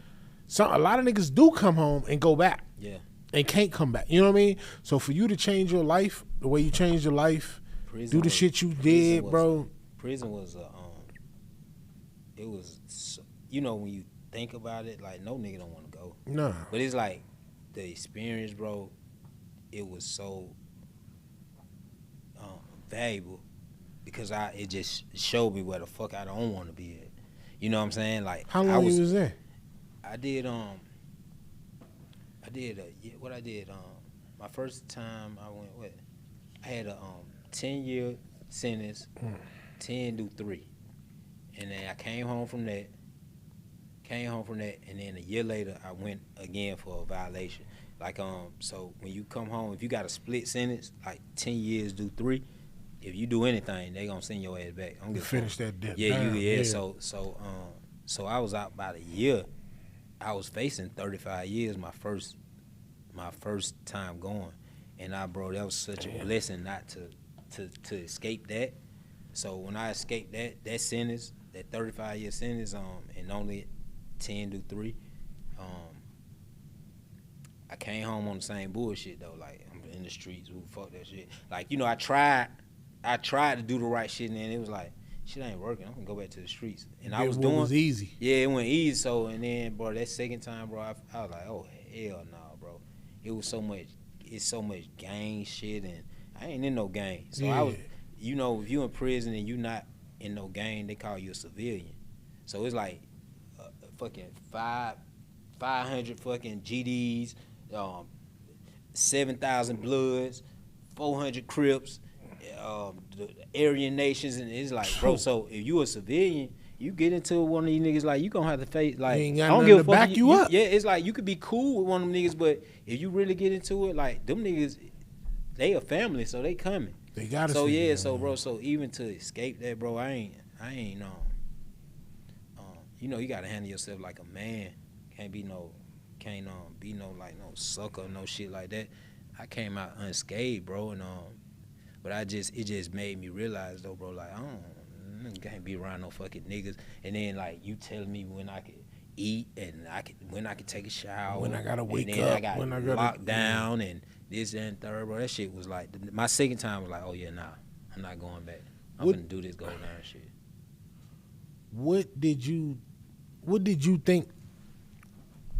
A lot of niggas do come home and go back. Yeah. And can't come back. You know what I mean? So for you to change your life, the way you changed your life, do the shit you did, bro. Prison was it was, you know, when you think about it, like no nigga don't want to go. Nah. But it's like the experience, bro. It was so valuable because it just showed me where the fuck I don't want to be at. You know what I'm saying? Like How long you was there? I did what I did my first time I went I had a 10-year sentence, 10 do 3, and then I came home from that, and then a year later I went again for a violation. Like so when you come home, if you got a split sentence, like 10 years do 3, if you do anything, they gonna send your ass back. I'm gonna finish that debt. Yeah. So I was out about a year. I was facing 35 years my first time going, and bro, that was such a blessing not to escape that. So when I escaped that sentence, that 35-year sentence, and only 10 do 3, I came home on the same bullshit though. Like I'm in the streets, who fuck that shit. Like I tried to do the right shit, and then it was like, shit ain't working. I'm gonna go back to the streets. And I was doing. It was easy. Yeah, it went easy. So, and then, bro, that second time, bro, I was like, oh hell no, bro. It was so much. It's so much gang shit, and I ain't in no gang. So I was, if you in prison and you not in no gang, they call you a civilian. So it's like, fucking 500 fucking GDs, 7,000 Bloods, 400 Crips. The Aryan nations, and it's like, bro, so if you a civilian, you get into one of these niggas, like, you gonna have to face, like, you ain't got I don't give a to fuck. back you up. Yeah, it's like, you could be cool with one of them niggas, but if you really get into it, like, them niggas, they a family, so they coming. They gotta. So yeah, so bro, so even to escape that, bro, I ain't you gotta handle yourself like a man. Can't be no like no sucker, no shit like that. I came out unscathed, bro, and but it just made me realize though, bro, like I can't be around no fucking niggas. And then like you telling me when I could eat and when I could take a shower, when I gotta wake and then up, I got when I gotta locked down and this and third, bro. That shit was like my second time was like, oh yeah, nah, I'm not going back. I'm gonna do this go down shit. What did you think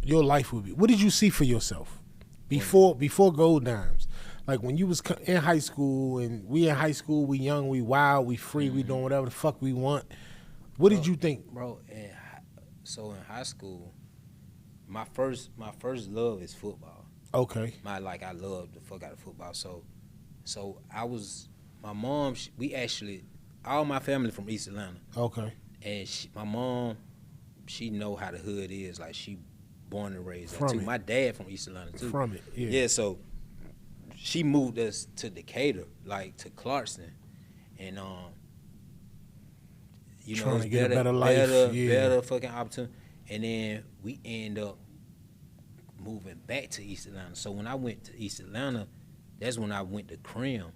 your life would be? What did you see for yourself before Gold Dimes? Like when you was in high school, and we in high school, we young, we wild, we free, we doing whatever the fuck we want. What did you think, bro? So in high school, my first love is football. Okay. I love the fuck out of football. So my mom. We actually, all my family from East Atlanta. Okay. And my mom, she know how the hood is. Like she born and raised there too. It. My dad from East Atlanta too. From it, yeah. Yeah, so she moved us to Decatur, like to Clarkston, and trying to get a better life, better fucking opportunity. And then we end up moving back to East Atlanta. So when I went to East Atlanta, that's when I went to Crim.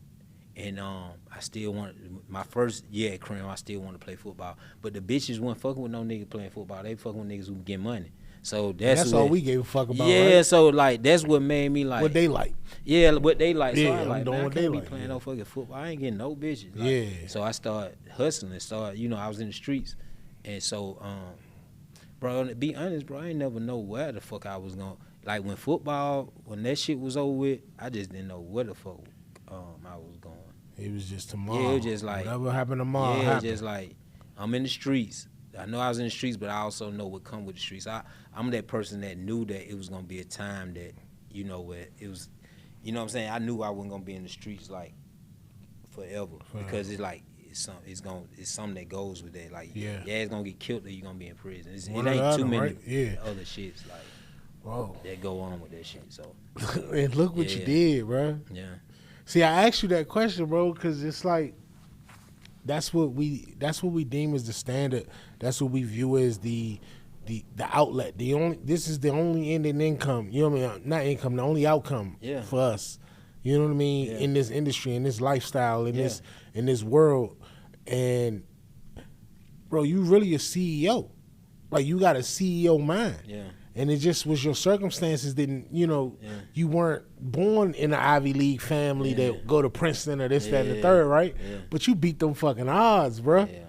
And I still wanted, my first year at Crim, I still wanted to play football. But the bitches weren't fucking with no nigga playing football. They fucking with niggas who get money. So that's all we gave a fuck about. Yeah, right? So like that's what made me like what they like. Yeah, what they like. Yeah, so I like, man, I can't be like, playing no fucking football. I ain't getting no bitches. Like, yeah. So I started hustling. I was in the streets, and so bro, to be honest, bro, I ain't never know where the fuck I was going. Like when that shit was over with, I just didn't know where the fuck I was going. It was just tomorrow. Yeah, it was just like whatever happened tomorrow. Yeah, happened. Just like I'm in the streets. I know I was in the streets, but I also know what come with the streets. I'm that person that knew that it was gonna be a time that, where it was, what I'm saying? I knew I wasn't gonna be in the streets like forever. Because it's like it's something that goes with that. Like it's gonna get killed or you're gonna be in prison. It ain't too many other shits like that go on with that shit. So and look what you did, bro. Yeah. See, I asked you that question, bro, because it's like that's what we deem as the standard. That's what we view as the outlet. This is the only ending income. You know what I mean? Not income, the only outcome for us. You know what I mean? Yeah. In this industry, in this lifestyle, in this world. And bro, you really a CEO. Like you got a CEO mind. Yeah. And it just was your circumstances didn't, you weren't born in an Ivy League family that go to Princeton or this, that, and the third, right? Yeah. But you beat them fucking odds, bro. Yeah, man.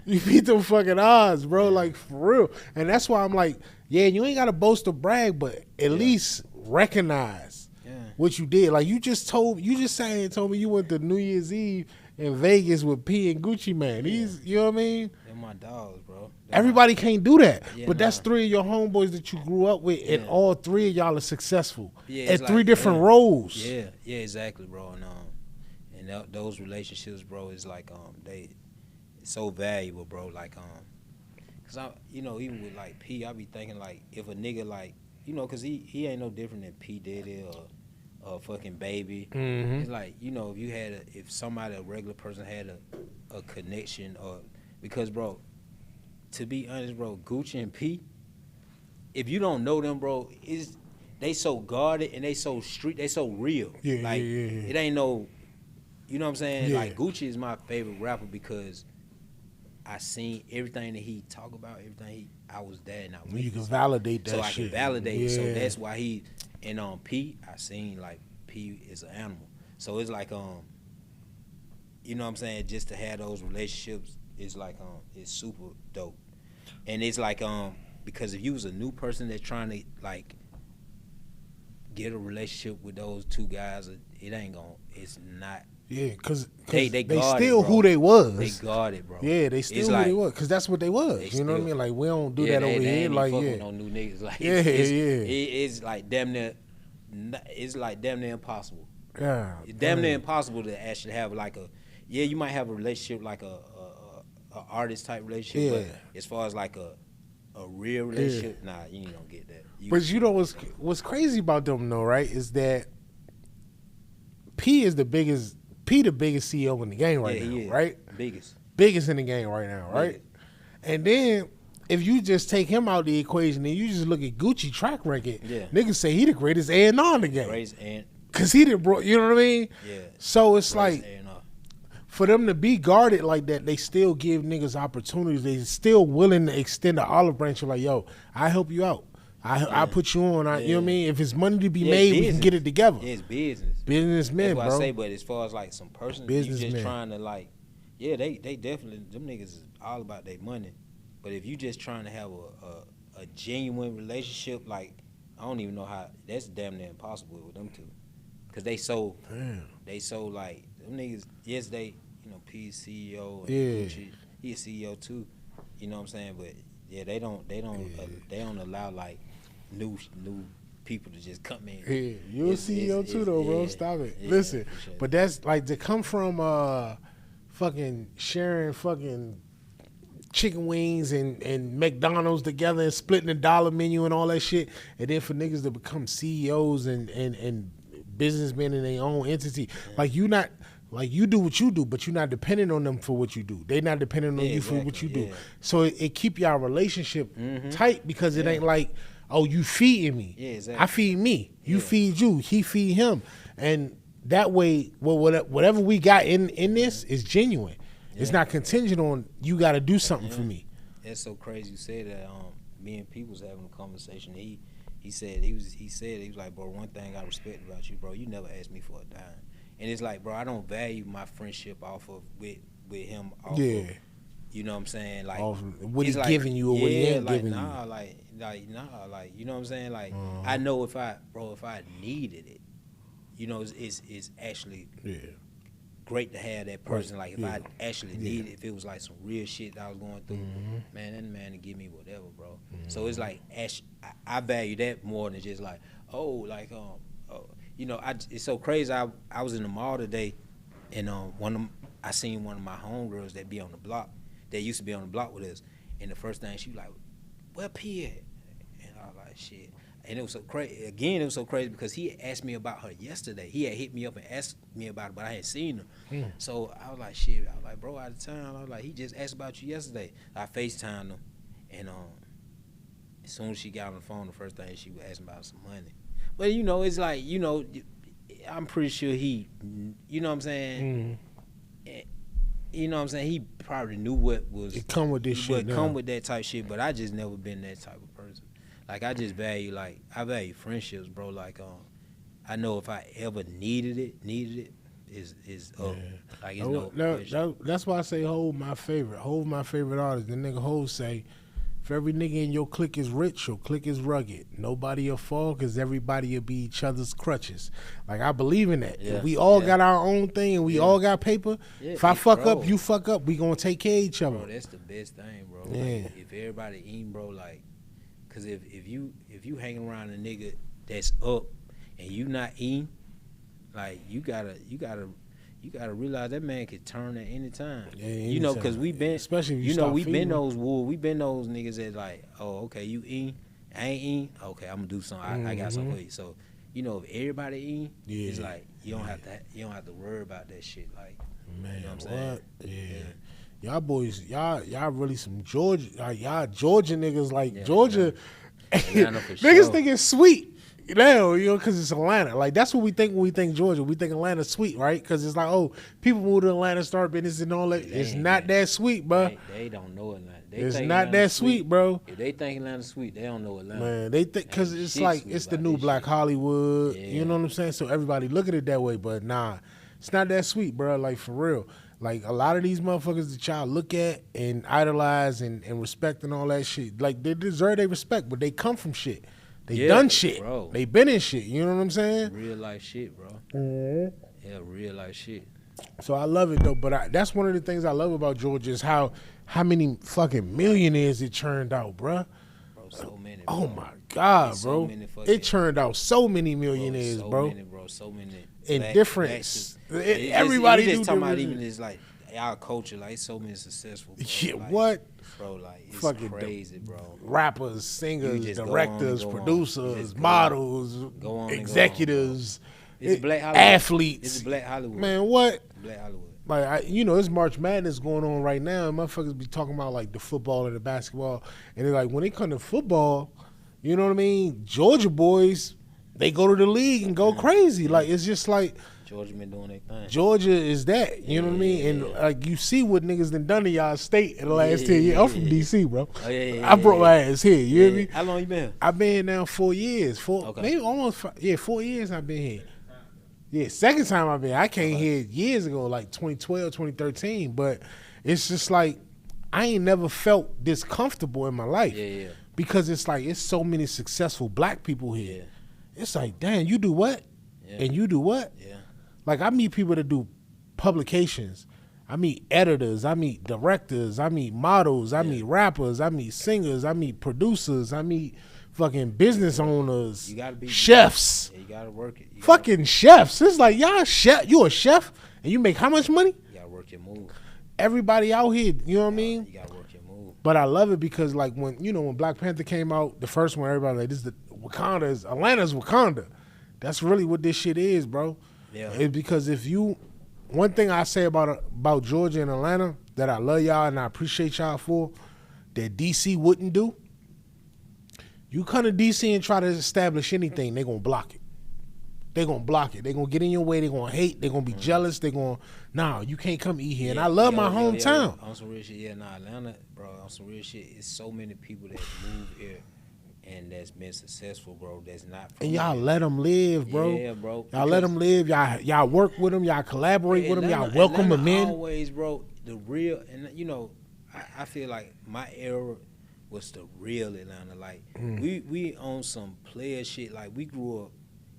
You beat them fucking odds, bro. Like, for real. And that's why I'm like, yeah, you ain't got to boast or brag, but at least recognize what you did. Like, you just told me you went to New Year's Eve in Vegas with P and Gucci Man. These, you know what I mean? They're my dogs, bro. Everybody can't do that. But that's 3 of your homeboys that you grew up with, and all 3 of y'all are successful at like, 3 different roles. Yeah, exactly, bro. And those relationships, bro, is like it's so valuable, bro. Like cause I, even with like P, I be thinking like if a nigga like, cause he ain't no different than P Diddy or fucking Baby. Mm-hmm. It's like if somebody, a regular person had a connection, or because, bro, to be honest, bro, Gucci and P, if you don't know them, bro, they so guarded and they so street, they so real. Yeah. It ain't no, you know what I'm saying? Yeah. Like, Gucci is my favorite rapper because I seen everything that he talk about, I was there and I witnessed. You can validate that shit. So I can validate it. So that's why and on P, I seen like P is an animal. So it's like, you know what I'm saying? Just to have those relationships is like, it's super dope. And it's like, because if you was a new person that's trying to like get a relationship with those 2 guys, it's not. Yeah, because they still it, who they was. They guarded, bro. Yeah, they still who they was, because that's what they was. You know what I mean? Like, we don't do that over here. Like, with no new niggas. Like, it's like damn near. It's like damn near impossible. Yeah, it's damn near impossible to actually have like you might have a relationship like a artist type relationship, but as far as like a real relationship, nah, you ain't gonna get that. But you know what's crazy about them though, right? Is that P the biggest CEO in the game right now, right? Biggest in the game right now, right? And then if you just take him out the equation and you just look at Gucci track record, niggas say he the greatest A&R in the game. Cause he did, bro. You know what I mean? Yeah. So it's like, for them to be guarded like that, they still give niggas opportunities. They still willing to extend the olive branch. Like, yo, I help you out. I put you on. You know what I mean? If it's money to be made, we can get it together. Yeah, it's business. Businessmen, bro. That's what I say, but as far as like some person, you just trying to like, they definitely, them niggas is all about their money. But if you just trying to have a genuine relationship, like, I don't even know how, that's damn near impossible with them 2. Cause they so like, them niggas, P's CEO and Gucci, he a CEO too. You know what I'm saying? But yeah, they don't allow like new people to just come in. Yeah, you a CEO too though, bro. Stop it. Listen, but that's like to come from fucking sharing fucking chicken wings and McDonald's together and splitting the dollar menu and all that shit, and then for niggas to become CEOs and businessmen in their own entity, like you not. Like, you do what you do, but you're not dependent on them for what you do. They not dependent on you for what you do. So it keep y'all relationship tight, because it ain't like, oh, you feeding me. Yeah, exactly. I feed me. You feed you. He feed him. And that way, whatever we got in this is genuine. It's not contingent on you got to do something for me. That's so crazy you say that. Me and P was having a conversation. He said he was like, bro, one thing I respect about you, bro, you never asked me for a dime. And it's like, bro, I don't value my friendship off of with him. Off of, you know what I'm saying? Like, what he's giving you or what he ain't giving you. Like, you know what I'm saying? Like, I know if I needed it, it's actually great to have that person. Like, if I actually needed, if it was like some real shit that I was going through, man, that man to give me whatever, bro. So it's like, I value that more than just like, it's so crazy. I was in the mall today, and I seen one of my homegirls that be on the block, that used to be on the block with us, and the first thing she was like, "Where P at?" And I was like, "Shit." And it was so crazy. Again, it was so crazy because he asked me about her yesterday. He had hit me up and asked me about it, but I hadn't seen her. So I was like, "Shit." I was like, "Bro, out of town." I was like, "He just asked about you yesterday." I FaceTimed him, and as soon as she got on the phone, the first thing she was asking about some money. But it's like, I'm pretty sure he, you know what I'm saying? You know what I'm saying? He probably knew what was it come with this shit. Come with that type shit, but I just never been that type of person. Like, I just value I value friendships, bro. Like, I know if I ever needed it, is up. Like it's no question. That's why I say Hov my favorite. Hov my favorite artist. The nigga Hov say, if every nigga in your clique is rich, your clique is rugged. Nobody will fall because everybody will be each other's crutches. Like, I believe in that. Yeah. If we all got our own thing and we all got paper, if I fuck up, you fuck up, we gonna take care of each other. Bro, that's the best thing, bro. Yeah. Like, if everybody eating, bro, like, cause if you hanging around a nigga that's up and you not eating, like you gotta realize that man could turn at any time. Yeah, you know, cause we been, especially if you know, we feeding been them. those wolves. We been those niggas that like, oh, okay, you eating, I ain't eating, okay, I'm gonna do something. I got something for you. So, you know, if everybody eating, it's like you don't have to worry about that shit. Like, man, you know what I'm saying? Yeah. Y'all boys, y'all really some Georgia, like y'all Georgia niggas, like Georgia. Atlanta for Niggas sure. think it's sweet. Now, you know, because it's Atlanta. Like, that's what we think when we think Georgia. We think Atlanta's sweet, right? Because it's like, oh, people move to Atlanta, start business and all that. It's not that sweet, bro. They don't know Atlanta. It's not that sweet, bro. If they think Atlanta's sweet, they don't know Atlanta. Man, they think, because it's like, it's the new Black Hollywood. You know what I'm saying? So everybody look at it that way, but nah, it's not that sweet, bro. Like, for real. Like, a lot of these motherfuckers that y'all look at and idolize and respect and all that shit, like, they deserve their respect, but they come from shit. They done shit. Bro. They been in shit. You know what I'm saying? Real life shit, bro. Yeah, real life shit. So I love it, though. But that's one of the things I love about Georgia is how many fucking millionaires it churned out, bro. Bro, so many. Bro. Oh, my God, so bro. many fucking, It churned out so many millionaires, bro. So many. In black, different. Everybody Everybody just do talking about different- even this, like, our culture, like, so many successful. Bro. Yeah, like, what? Bro, like, it's Fucking crazy, bro. Rappers, You singers, just go directors, on and go on. producers, Just models, go on and executives, It's Black Hollywood. athletes. It's Black Hollywood. Man, what? Black Hollywood. Like, it's March Madness going on right now, and motherfuckers be talking about, like, the football and the basketball. And they're like, when it come to football, you know what I mean? Georgia boys, they go to the league and go crazy. Like, it's just like, Georgia been doing their thing. Georgia is that, you know what I mean? And like, you see what niggas done to y'all state in the last 10 years. I'm from DC, bro. Oh, yeah, I brought my ass here. You hear me? How long you been here? I've been here now 4 years. Okay. Maybe almost 4 years I've been here. Yeah, second time I've been. I came here years ago, like 2012, 2013. But it's just like, I ain't never felt this comfortable in my life. Yeah. Because it's like, it's so many successful black people here. Yeah. It's like, damn, you do what? Yeah. And you do what? Yeah. Like, I meet people that do publications. I meet editors. I meet directors. I meet models. I meet rappers. I meet singers. I meet producers. I meet fucking business owners. You gotta be chefs. Yeah, you gotta work it. Fucking chefs. It's like, y'all chef. You a chef and you make how much money? You gotta work your move. Everybody out here, you know what I mean? You gotta work your move. But I love it because, like, when Black Panther came out, the first one, everybody like, this is Atlanta's Wakanda. That's really what this shit is, bro. Yeah. It's because one thing I say about Georgia and Atlanta that I love y'all and I appreciate y'all for, that DC wouldn't do, you come to DC and try to establish anything, they gonna block it. They gonna block it. They gonna get in your way. They gonna hate. They gonna be jealous. They gonna, nah, you can't come eat here. And I love my hometown. On some real shit, Atlanta, bro, on some real shit, it's so many people that move here and that's been successful, bro, that's not from And y'all here. let them live, bro. Yeah, bro. Y'all let them live. Y'all work with them. Y'all collaborate with them. Y'all welcome them in. Always, bro, the real, and I feel like my era was the real Atlanta. Like, we on some player shit. Like, we grew up,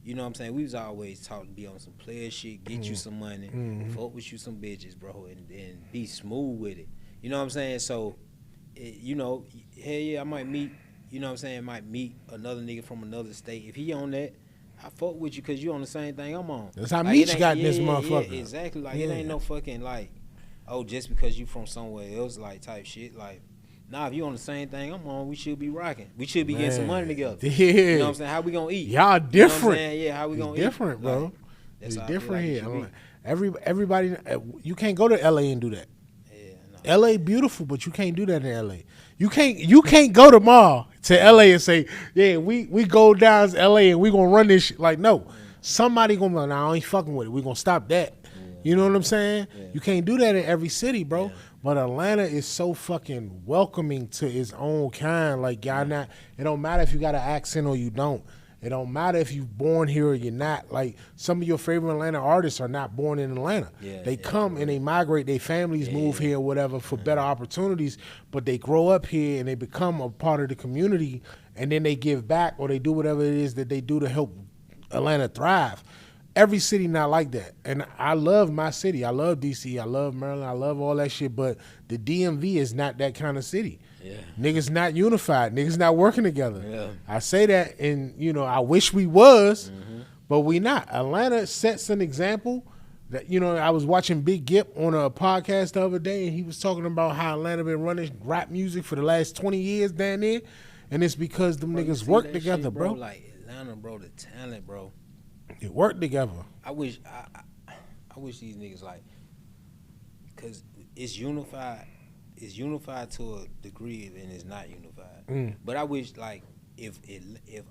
you know what I'm saying? We was always taught to be on some player shit, get you some money, fuck with you some bitches, bro, and be smooth with it. You know what I'm saying? So, hell yeah, I might meet, you know what I'm saying, might meet another nigga from another state. If he on that, I fuck with you because you on the same thing I'm on. That's how like, Meech got in this motherfucker. Yeah, exactly. Like, it ain't no fucking, like, oh, just because you from somewhere else, like, type shit. Like, nah, if you on the same thing I'm on, we should be rocking. We should be getting some money together. Yeah. You know what I'm saying? How we gonna eat? Y'all different. You know what I'm saying? Yeah, how we gonna eat? Different, bro. Like, that's It's how I feel different like it here. should be. Everybody, you can't go to LA and do that. Yeah, LA beautiful, but you can't do that in LA. You can't go tomorrow to LA and say, yeah, we go down to LA and we gonna run this shit. Like, no. Somebody gonna be like, nah, I ain't fucking with it. We gonna stop that. You know what I'm saying? Yeah. You can't do that in every city, bro. Yeah. But Atlanta is so fucking welcoming to its own kind. Like, y'all not, it don't matter if you got an accent or you don't. It don't matter if you're born here or you're not. Like, some of your favorite Atlanta artists are not born in Atlanta. They come and they migrate, their families move here or whatever for better opportunities, but they grow up here and they become a part of the community, and then they give back or they do whatever it is that they do to help Atlanta thrive. Every city not like that. And I love my city. I love D.C. I love Maryland. I love all that shit. But the DMV is not that kind of city. Yeah. Niggas not unified. Niggas not working together. Yeah. I say that, and, you know, I wish we was, but we not. Atlanta sets an example that, you know, I was watching Big Gip on a podcast the other day, and he was talking about how Atlanta been running rap music for the last 20 years down there, and it's because them niggas work together, shit, bro. Like Atlanta, bro, the talent, bro. They work together. I wish these niggas, like, cause it's unified. It's unified to a degree, and it's not unified. But I wish, like, if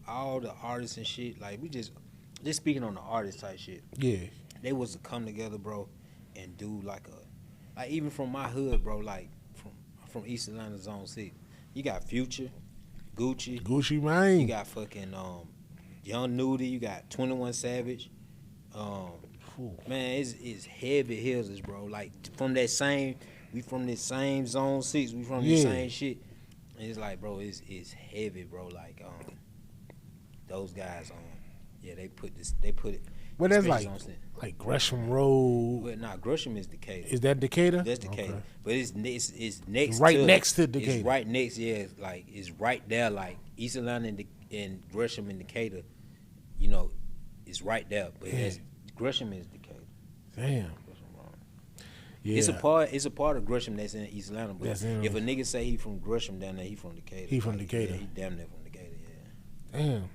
all the artists and shit, like, we just speaking on the artist type shit. Yeah. They was to come together, bro, and do like even from my hood, bro, like from East Atlanta Zone 6. You got Future, Gucci Mane. You got fucking Young Nudie. You got 21 Savage. Man, it's heavy hitters, bro. Like, we from this same Zone 6. We from the same shit. And it's like, bro, it's heavy, bro. Like, those guys they put it. Well, that's like Gresham Road. Well, nah, Gresham is Decatur. Is that Decatur? That's Decatur. Okay. But it's next right next to Decatur. It's right next, yeah. Like, it's right there. Like, East Atlanta and Gresham and Decatur, you know, it's right there. But Gresham is Decatur. Damn. Yeah. It's a part of Gresham that's in East Atlanta. But if a nigga say he from Gresham down there, he from Decatur. He from Decatur. Yeah, he damn near from Decatur. Yeah. Damn.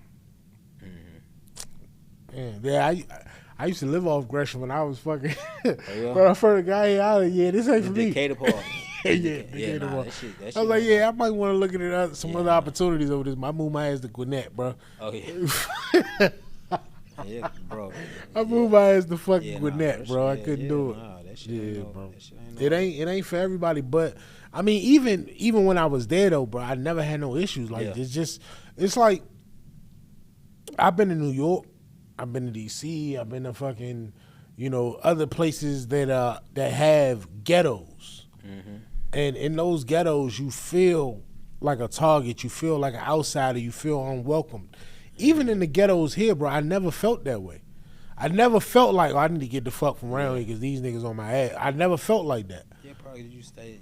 Yeah, I used to live off Gresham when I was fucking. When I first got here, I was this ain't for me. Decatur part. Decatur part. That shit I was like, I might want to look at some other opportunities over this. I moved my ass to Gwinnett, bro. Oh yeah. Yeah, bro. I moved my ass to fucking Gwinnett, bro. I couldn't do it. Nah, that shit bro. It ain't for everybody. But I mean, even when I was there though, bro, I never had no issues. Like it's like I've been to New York. I've been to D.C. I've been to fucking, other places that have ghettos. And in those ghettos, you feel like a target. You feel like an outsider. You feel unwelcomed. Even in the ghettos here, bro, I never felt that way. I never felt like, I need to get the fuck from around here because these niggas on my ass. I never felt like that. Yeah, probably you stay,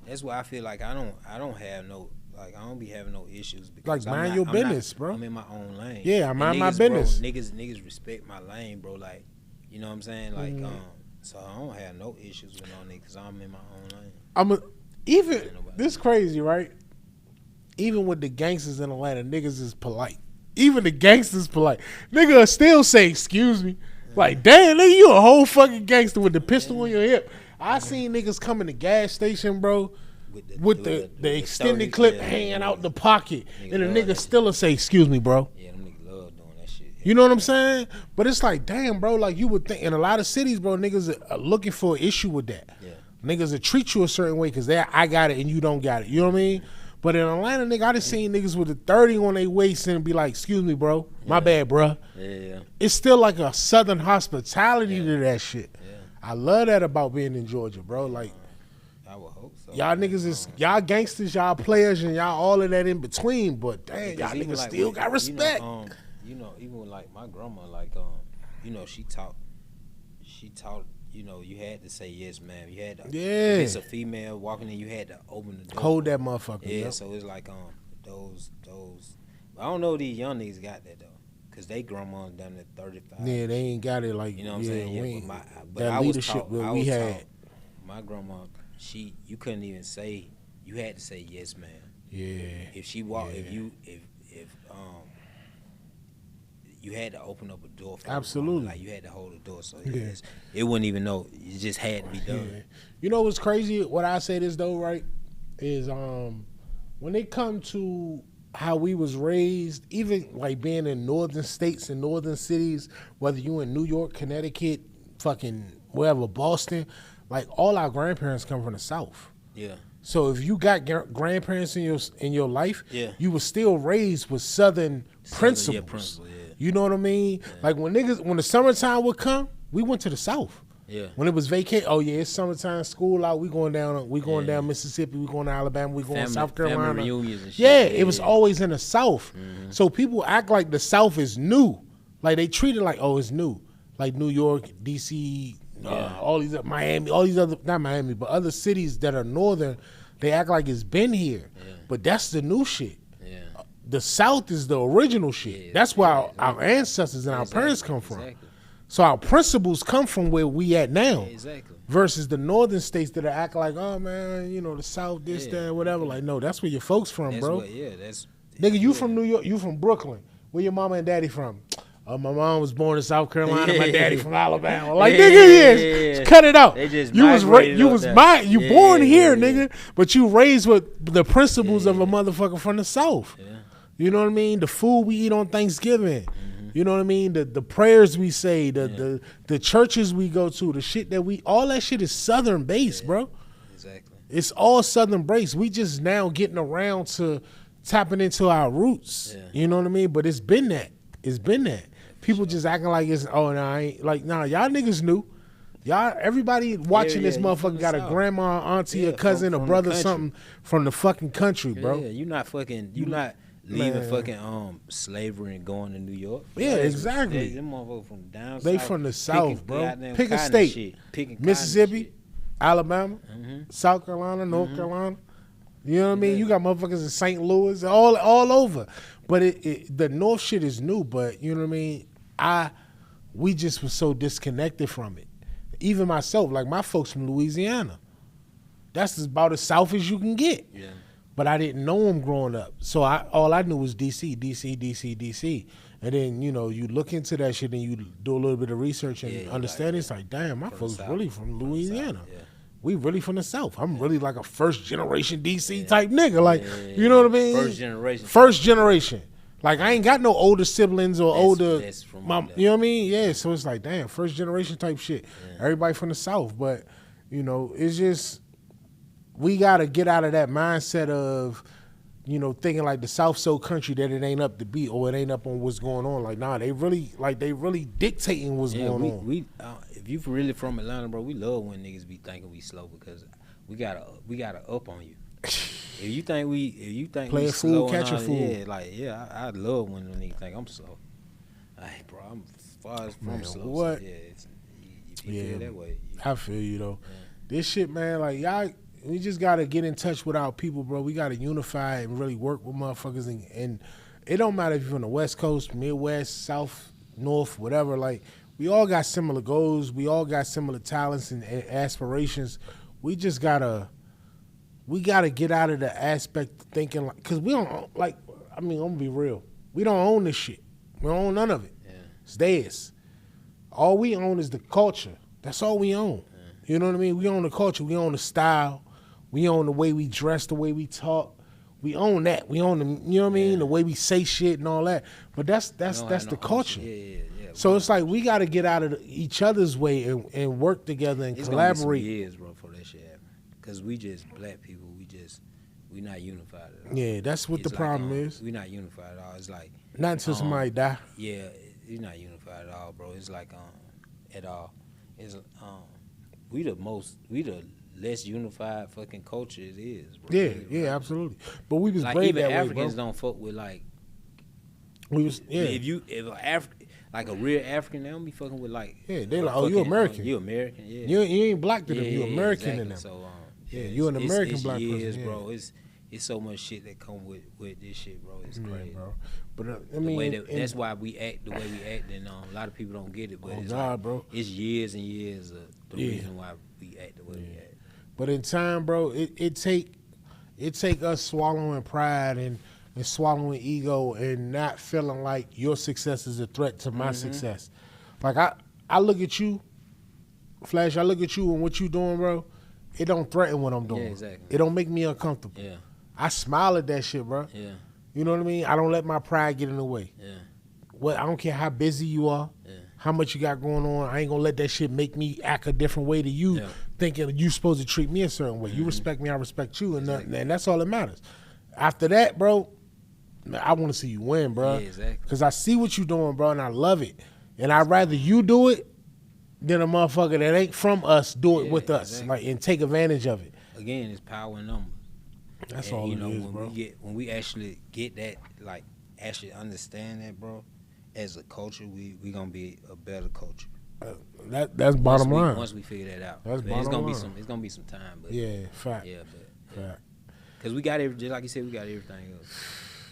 that's why I feel like I don't have no, like, I don't be having no issues because like, mind your business, bro. I'm in my own lane. Yeah, I mind my business. Bro, niggas respect my lane, bro. Like, you know what I'm saying? Like, so I don't have no issues with no niggas because I'm in my own lane. This crazy, right? Even with the gangsters in Atlanta, niggas is polite. Even the gangsters polite. Nigga still say, excuse me. Like, damn, nigga, you a whole fucking gangster with the pistol on your hip. I seen niggas come in the gas station, bro, with the extended clip hanging out the pocket, and the nigga still will say, excuse me, bro. Yeah, them niggas love doing that shit. You know what I'm saying? But it's like, damn, bro, like you would think in a lot of cities, bro, niggas are looking for an issue with that. Yeah. Niggas will treat you a certain way because I got it and you don't got it. You know what I mean? But in Atlanta, nigga, I just seen niggas with a 30 on their waist and be like, excuse me, bro. My bad, bro. Yeah. It's still like a southern hospitality to that shit. Yeah. I love that about being in Georgia, bro. Like, I would hope so. Y'all niggas is, y'all gangsters, y'all players, and y'all all of that in between. But damn, y'all niggas like, still got respect. Even like my grandma, like, she taught, you had to say yes, ma'am. You had to, if it's a female walking in, you had to open the door. Hold that motherfucker. Yeah, so it's like, those. I don't know if these young niggas got that, though. Because they grandma's done at 35. Yeah, they ain't got it like, you know what I'm saying? Yeah, but that leadership that we had. My grandma, you couldn't even say, you had to say yes, ma'am. Yeah. If she walked, if you had to open up a door for absolutely. Like, you had to hold the door, so it wouldn't even know. It just had to be done. Yeah. You know what's crazy? What I say this though, right, is when it come to how we was raised, even like being in northern states and northern cities, whether you in New York, Connecticut, fucking wherever, Boston, like all our grandparents come from the South. Yeah. So if you got grandparents in your life, Yeah. you were still raised with Southern principles. Yeah. You know what I mean? Yeah. Like when the summertime would come, we went to the South. Yeah. When it was vacation, oh yeah, it's summertime, school out. We going down Mississippi. We going to Alabama. We going to South Carolina. Family reunions and shit. Yeah, it was always in the South. So people act like the South is new. Like they treat it like, oh, it's new. Like New York, DC, all these Miami, all these other, not Miami, but other cities that are northern. They act like it's been here. Yeah. But that's the new shit. Yeah. The South is the original shit. Yeah, that's where our ancestors and our parents come from. Exactly. So our principles come from where we at now. Exactly. Versus the northern states that act like, oh man, you know, the South, this, that, whatever. Like, no, that's where your folks from, bro. Nigga, you from New York, you from Brooklyn. Where your mama and daddy from? My mom was born in South Carolina. My daddy from Alabama. Like, nigga, cut it out. They just you born here, nigga, but you raised with the principles of a motherfucker from the South. Yeah. You know what I mean? The food we eat on Thanksgiving. You know what I mean? The prayers we say, the churches we go to, the shit that all that shit is Southern based, bro. Exactly. It's all Southern based. We just now getting around to tapping into our roots. Yeah. You know what I mean? But it's been that. It's been that. People just acting like it's, oh, no, I ain't. Like, nah, y'all niggas knew. Y'all, everybody watching this motherfucker got a grandma, auntie, a cousin, a brother, something from the fucking country, bro. Yeah, you not leaving fucking slavery and going to New York. Yeah, exactly. Them motherfuckers from down south. They from the South, bro. Pick a state. Mississippi, Alabama, South Carolina, North Carolina. You know what I mean? You got motherfuckers in St. Louis, all over. But the North shit is new, but you know what I mean? We just was so disconnected from it. Even myself, like my folks from Louisiana. That's about as south as you can get. Yeah. But I didn't know them growing up. So all I knew was DC. And then, you know, you look into that shit and you do a little bit of research and understand it's like, damn, my folks really from Louisiana. We really from the South. I'm really like a first generation DC type nigga. Like, you know what I mean? First generation. Like, I ain't got no older siblings or older mom. You know what I mean? Yeah, so it's like, damn, first generation type shit. Yeah. Everybody from the South. But, you know, it's just, we got to get out of that mindset of, you know, thinking like the South so country that it ain't up to beat or it ain't up on what's going on. Like, nah, they really dictating what's going on. If you really from Atlanta, bro, we love when niggas be thinking we slow because we gotta up on you. If you think we playing slow, catching food, I love when the niggas think I'm slow. Hey, bro, I'm far as from slow. What? So if you feel that way. I feel you though. Yeah. This shit, man, like y'all, we just gotta get in touch with our people, bro. We gotta unify and really work with motherfuckers, and it don't matter if you're from the West Coast, Midwest, South, North, whatever. Like, we all got similar goals. We all got similar talents and aspirations. We just gotta get out of the aspect of thinking like, cause we don't like. I mean, I'm gonna be real. We don't own this shit. We don't own none of it. Yeah. It's theirs. All we own is the culture. That's all we own. Yeah. You know what I mean? We own the culture. We own the style. We own the way we dress, the way we talk. We own that. We own the, you know what I mean? The way we say shit and all that. But that's the culture. Yeah. So it's like we got to get out of each other's way and work together and collaborate. It's gonna be some years, bro, for that shit happen. Cause we just black people. We not unified at all. Yeah, that's what the problem is. We not unified at all. It's like not until somebody die. Yeah, it's not unified at all, bro. It's like at all. It's we the less unified fucking culture it is, bro. Yeah, absolutely. But we was like bred even that Africans way, bro. don't fuck with like. We was Like a real African, they don't be fucking with like. Yeah, they like, oh, you American. You American, yeah. You ain't black to them. You American exactly. in them. So you an American black person, bro. It's so much shit that come with this shit, bro. It's crazy, bro. But I mean, that's why we act the way we act, and a lot of people don't get it. But bro, it's years and years of the reason why we act the way we act. But in time, bro, it take us swallowing pride and swallowing ego and not feeling like your success is a threat to my success. Like I look at you, Flash. I look at you and what you doing, bro. It don't threaten what I'm doing. Yeah, exactly. It don't make me uncomfortable. Yeah. I smile at that shit, bro. Yeah. You know what I mean? I don't let my pride get in the way. Yeah. I don't care how busy you are, how much you got going on. I ain't gonna let that shit make me act a different way to you thinking you supposed to treat me a certain way. You respect me, I respect you, and that's all that matters. After that, bro, man, I want to see you win, bro. Yeah, exactly. Because I see what you doing, bro, and I love it. And I'd rather you do it than a motherfucker that ain't from us do it with us, exactly. like, and take advantage of it. Again, it's power in numbers. That's and, all you it know, is, when bro. when we actually get that, like, actually understand that, bro, as a culture, we gonna be a better culture. That's bottom line. Once we figure that out, That's but it's bottom gonna line. it's gonna be some time, but Yeah, fact. yeah, Fact. because we got just like you said, we got everything else.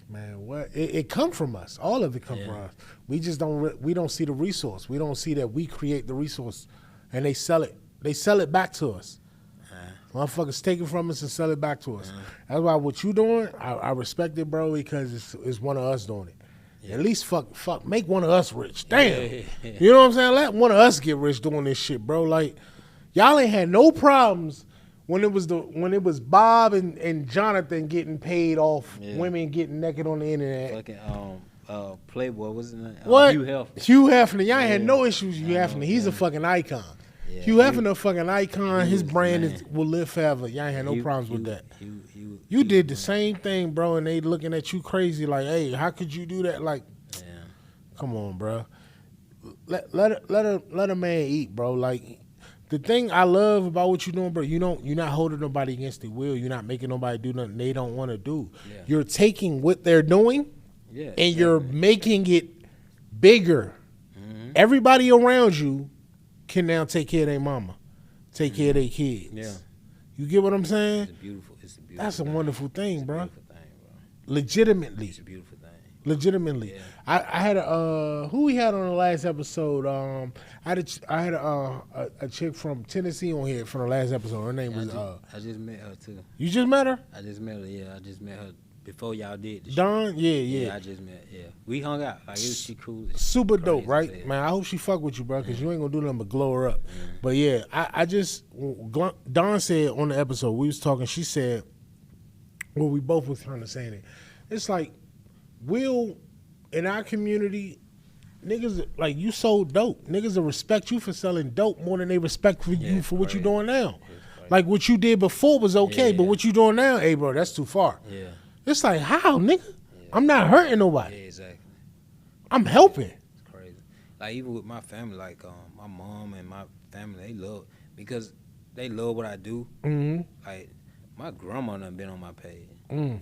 Man, what it come from us. All of it come from us. We just don't see the resource. We don't see that we create the resource, and they sell it. They sell it back to us. Motherfuckers take it from us and sell it back to us. That's why what you doing, I respect it, bro, because it's one of us doing it. Yeah. At least fuck, make one of us rich. Damn. Yeah. You know what I'm saying? Let one of us get rich doing this shit, bro. Like, y'all ain't had no problems when it was Bob and Jonathan getting paid off women getting naked on the internet. Fucking Playboy, what's his name? What? Hugh Hefner. Hugh Hefner. Y'all ain't had no issues with Hugh Hefner. He's a fucking icon. Yeah, Hugh Hefner a fucking icon. His brand man. will live forever. Y'all ain't had no problems with that. You did the same thing, bro, and they looking at you crazy like, hey, how could you do that? Like, come on, bro. Let a man eat, bro. Like, the thing I love about what you're doing, bro, you're not holding nobody against their will. You're not making nobody do nothing they don't want to do. Yeah. You're taking what they're doing and you're making it bigger. Mm-hmm. Everybody around you can now take care of their mama, take care of their kids. Yeah. You get what I'm saying? It's a beautiful That's a wonderful thing, bro. Beautiful thing, bro. Legitimately. It's a beautiful thing. Legitimately. Yeah. I had who we had on the last episode. I had a chick from Tennessee on here from the last episode. Her name was. I just met her too. You just met her? I just met her. Yeah, I just met her before y'all did the Dawn. show. Yeah. I just met. Yeah, we hung out. Like, she cool. Super dope, right, man? I hope she fuck with you, bro, because you ain't gonna do nothing but glow her up. But yeah, I just Dawn said on the episode we was talking. She said, well, we both was trying to say it. It's like, Will, in our community, niggas, like, you sold dope. Niggas will respect you for selling dope more than they respect for you for what you doing now. Like, what you did before was okay, but what you doing now, hey, bro, that's too far. Yeah. It's like, how, nigga? Yeah. I'm not hurting nobody. Yeah, exactly. I'm helping. It's crazy. Like, even with my family, like, my mom and my family, they love, because they love what I do. Mm-hmm. Like, my grandma done been on my page. Mm.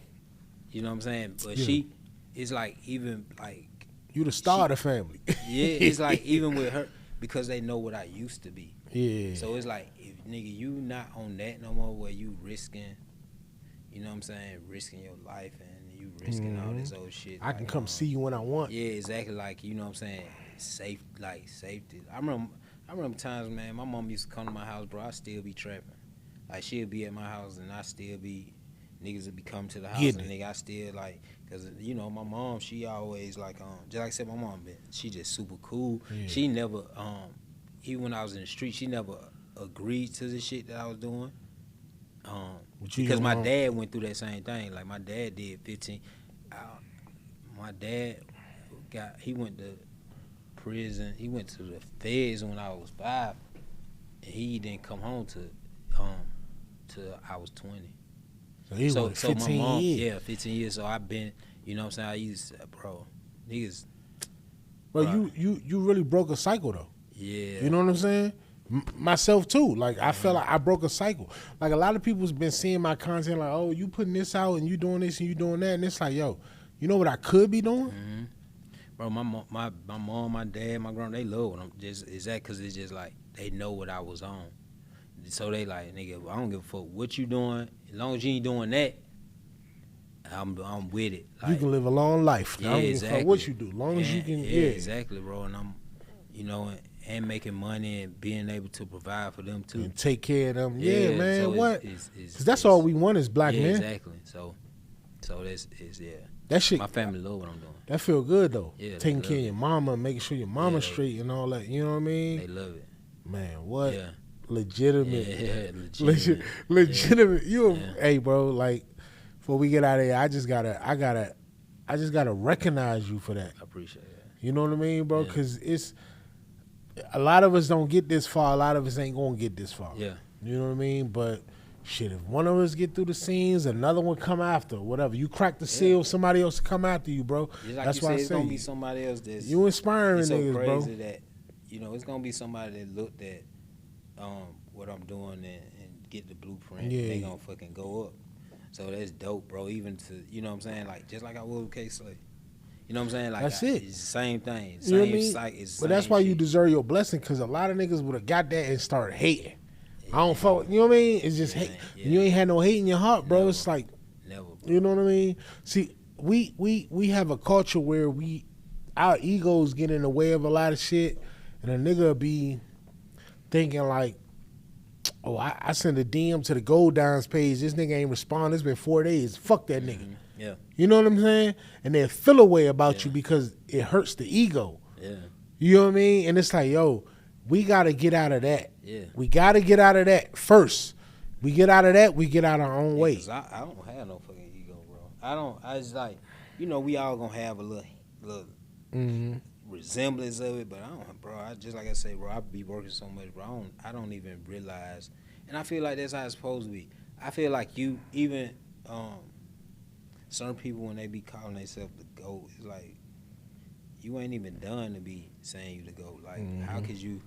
You know what I'm saying? But she, it's like, even, like, you the star of the family. Yeah, it's like, even with her, because they know what I used to be. Yeah. So it's like, if, nigga, you not on that no more, where you risking, you know what I'm saying, risking your life and you risking all this old shit. I can come see you when I want. Yeah, exactly. Like, you know what I'm saying, safety. I remember times, man, my mom used to come to my house, bro, I still be trapping. Like, she'll be at my house and I still be, niggas would be coming to the house and nigga, I still, like, because, you know, my mom, she always, like, just like I said, my mom, she just super cool. Yeah. She never, even when I was in the street, she never agreed to the shit that I was doing. Because my dad went through that same thing. Like, my dad did 15. My dad he went to prison. He went to the feds when I was 5, and he didn't come home till I was 20. So he was 15 my mom, years. Yeah, 15 years. So I've been, you know what I'm saying? I used to, bro, niggas. But you really broke a cycle though. Yeah. You know what I'm saying? Myself too. Like, I felt like I broke a cycle. Like, a lot of people's been seeing my content like, oh, you putting this out and you doing this and you doing that, and it's like, yo, you know what I could be doing? Mm-hmm. Bro, my mom, my dad, my grandma, they love what I'm just. Is that because it's just like they know what I was on, so they like, nigga, I don't give a fuck what you doing, as long as you ain't doing that, I'm with it. Like, you can live a long life. Yeah, I don't give exactly. a fuck what you do, as long as you can. Yeah, exactly, bro. And I'm, you know, and making money and being able to provide for them too, and take care of them. Yeah, man. So what? Because that's all we want as black men. Exactly. So that's that shit. My family love what I'm doing. That feel good though. Yeah, taking care of your mama, making sure your mama's straight and all that. You know what I mean? They love it. Man, what? Yeah. Legitimate. Yeah, legitimate. Hey, bro. Like, before we get out of here, I just gotta recognize you for that. I appreciate that. You know what I mean, bro? Because it's a lot of us don't get this far. A lot of us ain't gonna get this far. Yeah. You know what I mean? But shit, if one of us get through the scenes, another one come after, whatever. You crack the seal, somebody else come after you, bro. Just like That's you why said, I it's say gonna be somebody else that's you inspiring it's so niggas, bro. crazy that it's gonna be somebody that looked at what I'm doing and get the blueprint. Yeah. And they gonna fucking go up. So that's dope, bro. Even to you know what I'm saying, like just like I was with K-Slay. You know what I'm saying? Like That's it. It's the same thing. You know what I Same mean? site. It's But that's same why you shit. deserve your blessing, because a lot of niggas would have got that and started hating. Yeah. I don't fuck with, you know what I mean? It's just hate. Yeah. You ain't had no hate in your heart, bro. Never. It's like, Never, bro. you know what I mean? See, we have a culture where our egos get in the way of a lot of shit, and a nigga be thinking like, oh, I sent a DM to the Gold Dines page. This nigga ain't responding. It's been 4 days. Fuck that nigga. Yeah. You know what I'm saying? And they feel a way about you because it hurts the ego. Yeah. You know what I mean? And it's like, yo, we got to get out of that. Yeah. We got to get out of that first. We get out of that, we get out our own way. 'Cause I don't have no fucking ego, bro. I just like, we all gonna have a little resemblance of it, but I don't, bro. I just like I say, bro. I be working so much, bro. I don't even realize, and I feel like that's how it's supposed to be. I feel like you even certain people when they be calling themselves the GOAT, it's like you ain't even done to be saying you the GOAT. Like how could you?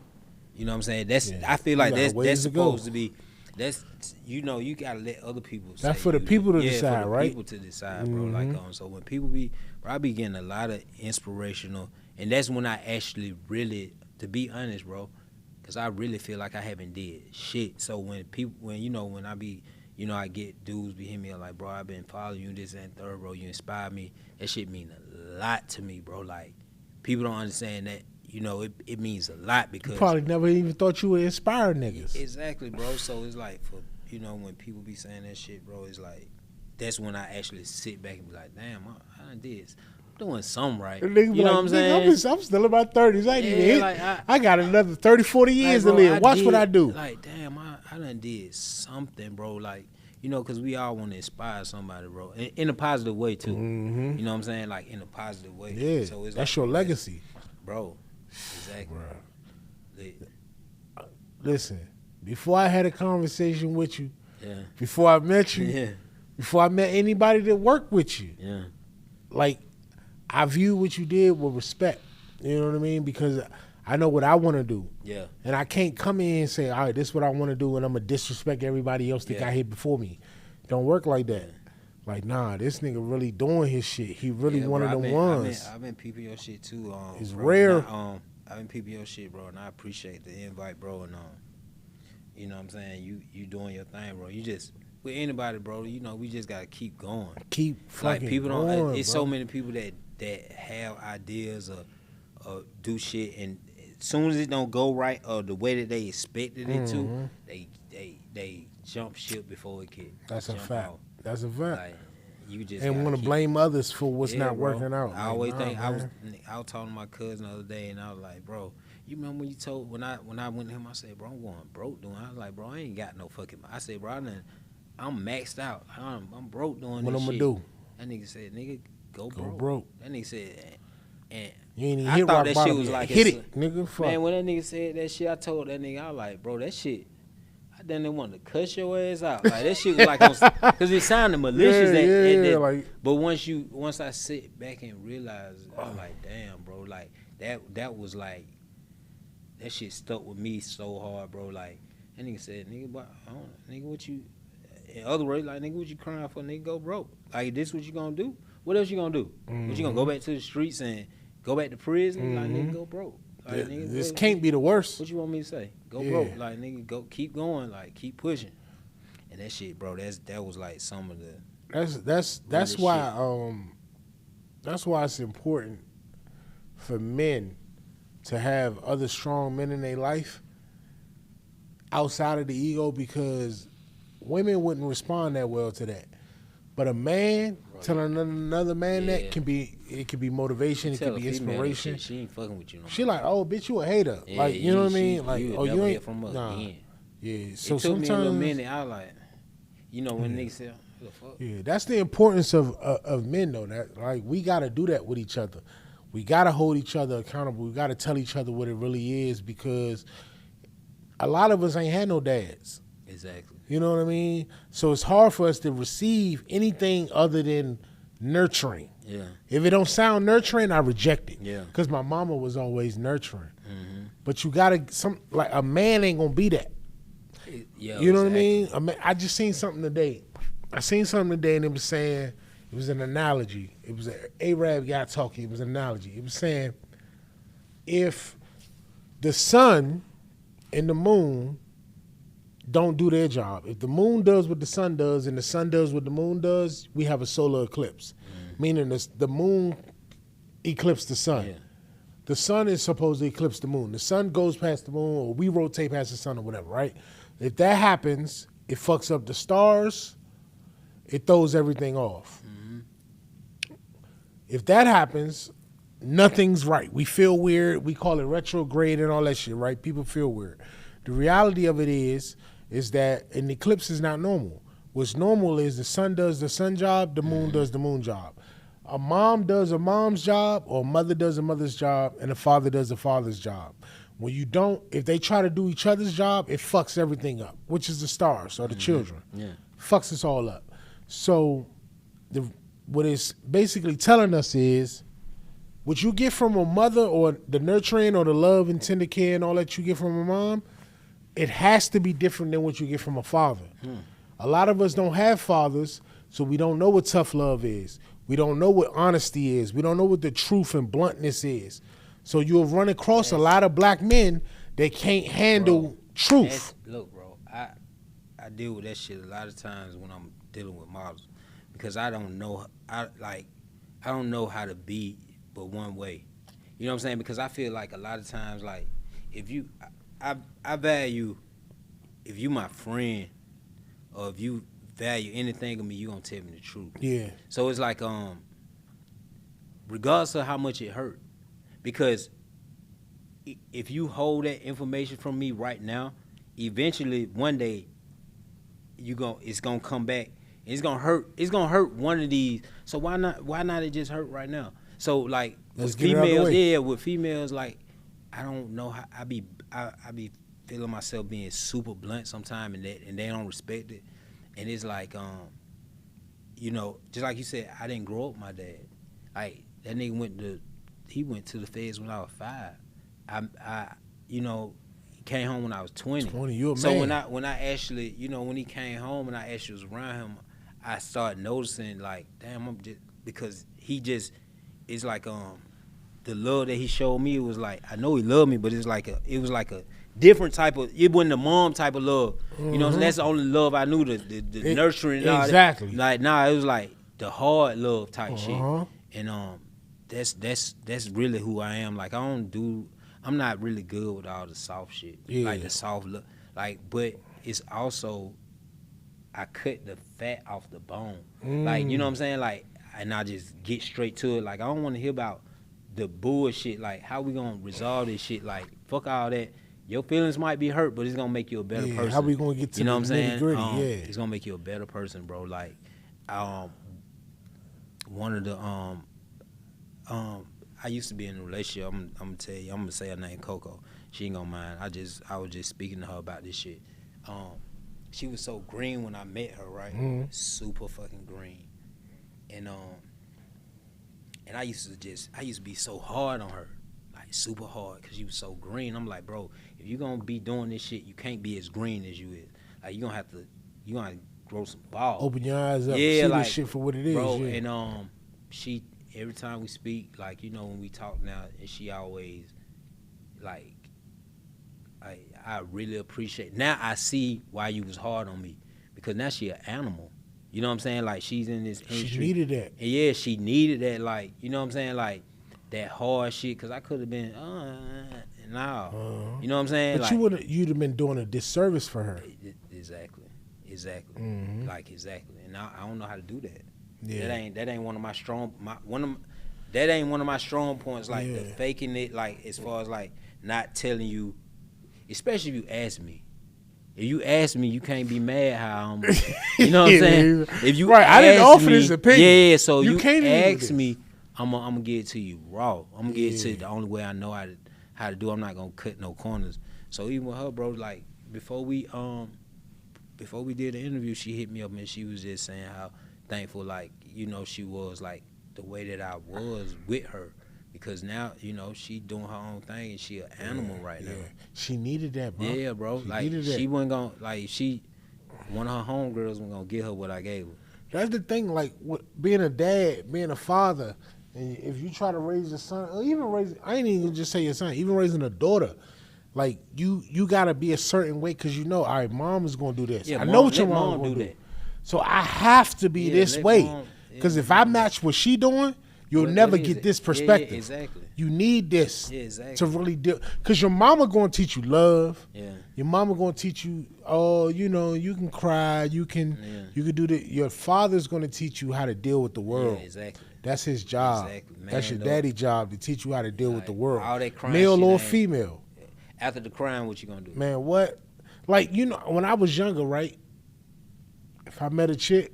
You know what I'm saying? That's I feel like that's supposed to be. That's you gotta let other people. That's say for the people to decide, for the right? People to decide, bro. Like so when people bro, I be getting a lot of inspirational, and that's when I actually really, to be honest, bro, because I really feel like I haven't did shit. So when I be, I get dudes be hitting me like, bro, I've been following you this and third, bro. You inspire me. That shit mean a lot to me, bro. Like people don't understand that. It means a lot because You probably never even thought you would inspire niggas. Exactly, bro. So it's like for when people be saying that shit, bro, it's like that's when I actually sit back and be like, damn, I done did. I'm doing something right. You know what I'm saying? I'm still in my 30s. I ain't even hit. Like I got another 30, 40 years bro, to live. Watch what I do. Like, damn, I done did something, bro. Like, because we all want to inspire somebody, bro, in a positive way too. You know what I'm saying? Like in a positive way. Yeah, So it's that's like, your legacy, bro. Exactly. Listen, before I had a conversation with you, Yeah. before I met you, before I met anybody that worked with you, Yeah. like I view what you did with respect. You know what I mean? Because I know what I want to do. Yeah. And I can't come in and say, all right, this is what I want to do, and I'm going to disrespect everybody else that got here before me. Don't work like that. Like, nah, this nigga really doing his shit. He really one of them ones. I've been peeping your shit too. It's bro, rare. I've been peeping your shit, bro, and I appreciate the invite, bro. And you know what I'm saying? You doing your thing, bro. You just with anybody, bro. We just gotta keep going. Keep fucking like people going, don't. It's bro. so many people that have ideas or do shit, and as soon as it don't go right or the way that they expected it to, they jump ship before it can. That's a jump fact. out. That's a fact. Like, you just And want to blame others for what's not bro. working out. I Like, always nah, think I was talking to my cousin the other day, and I was like, bro, you remember when you told when I went to him, I said, bro, I'm going broke doing. I was like, bro, I ain't got no fucking. I said, bro, I'm maxed out. I'm broke doing What this I'm gonna shit. do? That nigga said, nigga, go Go broke. broke. That nigga said, and You ain't even I hit thought rock that bottom shit was yet. like hit it's it, nigga. Fuck. man, when that nigga said that shit, I told that nigga, I was like, bro, that shit. I didn't want to cuss your ass out. Like that shit was like, because it sounded malicious. Like. But once I sit back and realize, I was like, damn, bro, like that was like, that shit stuck with me so hard, bro. Like that nigga said, nigga, nigga, what you? In other words, like nigga, what you crying for? Nigga, go broke. Like this, what you gonna do? What else you gonna do? What you gonna go back to the streets and go back to prison? Like nigga, go broke. Like, nigga, This can't be the worst. What you want me to say? Go broke. Like nigga, go keep going. Like keep pushing. And that shit, bro. That was like some of the. That's why that's why it's important for men to have other strong men in their life outside of the ego, because women wouldn't respond that well to that. But a man telling another man that can be motivation, it can be inspiration. She ain't fucking with you no more. She like, oh bitch, you a hater. Yeah, like, you know what I mean? Like, you oh, you never ain't hear from us again. Yeah. So it took me a sometimes little minute. I was like, when niggas say, what the fuck? Yeah, that's the importance of men though. That like we gotta do that with each other. We gotta hold each other accountable. We gotta tell each other what it really is, because a lot of us ain't had no dads. Exactly. You know what I mean? So it's hard for us to receive anything other than nurturing. Yeah. If it don't sound nurturing, I reject it. Yeah. Because my mama was always nurturing. Mm-hmm. But you gotta like a man ain't gonna be that. Yeah. You know exactly. what I mean? I just seen something today. And it was saying, it was an analogy. It was an Arab guy talking. It was an analogy. It was saying, if the sun and the moon don't do their job, if the moon does what the sun does and the sun does what the moon does, we have a solar eclipse. Meaning the moon eclipses the sun. Yeah. The sun is supposed to eclipse the moon. The sun goes past the moon, or we rotate past the sun, or whatever, right? If that happens, it fucks up the stars. It throws everything off. Mm-hmm. If that happens, nothing's right. We feel weird. We call it retrograde and all that shit, right? People feel weird. The reality of it is that an eclipse is not normal. What's normal is the sun does the sun job, the moon does the moon job. A mom does a mom's job, or a mother does a mother's job, and a father does a father's job. When you don't, if they try to do each other's job, it fucks everything up, which is the stars or the children. Yeah. Fucks us all up. So what it's basically telling us is, what you get from a mother, or the nurturing or the love and tender care and all that you get from a mom, it has to be different than what you get from a father. A lot of us don't have fathers, so we don't know what tough love is. We don't know what honesty is. We don't know what the truth and bluntness is. So you'll run across a lot of black men that can't handle truth. Look, bro, I deal with that shit a lot of times when I'm dealing with models, because I don't know how to be but one way. You know what I'm saying? Because I feel like a lot of times, like, if you, I value, if you my friend, or if you value anything of me, you gonna tell me the truth. Yeah. So it's like, regardless of how much it hurt, because if you hold that information from me right now, eventually one day it's gonna come back. It's gonna hurt. It's gonna hurt one of these. So why not it just hurt right now? So like, Let's with get it out of the females, way. with females, like, I don't know how I be feeling myself being super blunt sometimes, and they don't respect it. And it's like, just like you said, I didn't grow up with my dad. Like, that nigga went to the feds when I was 5. He came home when I was 20. 20, you a so man. when I actually, when he came home and I actually was around him, I started noticing, like, damn, I'm just, because it's like, the love that he showed me, it was like, I know he loved me, but it was like a different type of, it wasn't the mom type of love. You know, that's the only love I knew, the nurturing and all that. Exactly. Like, it was like the hard love type shit. And that's really who I am. Like, I'm not really good with all the soft shit. Yeah. Like the soft look. Like, but it's also, I cut the fat off the bone. Like, you know what I'm saying? Like, and I just get straight to it. Like, I don't want to hear about the bullshit. Like, how we gonna resolve this shit? Like, fuck all that. Your feelings might be hurt, but it's gonna make you a better person. How we gonna get to you know the what I'm saying? nitty-gritty? Yeah. It's gonna make you a better person, bro. Like, one of the I used to be in a relationship. I'm gonna tell you. I'm gonna say her name, Coco. She ain't gonna mind. I was just speaking to her about this shit. She was so green when I met her, right? Super fucking green, and I used to be so hard on her, like super hard, because she was so green. I'm like, bro, if you gonna be doing this shit, you can't be as green as you is. Like, you gonna grow some balls. Open your eyes up. Yeah, See like, this shit for what it is. bro. Yeah. And she, every time we speak, like, when we talk now, and she always, like, I really appreciate. Now I see why you was hard on me, because now she an animal. You know what I'm saying? Like, she's in this industry. She needed that. And yeah, she needed that. Like, you know what I'm saying? Like, that hard shit. Because I could have been, no. You know what I'm saying? But like, you'd have been doing a disservice for her. Exactly. Mm-hmm. Like, exactly. And I don't know how to do that. Yeah. That ain't one of my that ain't one of my strong points. Like, Yeah. the faking it. Like, as far as, like, not telling you, especially if you ask me. If you ask me, you can't be mad how I'm. You know what I'm saying? If you right, I didn't ask offer me, this opinion. Yeah, so you came to me with ask this. me, I'm gonna give it to you raw. I'm gonna give it to you Yeah. the only way I know how to do. I'm not gonna cut no corners. So even with her, bro, like, before we before we did the interview, she hit me up and she was just saying how thankful, like, you know, she was, like, the way that I was with her. Because now, you know, she doing her own thing and she an animal right now. She needed that, bro. Yeah, bro. She wasn't gonna, like, one of her homegirls wasn't gonna give her what I gave her. That's the thing, like, being a dad, being a father, and if you try to raise your son, or even I ain't even just say your son, even raising a daughter, like, you gotta be a certain way, because you know, all right, mom is gonna do this. Yeah, I know what your mom gonna do. So I have to be this way, because if I match what she doing, you'll never get this perspective. Yeah, exactly. You need this to really deal. Because your mama going to teach you love. Yeah. Your mama going to teach you, oh, you know, you can cry. You can do that. Your father's going to teach you how to deal with the world. Yeah, exactly. That's his job. Exactly. Man, that's your daddy's job, to teach you how to deal with the world. All that crying male or female. After the crying, what you going to do? Man, what? Like, you know, when I was younger, right? If I met a chick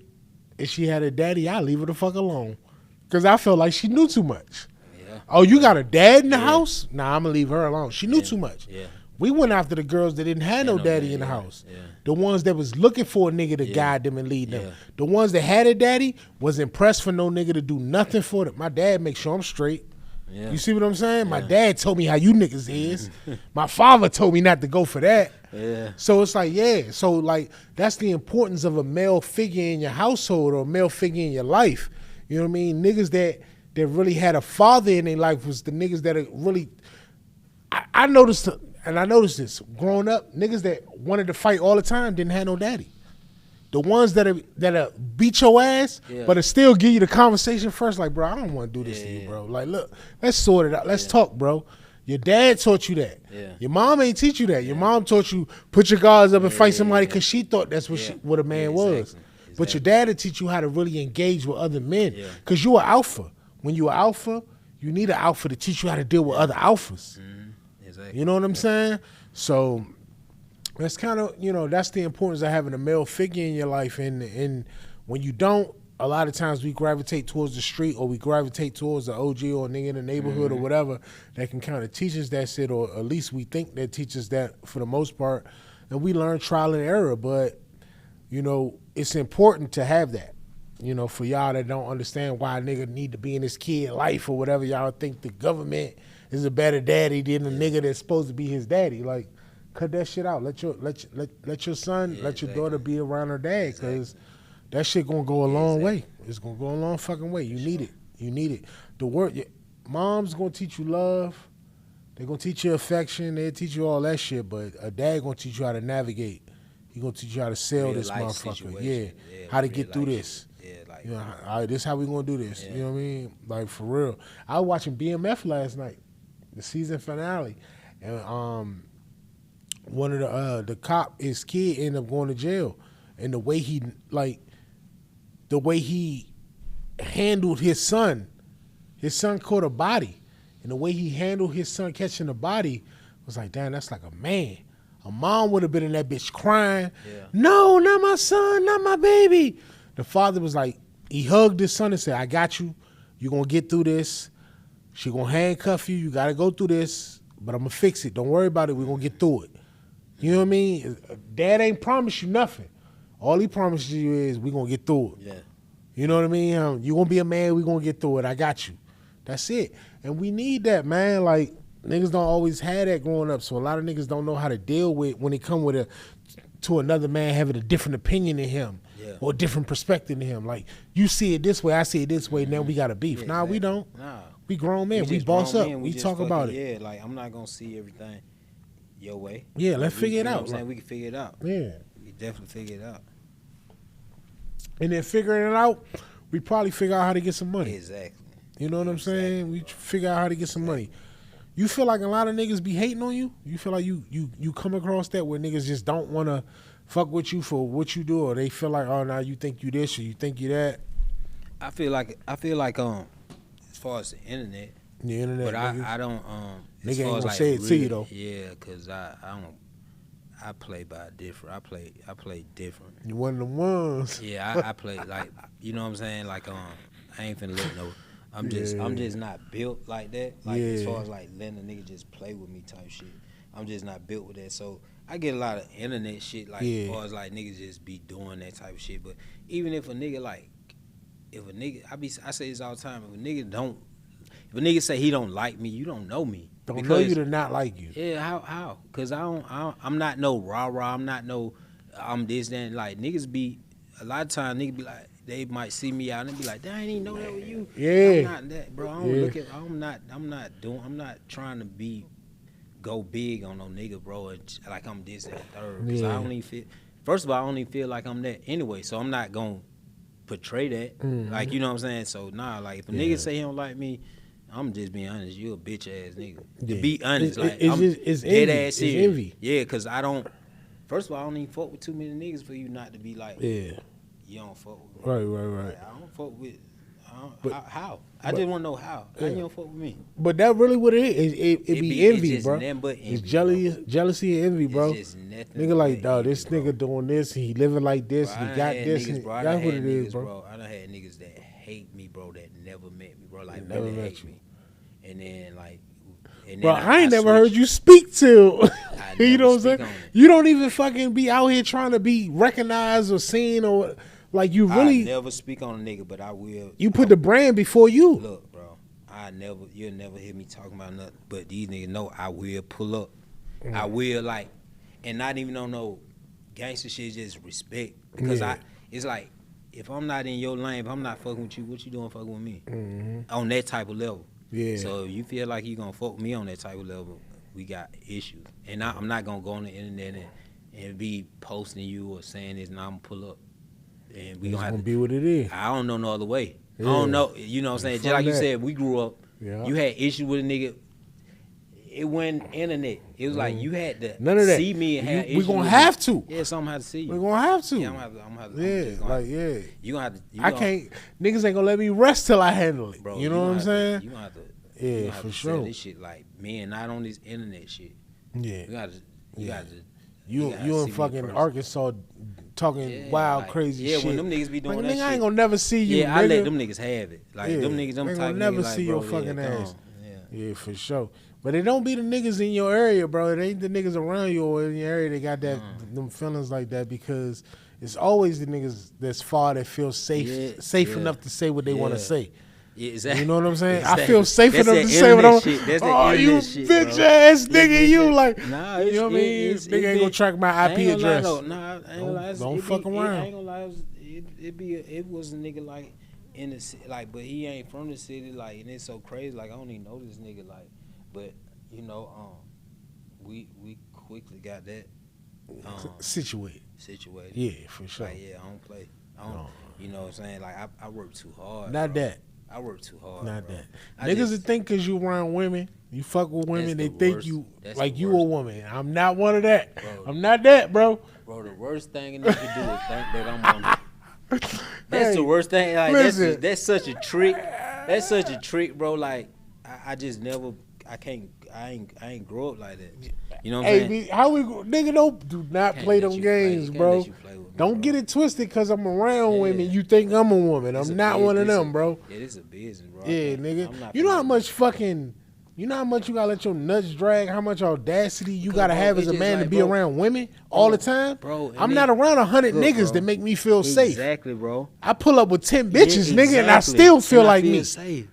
and she had a daddy, I'd leave her the fuck alone. Because I felt like she knew too much. Yeah. Oh, you got a dad in the house? Nah, I'm going to leave her alone. She knew too much. Yeah. We went after the girls that didn't have no daddy in the house. Yeah. The ones that was looking for a nigga to guide them and lead them. The ones that had a daddy was impressed for no nigga to do nothing for them. My dad makes sure I'm straight. Yeah. You see what I'm saying? My dad told me how you niggas is. My father told me not to go for that. Yeah. So it's like, So, like, that's the importance of a male figure in your household or a male figure in your life. You know what I mean? Niggas that really had a father in their life was the niggas that are really. I noticed, and I noticed this growing up. Niggas that wanted to fight all the time didn't have no daddy. The ones that beat your ass, but still give you the conversation first. Like, bro, I don't want to do this to you, bro. Like, look, let's sort it out. Let's talk, bro. Your dad taught you that. Yeah. Your mom ain't teach you that. Your mom taught you put your guards up and fight somebody because she thought that's what a man was. But your dad will teach you how to really engage with other men. Because you are alpha. When you are alpha, you need an alpha to teach you how to deal with other alphas. Exactly. You know what I'm saying? So that's kind of, you know, that's the importance of having a male figure in your life. And when you don't, a lot of times we gravitate towards the street or we gravitate towards the OG or a nigga in the neighborhood or whatever that can kind of teach us that shit, or at least we think that teaches that for the most part. And we learn trial and error, but, you know, it's important to have that. You know, for y'all that don't understand why a nigga need to be in his kid life or whatever, y'all think the government is a better daddy than the nigga that's supposed to be his daddy. Like, cut that shit out. Let your son, let your daughter be around her dad, because that shit gonna go a long way. It's gonna go a long fucking way. You need it. You need it. The word, mom's gonna teach you love. They're gonna teach you affection. They'll teach you all that shit. But a dad gonna teach you how to navigate. He gonna teach you how to sell this motherfucker. Yeah, how to get through this. Yeah, like, you know, all right, this how we gonna do this. You know what I mean? Like, for real. I was watching BMF last night, the season finale, and one of the cop, his kid ended up going to jail, and the way he handled his son caught a body, and the way he handled his son catching the body was like, damn, that's like a man. A mom would have been in that bitch crying. Yeah. No, not my son, not my baby. The father was like, he hugged his son and said, I got you. You're going to get through this. She going to handcuff you. You got to go through this, but I'm going to fix it. Don't worry about it. We're going to get through it. You know what I mean? Dad ain't promised you nothing. All he promises you is we're going to get through it. Yeah. You know what I mean? You're going to be a man. We're going to get through it. I got you. That's it. And we need that, man. Like, niggas don't always have that growing up, so a lot of niggas don't know how to deal with when they come with to another man having a different opinion than him or a different perspective than him. Like, you see it this way, I see it this way, now we got a beef. Nah, we don't. Nah. We grown men. We boss up. We talk about it. Yeah, like, I'm not going to see everything your way. Yeah, let's figure it out. You know what I'm saying? We can figure it out. Yeah. We definitely figure it out. And then figuring it out, we probably figure out how to get some money. Exactly. You know what I'm saying? We figure out how to get some money. You feel like a lot of niggas be hating on you? You feel like you come across that where niggas just don't want to fuck with you for what you do, or they feel like, oh, now you think you this or you think you that? I feel like as far as the internet, but I don't nigga ain't gonna say it to you though. Yeah, cause I play by different. I play different. You one of the ones. Yeah, I play like, you know what I'm saying? Like I ain't finna let no. I'm just not built like that. Like, as far as like letting a nigga just play with me type shit. I'm just not built with that. So I get a lot of internet shit, like, as far as, like, niggas just be doing that type of shit. But even if a nigga, like, I say this all the time, if a nigga say he don't like me, you don't know me. Don't know you to not like you. Yeah, how? Because I'm not no rah-rah, I'm this, that, like, niggas be, a lot of times, niggas be like, they might see me out and they be like, "Damn, I didn't know that was you." Yeah. I'm not that, bro. I'm not trying to go big on no nigga, bro. Like I'm this and third. Cause I don't even feel. First of all, I don't even feel like I'm that anyway. So I'm not gonna portray that. Like, you know what I'm saying. So like if a nigga say he don't like me, I'm just being honest. You a bitch ass nigga. To be honest, it's dead envy. ass serious. It's envy. Yeah, cause I don't. First of all, I don't even fuck with too many niggas for you not to be like. Yeah. You don't fuck with me. Right. Like, I don't fuck with. How? I just want to know how. How you don't fuck with me? But that really what it is. It be envy, it's bro. Envy, it's jealousy and envy, bro. It's just nothing. Nigga like, dog, this nigga doing this, he living like this, bro, he got this. Niggas, bro, that's what it is, bro. I done had niggas that hate me, bro, that never met me, bro. Like, never really met hate you. me. And then, like, bro, I ain't never heard you speak till. You know what I'm saying? You don't even fucking be out here trying to be recognized or seen or like you really. I never speak on a nigga, but I will. You put the brand before you. Look, bro, you'll never hear me talking about nothing. But these niggas know I will pull up. I will, like, and not even on no gangster shit, just respect. Because it's like, if I'm not in your lane, if I'm not fucking with you, what you doing fucking with me? On that type of level. Yeah. So if you feel like you gonna fuck with me on that type of level, we got issues. And I'm not gonna go on the internet and be posting you or saying this, and I'm gonna pull up. And we gonna be what it is. I don't know no other way. Yeah. I don't know. You know what I'm saying? Just like you said, we grew up. Yeah. You had issues with a nigga. It wasn't internet. It was like you had to none of that. See me and have issues. We gonna have to. Yeah, something had to see you. We gonna have to. Yeah, I'm gonna have to. Yeah, You gonna have to. I can't. Niggas ain't gonna let me rest till I handle it. Bro, you know what I'm saying? You gonna have to. Yeah, for sure. This shit like man, not on this internet shit. Yeah. You got to. You in fucking Arkansas talking wild, crazy shit. Yeah, when them niggas be doing that shit. I ain't gonna never see you, Yeah, nigga. I let them niggas have it. Like, them niggas, them type gonna never niggas, see like, your bro, fucking ass. Yeah, for sure. But it don't be the niggas in your area, bro. It ain't the niggas around you or in your area that got them feelings like that because it's always the niggas that's far that feel safe enough to say what they want to say. Yeah, exactly. You know what I'm saying? Exactly. I feel safe enough to say what I'm. Oh, you bitch ass nigga, you like. Nah, you know what I mean? Nigga ain't gonna track my IP address. Nah, I ain't gonna lie. Don't fuck around. I ain't gonna lie. It was a nigga like in the city, like, but he ain't from the city, like, and it's so crazy. Like, I don't even know this nigga, like, but you know, we quickly got that situated. Yeah, for sure. Like, I don't play. You know what I'm saying? Like, I work too hard. Not bro. that. I work too hard. Not bro. that. Niggas that think because you around women, you fuck with women, they think you like you a woman. I'm not one of that. Bro, I'm not that, bro. Bro, the worst thing a nigga do is think that I'm one. That's the worst thing. Like, that's such a trick. That's such a trick, bro. Like, I just never. I ain't grow up like that. You know what I'm saying? How we nigga do not play them games, bro. Don't get it twisted because I'm around women. You think I'm a woman. I'm not one of them, bro. Yeah, this is a business, bro. Yeah, nigga. You know how much fucking. You know how much you gotta let your nuts drag? How much audacity you gotta have as a man to be around women all the time? Bro, I'm not around 100 niggas that make me feel safe. Exactly, bro. I pull up with 10 bitches, nigga, and I still feel like me. Safe.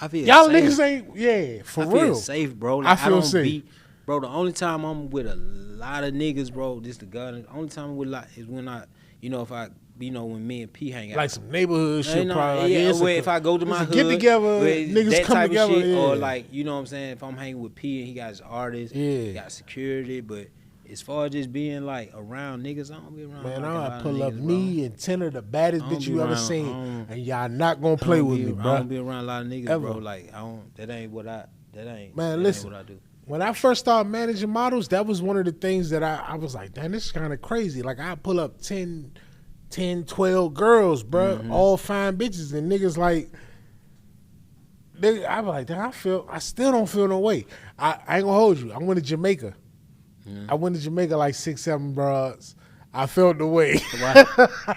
I feel y'all safe. Niggas ain't for real. I feel safe, bro. Like, I feel safe. Bro, the only time I'm with a lot of niggas, bro, this the gun. The only time I'm with a lot is when when me and P hang out. Like some neighborhood shit, probably. Yeah, if I go to my hood. Get together, niggas come together. Shit, or like, you know what I'm saying? If I'm hanging with P and he got his artists, he got security. But as far as just being like around niggas, I don't be around. Man, I pull up me and 10 of the baddest bitch you ever seen, and y'all not gonna play with me, bro. I don't be around a lot of niggas, bro. Like, that ain't what I do. When I first started managing models, that was one of the things that I was like, damn, this is kind of crazy. Like, I pull up 10, 12 girls, bro, all fine bitches, and niggas like, I was like, damn, I still don't feel no way. I ain't gonna hold you. I went to Jamaica. I went to Jamaica like 6, 7 broads. I felt the way.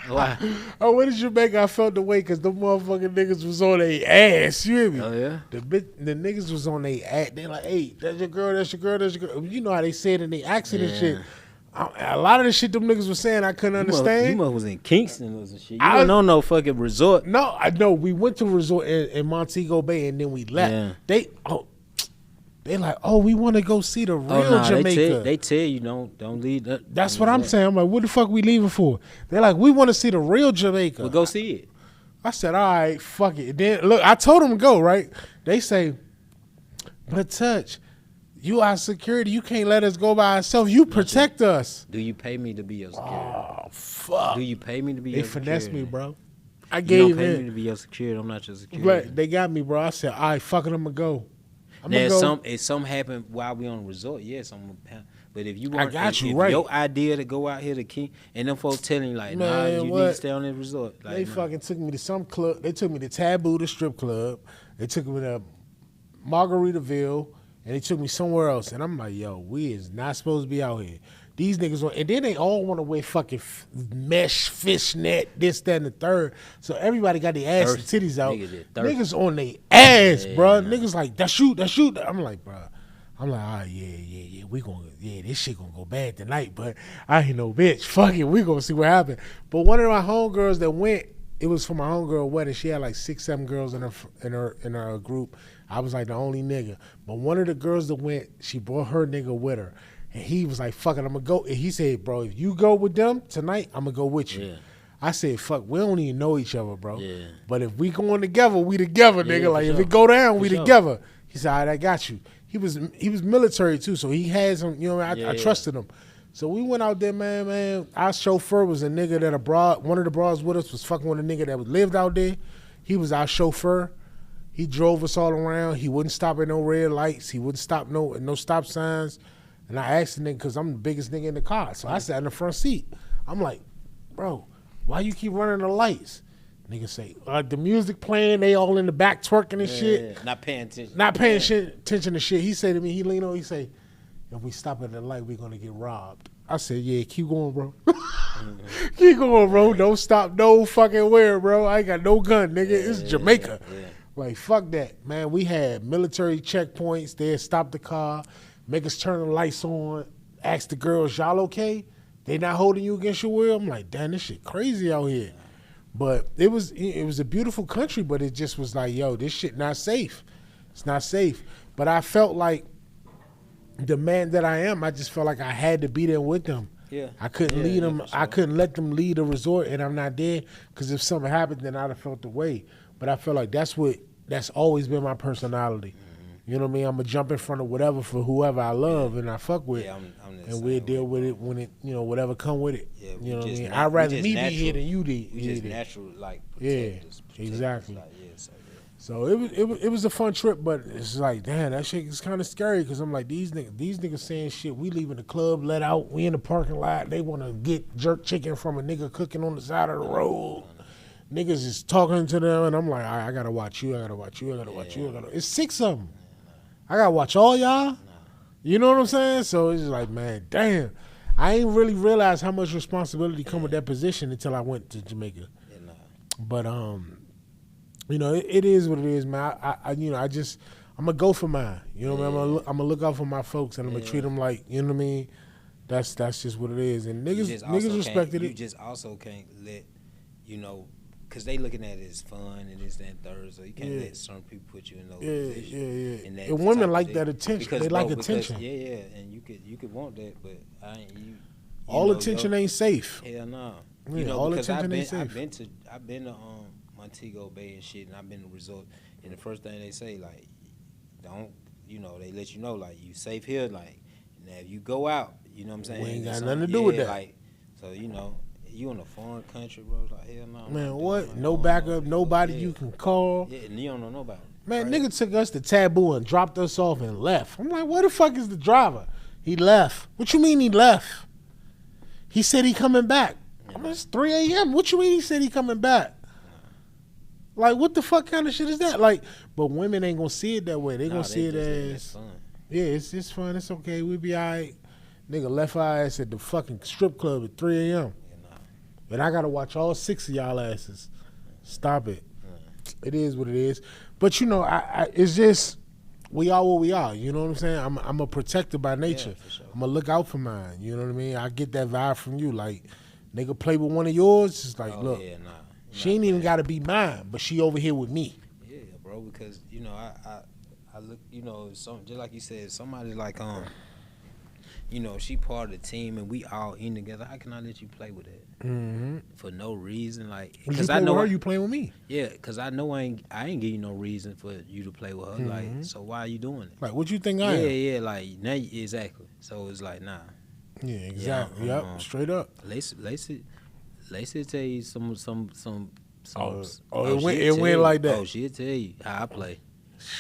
Why? I went to Jamaica. I felt the way because the motherfucking niggas was on their ass. You hear me? Oh, yeah? The niggas was on their ass. They like, hey, that's your girl, that's your girl, that's your girl. You know how they say it in their accent and shit. A lot of the shit them niggas was saying I couldn't understand. You must was in Kingston or some shit. You wasn't on no fucking resort. No, I know. We went to a resort in Montego Bay and then we left. Yeah. They like, we want to go see the real Jamaica. They tell you don't leave. That's what I'm saying. I'm like, what the fuck we leaving for? They're like, we want to see the real Jamaica. Well, go see it. I said, all right, fuck it. Then look, I told them to go, right? They say, but Touch, you are security. You can't let us go by ourselves. You protect us. Do you pay me to be your security? Oh, fuck. Do you pay me to be your security? They finessed me, bro. You don't pay me to be your security. I'm not your security. But they got me, bro. I said, all right, fuck it, I'm going to go. If something happened while we on the resort, yes, I'm gonna. But if you want, if your idea to go out here to King, and them folks telling you like, nah, you need to stay on this resort. Like, they fucking took me to some club. They took me to Taboo, the strip club. They took me to Margaritaville, and they took me somewhere else. And I'm like, yo, we is not supposed to be out here. These niggas, and then they all want to wear fucking mesh, fishnet, this, that, and the third. So everybody got their ass and titties out. Niggas on their ass, bro. Niggas like, that's you. I'm like, bro. I'm like, all right, yeah. This shit gonna go bad tonight, but I ain't no bitch. Fuck it, we gonna see what happens. But one of my homegirls that went, it was for my homegirl wedding. She had like 6, 7 girls in her group. I was like the only nigga. But one of the girls that went, she brought her nigga with her. And he was like, fuck it, I'm going to go. And he said, bro, if you go with them tonight, I'm going to go with you. Yeah. I said, fuck, we don't even know each other, bro. Yeah. But if we going together, we together, nigga. Like, if it go down, we together. He said, all right, I got you. He was military, too, so he had some, you know, I trusted him. So we went out there, man. Our chauffeur was a nigga that one of the bras with us was fucking with a nigga that lived out there. He was our chauffeur. He drove us all around. He wouldn't stop at no red lights. He wouldn't stop no stop signs. And I asked the nigga, because I'm the biggest nigga in the car. So I sat in the front seat. I'm like, bro, why you keep running the lights? Nigga say, the music playing, they all in the back twerking and shit. Yeah. Not paying attention. Attention to shit. He said to me, he leaned over, he say, if we stop at the light, we're going to get robbed. I said, yeah, keep going, bro. Keep going, bro. Don't stop no fucking where, bro. I ain't got no gun, nigga. It's Jamaica. Yeah. Like, fuck that. Man, we had military checkpoints. They had stopped the car. Make us turn the lights on, ask the girls, y'all okay? They not holding you against your will? I'm like, damn, this shit crazy out here. But it was a beautiful country, but it just was like, yo, this shit not safe. It's not safe. But I felt like the man that I am, I just felt like I had to be there with them. Yeah. I couldn't lead them. Sure. I couldn't let them lead a resort, and I'm not there, because if something happened, then I'd have felt the way. But I felt like that's always been my personality. You know what I mean? I'm going to jump in front of whatever for whoever I love and I fuck with. Yeah, and we'll deal with it when it, you know, whatever come with it. Yeah, you know what I mean? I'd rather me be here than you be here. We just natural, like, protect exactly. Like, so it was a fun trip, but it's like, damn, that shit is kind of scary, because I'm like, these niggas saying shit. We leaving the club, let out, we in the parking lot. They want to get jerk chicken from a nigga cooking on the side of the road. Niggas is talking to them, and I'm like, all right, I got to watch you. It's 6 of them. I gotta watch all y'all. You know what I'm saying? So it's just like, man, damn. I ain't really realized how much responsibility come with that position until I went to Jamaica. But you know, it is what it is, man. I'm gonna go for mine. You know what I mean? I'm gonna look out for my folks, and I'm gonna treat them like, you know what I mean? That's just what it is. And niggas respected it. You just also can't let, you know, because they looking at it as fun and this, that, and third, so you can't let certain people put you in those positions. Yeah. And women like that attention. They like attention. And you could want that, but I ain't. All attention ain't safe. Hell no. Yeah, you know, all because attention ain't safe. I've been to Montego Bay and shit, and I've been to resort, and the first thing they say, like, don't, you know, they let you know, like, you safe here, like, now if you go out, you know what I'm saying? We ain't got nothing to do with that. Like, so, you know. You in a foreign country, bro? Like, hell no. Man, what? No backup, nobody you can call. Yeah, and you don't know nobody. Man, nigga took us to Taboo and dropped us off and left. I'm like, where the fuck is the driver? He left. What you mean he left? He said he coming back. I mean, it's 3 a.m. What you mean he said he coming back? Like, what the fuck kind of shit is that? Like, but women ain't gonna see it that way. They gonna see it as fun. Yeah, it's fun. It's okay. We be all right. Nigga left our ass at the fucking strip club at 3 a.m. And I got to watch all 6 of y'all asses. Stop it. It is what it is. But, you know, it's just, we are what we are. You know what I'm saying? I'm a protector by nature. Yeah, for sure. I'm gonna look out for mine. You know what I mean? I get that vibe from you. Like, nigga play with one of yours. It's like, Oh look, yeah, nah. she ain't even got to be mine, but she over here with me. Yeah, bro. Because I look, some just like you said, somebody like she part of the team and we all in together. How can I let you play with that for no reason? Like, Because I know her, you playing with me. Yeah, because I know I ain't give you no reason for you to play with her. Like, so why are you doing it? Like, what you think I am? Yeah, like now exactly. So it's like, nah. Yeah, exactly. Yep, straight up. Lacey tell you some. It went like that. Oh, she'll tell you how I play.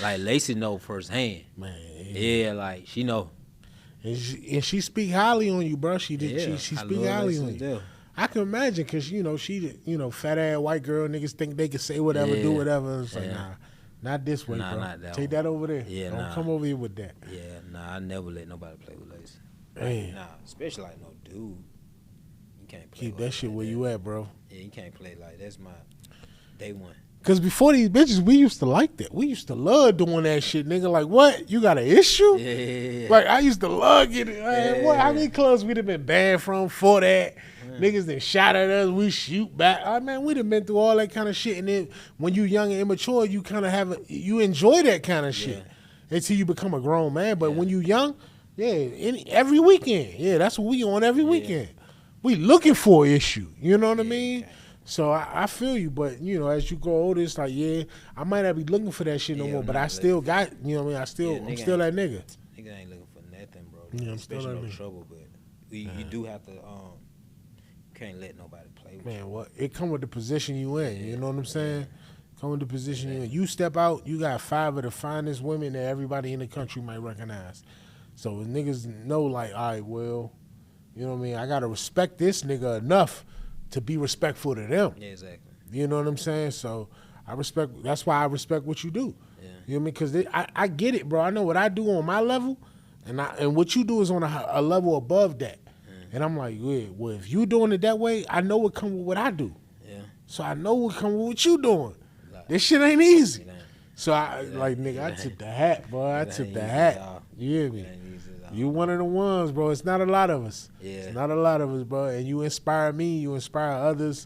Like Lacey know firsthand. Man. Yeah, like she know. And she speak highly on you, bro. She speak highly on you. Still. I can imagine because she fat ass white girl niggas think they can say whatever, do whatever. It's like nah, not this way, bro. Not that Take one. that over there. Yeah, Don't come over here with that. Yeah, nah. I never let nobody play with Lacey. Man. Nah, especially like no dude. You can't play. Keep that shit where you at, bro. Yeah, you can't play like that's my day one. Cause before these bitches, we used to like that. We used to love doing that shit, nigga. Like, what? You got an issue? Yeah. Like, I used to love getting. Yeah. What? How many clubs we'd have been banned from for that? Niggas that shot at us, we shoot back. Man, we'd have been through all that kind of shit. And then when you young and immature, you kind of you enjoy that kind of shit until you become a grown man. But when you young, every weekend, that's what we on every weekend. We looking for an issue. You know what I mean? Okay. So I feel you, but as you grow older, it's like I might not be looking for that shit no more, but I still got I'm still that nigga. Nigga ain't looking for nothing, bro. Yeah, I'm still especially that no nigga. trouble, but you do have to can't let nobody play with you. Man, what it come with the position you in. You know what I'm saying? Come with the position you in. You step out, you got 5 of the finest women that everybody in the country might recognize. So niggas know, like, all right, well, you know what I mean? I gotta respect this nigga enough to be respectful to them. Yeah, exactly. You know what I'm saying? So that's why I respect what you do. Yeah. You know what I mean? Because I get it, bro. I know what I do on my level, and what you do is on a level above that. And I'm like, well, if you doing it that way, I know what come with what I do. Yeah. So I know what come with what you doing. Like, This shit ain't easy. it ain't. So I took the hat, bro. I took the hat. You hear me? You one of the ones, bro. It's not a lot of us. Yeah. It's not a lot of us, bro. And you inspire me. You inspire others.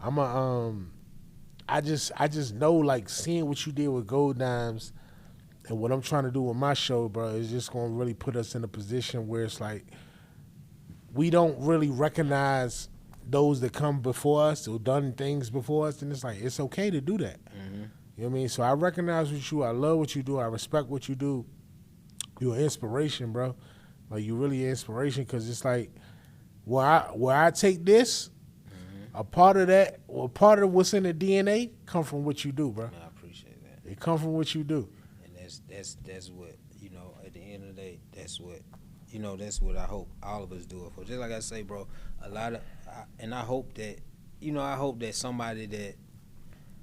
I just know, like, seeing what you did with Gold Dimes and what I'm trying to do with my show, bro, is just going to really put us in a position where it's like we don't really recognize those that come before us or done things before us, and it's like it's okay to do that. Mm-hmm. You know what I mean? So I recognize what you. I love what you do. I respect what you do. You're an inspiration, bro. Like, you really an inspiration, because it's like where I take this, a part of that, or part of what's in the DNA come from what you do, bro. Man, I appreciate that. It come from what you do. And that's what, at the end of the day, that's what I hope all of us do it for. Just like I say, bro, I hope that somebody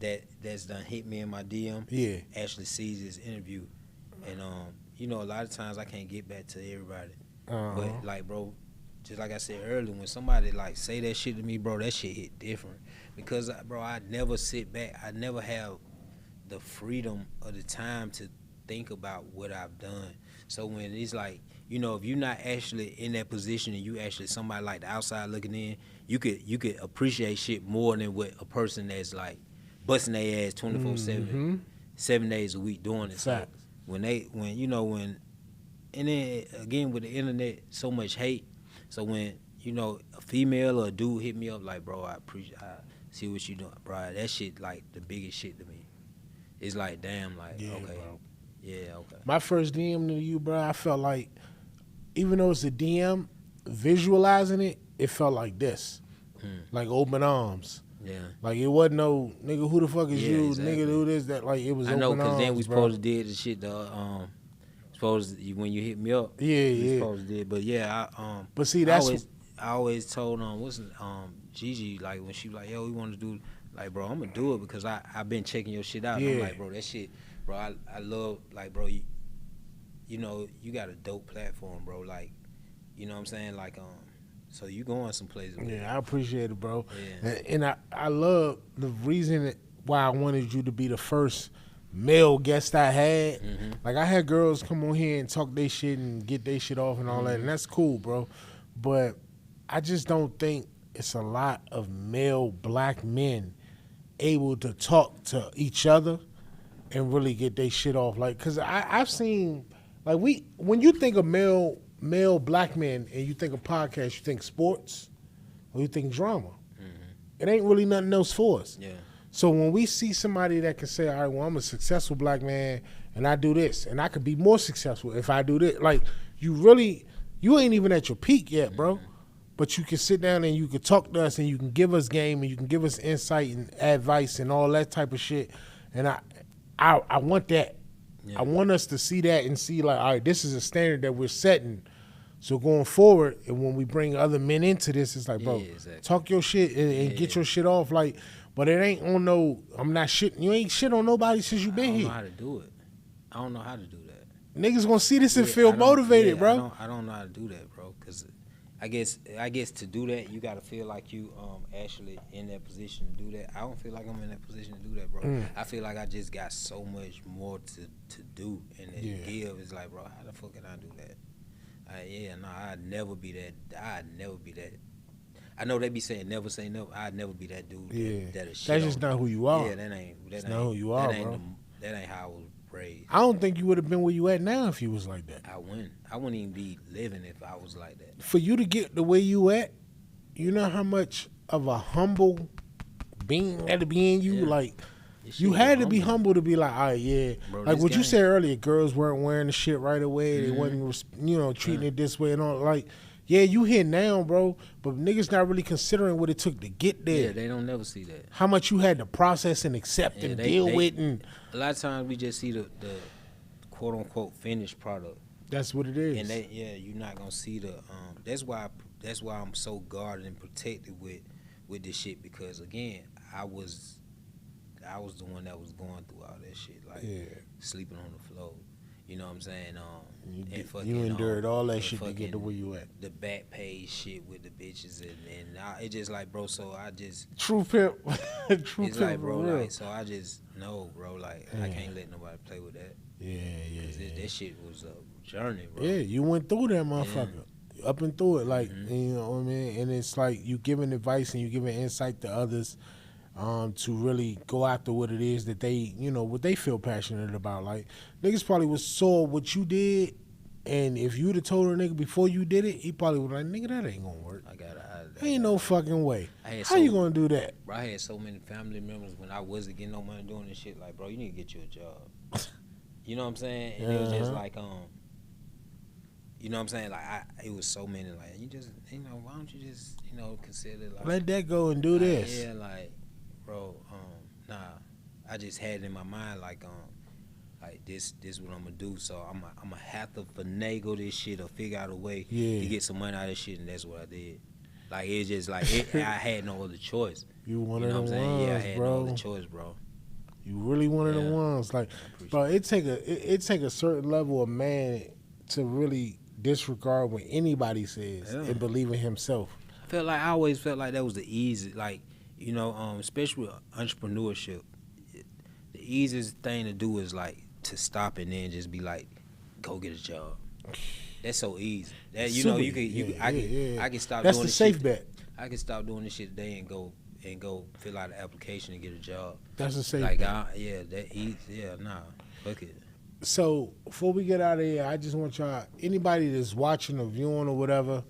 that's done hit me in my DM actually sees this interview. And a lot of times I can't get back to everybody. But like, bro, just like I said earlier, when somebody like say that shit to me, bro, that shit hit different. Because, bro, I never sit back. I never have the freedom or the time to think about what I've done. So when it's like, if you're not actually in that position and you actually somebody like the outside looking in, you could appreciate shit more than what a person that's like busting their ass 24/7, 7 days a week doing it. So and then again with the internet, so much hate. So when a female or a dude hit me up like, bro, I see what you doing, bro. That shit like the biggest shit to me. It's like, damn, like, okay, bro. Yeah, okay. My first DM to you, bro, I felt like, even though it's a DM, visualizing it felt like this, like open arms. Yeah. Like, it wasn't no nigga, who the fuck is you, exactly. nigga, do this, that. Like, it was open arms. I know, because then we bro. supposed to did the shit. When you hit me up. We supposed to did, but yeah, But see, that's I always told Gigi, like, when she was like, yo, we want to do, like, bro, I'm gonna do it because I've been checking your shit out. Yeah. And I'm like, bro, that shit, bro, I love, like, bro, you got a dope platform, bro. Like, you know what I'm saying? Like, so you going some places. Yeah, I appreciate it, bro. Yeah. And I love the reason why I wanted you to be the first male guests I had. Like I had girls come on here and talk their shit and get their shit off and all that, and that's cool, bro. But I just don't think it's a lot of male black men able to talk to each other and really get their shit off. Like, cause I've seen, like when you think of male black men and you think of podcasts, you think sports or you think drama. It ain't really nothing else for us. Yeah. So when we see somebody that can say, all right, well, I'm a successful black man and I do this and I could be more successful if I do this. Like, you ain't even at your peak yet, bro. But you can sit down and you can talk to us and you can give us game and you can give us insight and advice and all that type of shit. And I want that. Yeah. I want us to see that and see like, all right, this is a standard that we're setting. So going forward, and when we bring other men into this, it's like, bro, exactly. Talk your shit and get your shit off. Like, but it ain't on no, I'm not shitting. You ain't shit on nobody since you been here. I don't know how to do it. I don't know how to do that. Niggas gonna see this and feel motivated, bro. I don't know how to do that, bro. Cause I guess to do that, you gotta feel like you actually in that position to do that. I don't feel like I'm in that position to do that, bro. I feel like I just got so much more to do and to give. It's like, bro, how the fuck can I do that? I'd never be that. I know they be saying never say never. I'd never be that dude. That's just not who you are. Yeah, that ain't not who you are, bro. That ain't how I was raised. I don't think you would have been where you at now if you was like that. I wouldn't even be living if I was like that. For you to get the way you at, you know how much of a humble being had to be in you? Yeah. Like, you had to be humble to be like, all right, yeah. Bro, like what you said earlier, girls weren't wearing the shit right away. They wasn't, treating it this way and all. Like, yeah, you here now, bro, but niggas not really considering what it took to get there. Yeah, they don't never see that. How much you had to process and accept and deal with. And a lot of times we just see the quote-unquote finished product. That's what it is. And you're not going to see the that's why I'm so guarded and protected with this shit because, again, I was the one that was going through all that shit, like sleeping on the floor. You know what I'm saying? You endured all that shit to get to where you at. The back page shit with the bitches and it just like, bro. So I just true pimp. It's like, bro, like, so I just know, bro, like I can't let nobody play with that. That shit was a journey, bro. Yeah, you went through that motherfucker. Up and through it, like you know what I mean. And it's like you giving advice and you giving insight to others. To really go after what it is that they, what they feel passionate about. Like, niggas probably saw what you did, and if you'd have told a nigga before you did it, he probably would like, nigga, that ain't gonna work. Ain't no fucking way. How you gonna do that? Bro, I had so many family members when I wasn't getting no money doing this shit, like, bro, you need to get you a job. You know what I'm saying? And it was just like, you know what I'm saying? Like, it was so many, like, you just, why don't you just, consider, like. Let that go and do this. Yeah, like. Bro, nah. I just had it in my mind like this what I'm gonna do. So I'm gonna have to finagle this shit or figure out a way to get some money out of this shit, and that's what I did. Like it's just like I had no other choice. You one of the ones, Yeah, I had bro. no other choice, bro. You really one of the ones. Like, bro, it take a certain level of man to really disregard what anybody says and believe in himself. I always felt like that was the easy, like. Especially with entrepreneurship, the easiest thing to do is like to stop and then just be like, go get a job. That's so easy. That I can stop. That's doing the safe bet. I can stop doing this shit today and go fill out an application and get a job. That's the safe bet. Fuck it. So before we get out of here, I just want y'all, anybody that's watching or viewing or whatever,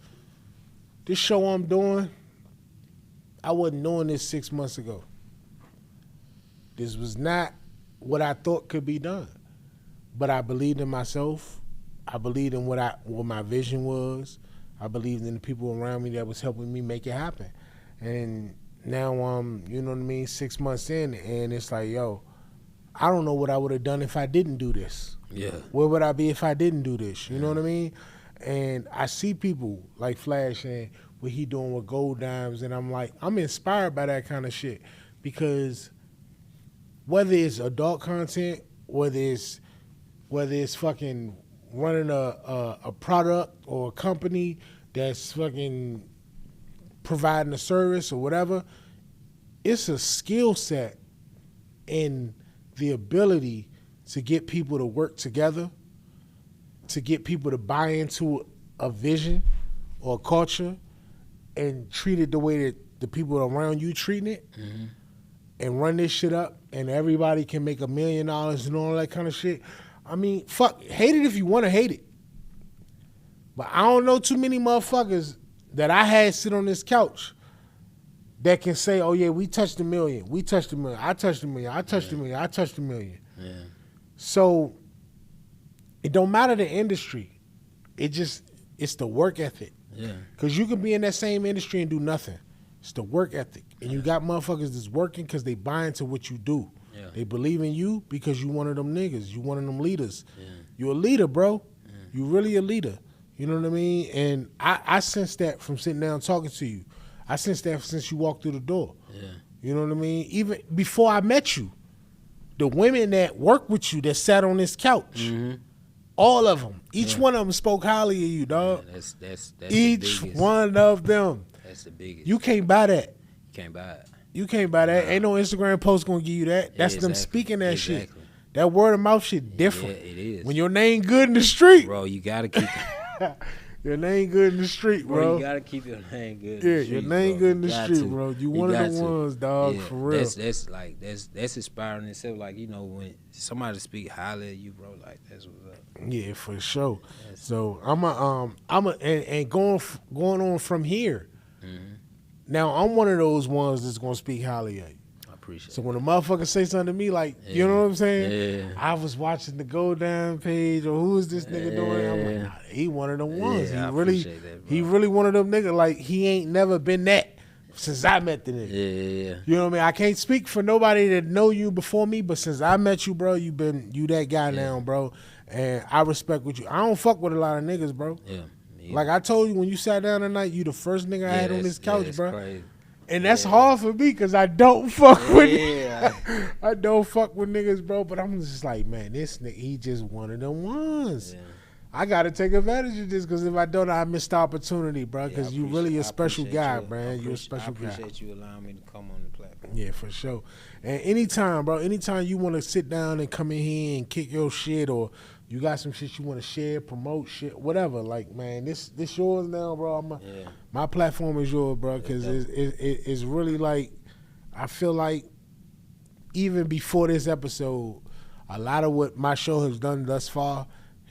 this show I'm doing. I wasn't doing this 6 months ago. This was not what I thought could be done. But I believed in myself. I believed in what my vision was. I believed in the people around me that was helping me make it happen. And now I'm, 6 months in, and it's like, yo, I don't know what I would have done if I didn't do this. Yeah. Where would I be if I didn't do this? You know what I mean? And I see people like Flash and what he doing with Gold Dimes, and I'm like, I'm inspired by that kind of shit because whether it's adult content, whether it's fucking running a product or a company that's fucking providing a service or whatever, it's a skill set in the ability to get people to work together, to get people to buy into a vision or a culture and treat it the way that the people around you treating it, and run this shit up, and everybody can make $1 million and all that kind of shit. I mean, fuck, hate it if you want to hate it. But I don't know too many motherfuckers that I had sit on this couch that can say, oh yeah, we touched 1 million. We touched 1 million. I touched 1 million. I touched 1 million. I touched 1 million. Yeah. So it don't matter the industry. It's the work ethic. Yeah. Because you can be in that same industry and do nothing. It's the work ethic. And you got motherfuckers that's working because they buy into what you do. Yeah. They believe in you because you one of them niggas. You one of them leaders. Yeah. You a leader, bro. You really a leader. You know what I mean? And I sense that from sitting down talking to you. I sense that since you walked through the door. Yeah. You know what I mean? Even before I met you, the women that work with you that sat on this couch, all of them, each one of them spoke highly of you, dog. Yeah, that's each the biggest. one of them. That's the biggest. You can't buy that. You can't buy it. You can't buy that. Ain't no Instagram post gonna give you that. That's them exactly. speaking that shit. Exactly. That word of mouth shit different. Yeah, it is. When your name good in the street, Bro, you gotta keep it. your name good in the street, bro. You gotta keep your name good. Yeah, in the your streets, name bro. good in the Got street, to. bro. You one of got the to. ones, dog, Yeah, for real. that's inspiring in itself. Like, you know, when somebody speak highly of you, bro, like that's what's up. Yeah, for sure. Yes. So and going on from here. Now I'm one of those ones that's gonna speak highly of you. I appreciate So it. when a motherfucker say something to me, like, you know what I'm saying? Yeah. I was watching the Go Down page, or who is this nigga doing? I'm like, Yeah. nah, he one of them ones. Yeah, I he really, appreciate that, bro. he really one of them niggas. Like, he ain't never been that since I met the nigga. Yeah. You know what I mean? I can't speak for nobody that know you before me, but since I met you, bro, you that guy now, bro. And I respect what you. I don't fuck with a lot of niggas, bro. Yeah. Like I told you when you sat down tonight, you the first nigga I had on this couch, bro. Crazy. And that's hard for me because I don't fuck with Yeah. I don't fuck with niggas, bro. But I'm just like, man, this nigga, he just one of them ones. Yeah. I gotta take advantage of this because if I don't, I missed the opportunity, bro. Because you really a special guy, man. You a special guy. I appreciate you allowing me to come on the platform. Yeah, for sure. And anytime, bro, anytime you want to sit down and come in here and kick your shit, or you got some shit you want to share, promote shit, whatever, like, man, this yours now, bro. My platform is yours, bro, because it's really like, I feel like even before this episode, a lot of what my show has done thus far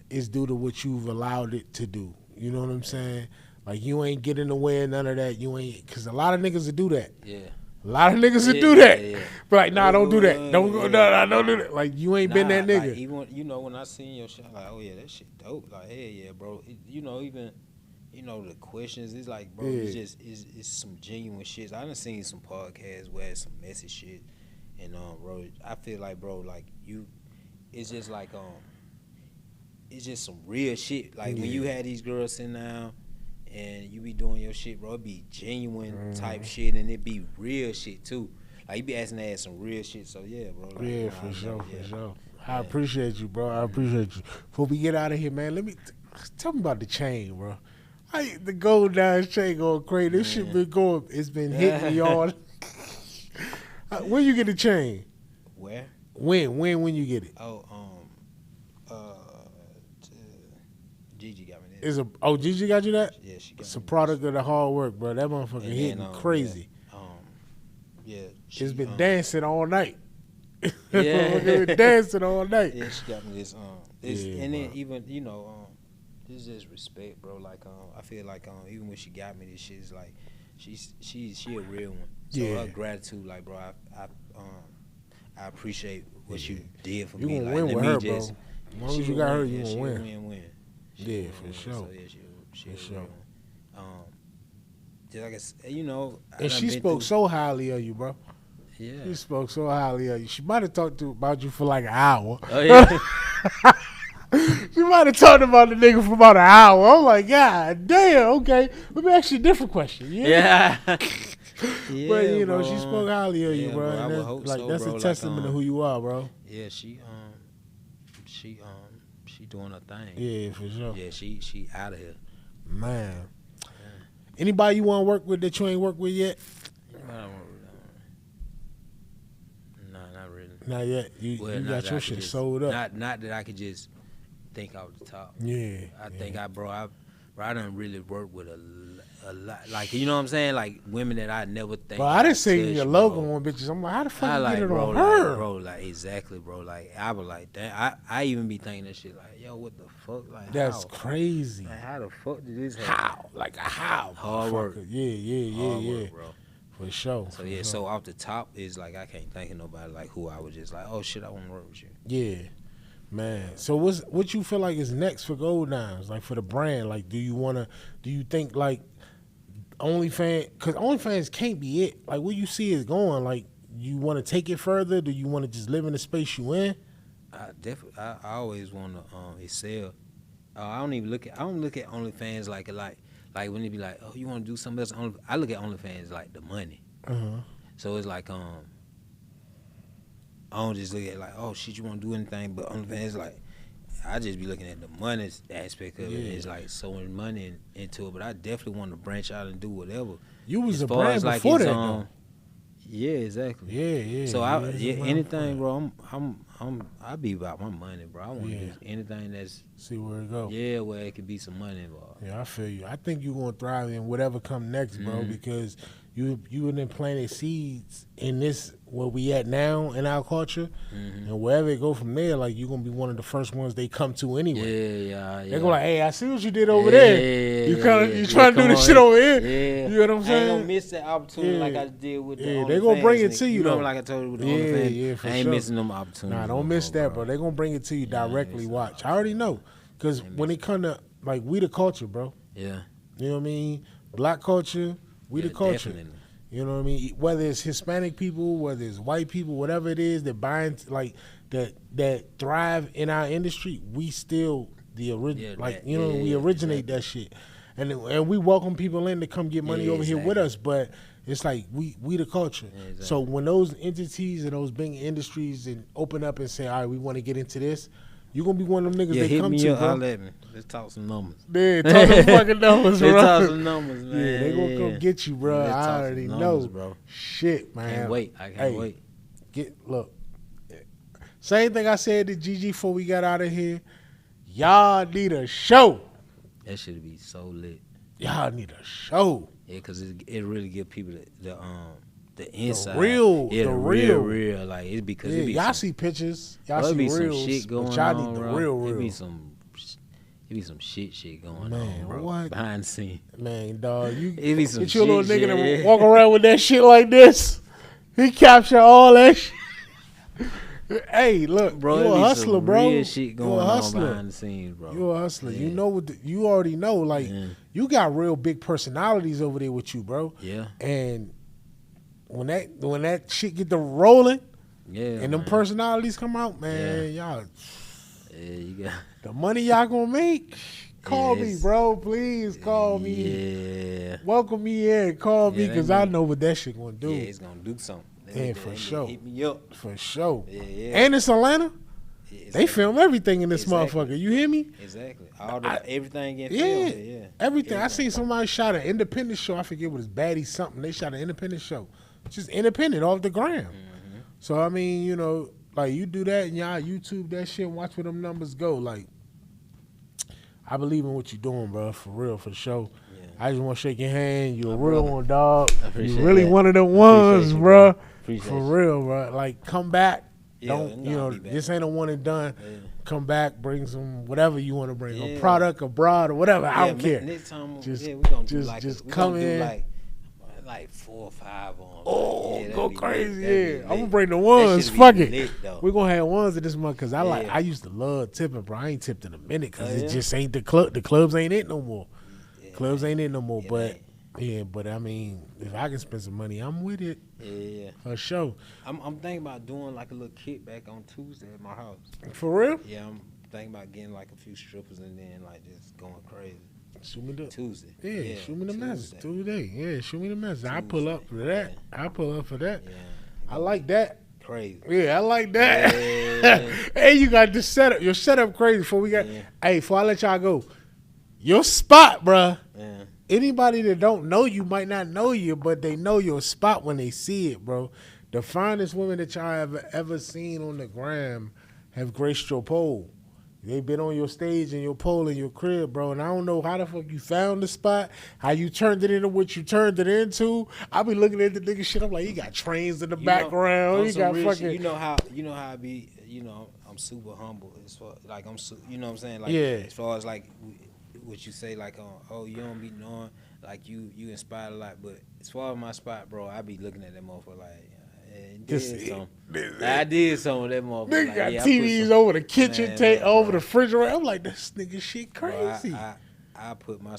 is due to what you've allowed it to do. You know what I'm saying? Like, you ain't getting in the way of none of that. You ain't, because a lot of niggas will do that. Yeah. A lot of niggas will do that. Yeah. But like, nah, don't do that. Don't go, nah, don't do that. Like, you ain't been that nigga. Like, even, you know, when I seen your shit, like, oh yeah, that shit dope. Like, hey, yeah, bro. You know, even, you know, the questions, it's like, bro, it's some genuine shit. I done seen some podcasts where it's some messy shit. And, bro, I feel like, bro, like, it's just like, it's just some real shit. Like, when you had these girls sitting down and you be doing your shit, bro, it be genuine type shit, and it be real shit too. Like, you be asking to add some real shit. So yeah, bro. Like, Yeah, for sure, for sure. I appreciate you, bro. I appreciate you. Before we get out of here, man, let me tell me about the chain, bro. The Gold Down chain going crazy. This shit been going. It's been hitting me all. When you get the chain? Where? When you get it? Oh, Gigi got me this. Gigi got you that? Yeah, she got It's a me product of the hard work, bro. That motherfucker And hitting then, crazy. Yeah, It's been dancing all night. Yeah. It's been dancing all night. Yeah, she got me this. Yeah, and then bro. even, you know, this is just respect, bro. Like, I feel like even when she got me this shit, it's like she a real one. So Yeah. her gratitude, like, bro, I appreciate what you did for You me. gonna Like, win let with me her, just, bro. As long as you got her, you gonna she win. win. Yeah, for sure. So yeah, she For a sure. real one. Just like I said, you know, I And done she been spoke through- so highly of you, bro. Yeah. She spoke so highly of you. She might have talked about you for like an hour. Oh yeah. She might have talked about the nigga for about an hour. I'm like, God damn, okay. Let me ask you a different question. Yeah. But you know, bro. she spoke highly of you, Yeah, bro. bro, I And would that's, hope like, so, that's bro. a Like, testament to who you are, bro. Yeah, she doing her thing. Yeah, for sure. Yeah, she out of here. Man. Anybody you want to work with that you ain't worked with yet? Nah, not really. Not yet. You got your shit sold up. Not that I could just think off the top. Yeah. I think I done really worked with a lot. Like, you know what I'm saying? Like, women that I never think. But I didn't say your logo bro. on bitches. I'm like, how the fuck I you like, get it bro, on her? like, bro, like, exactly, bro. Like, I was like, damn. I even be thinking that shit like, yo, what the fuck? Like, That's how? crazy. Like, how the fuck did this happen? How? Like a how? Hard work. Yeah. Work, bro. For sure. So, yeah, so off the top, is like, I can't think of nobody like who I was just like, oh, shit, I want to work with you. Yeah. Man, so what you feel like is next for Gold Dimes, like for the brand? Like, do you think like OnlyFans, because OnlyFans can't be it. Like, where you see it going, like, you want to take it further? Do you want to just live in the space you in? I always want to excel. I don't look at OnlyFans like when they be like, oh, you want to do something else? I look at OnlyFans like the money. So it's like I don't just look at like, oh shit, you want to do anything, but OnlyFans like, I just be looking at the money aspect of it. It's like so much money into it, but I definitely want to branch out and do whatever. You was as a far brand as like before that, though. Yeah, exactly. Yeah. So anything, bro. I be about my money, bro. I want to do anything that's see where it goes. Yeah, where it could be some money involved. Yeah, I feel you. I think you're gonna thrive in whatever come next, bro, because you done planted seeds in this where we at now in our culture, and wherever it go from there, like you're gonna be one of the first ones they come to anyway. Yeah. They're gonna like, hey, I see what you did over there. You trying to do this shit over here. Yeah. You know what I'm saying? I ain't gonna miss that opportunity like I did with the OnlyFans. They gonna bring it to you, though. Like I told you with the OnlyFans. Yeah, for I ain't sure. missing them opportunities. Nah, don't miss that, bro. They gonna bring it to you directly. Watch. I already know, cause when it come to like we the culture, bro. Yeah. You know what I mean? Black culture, we the culture. Definitely. You know what I mean? Whether it's Hispanic people, whether it's white people, whatever it is that buying like that thrive in our industry, we still the original. We originate that shit, and we welcome people in to come get money over here with us. But it's like we the culture. Yeah, exactly. So when those entities and those big industries and open up and say, all right, we want to get into this. You're going to be one of them niggas they come to, bro. Let me. Let's talk some numbers. Yeah, talk some fucking numbers, bro. Let's talk some numbers, man. Yeah, they going to come get you, bro. I already know. Bro. Shit, man. I can't wait. Look. Same thing I said to Gigi before we got out of here. Y'all need a show. That should be so lit. Y'all need a show. Yeah, because it really give people the inside, the real. Like it's because it be y'all some, see pictures, y'all see reels, some shit going but y'all on. Need the real. It be some shit going on, bro. What? Behind the scene, man, dog. You it be some get your little nigga to walk around with that shit like this. He capture all that shit. Hey, look, bro, you a hustler, bro. Real shit going on behind the scenes, bro. You a hustler. Yeah. You know what? You already know. Like you got real big personalities over there with you, bro. Yeah. And when that shit get to rolling, and them man. Personalities come out, man, y'all. Yeah, you got the money y'all gonna make. Call me, bro. Please call me. Yeah. Welcome me in. Call me, because I know what that shit gonna do. Yeah, it's gonna do something. Yeah, for sure. Hit me up. For sure. Yeah. And it's Atlanta. Yeah, they film everything in this motherfucker. You hear me? Exactly. Everything getting filmed. Yeah. Everything. I seen somebody shot an independent show. I forget what it's Baddie something. They shot an independent show. Just independent off the gram. So, I mean, you know, like you do that and y'all YouTube that shit and watch where them numbers go. Like, I believe in what you're doing, bro. For real, for sure. Yeah. I just want to shake your hand. You're a real one, dog. You really one of them ones, bro. For real, bro. Like, come back. This ain't a one and done. Yeah. Come back, bring some whatever you want to bring, a product, a broad, or whatever. I don't care. Next time, we gonna do just come in. Like 4 or 5 on. Oh, go crazy! I'm gonna bring the ones. Fuck it. We're gonna have ones in this month because I used to love tipping, bro. I ain't tipped in a minute because it just ain't the club. The clubs ain't it no more. Clubs ain't it no more. But but I mean, if I can spend some money, I'm with it. Yeah, for sure. I'm thinking about doing like a little kickback on Tuesday at my house. For real? Yeah, I'm thinking about getting like a few strippers and then like just going crazy. Shoot me the Tuesday. Yeah, shoot me the message. Tuesday. Yeah, shoot me the message. I pull up for that. I pull up for that. Yeah. I like that. Crazy. Yeah, I like that. Yeah. Hey, you got the setup. Your setup crazy. Before we got. Hey, before I let y'all go, your spot, bruh. Anybody that don't know you might not know you, but they know your spot when they see it, bro. The finest women that y'all have ever seen on the gram have graced your pole. They been on your stage and your pole in your crib, bro. And I don't know how the fuck you found the spot, how you turned it into what you turned it into. I be looking at the nigga shit. I'm like, he got trains in the background. He got fucking. Shit, you know how I be. You know, I'm super humble as far like you know what I'm saying. Like, yeah. As far as like what you say, like, oh, you don't be knowing, like you inspired a lot. But as far as my spot, bro, I be looking at that motherfucker like. I did something with that motherfucker. Nigga got TVs over the kitchen, over the refrigerator. I'm like, this nigga shit crazy. Bro, I put my,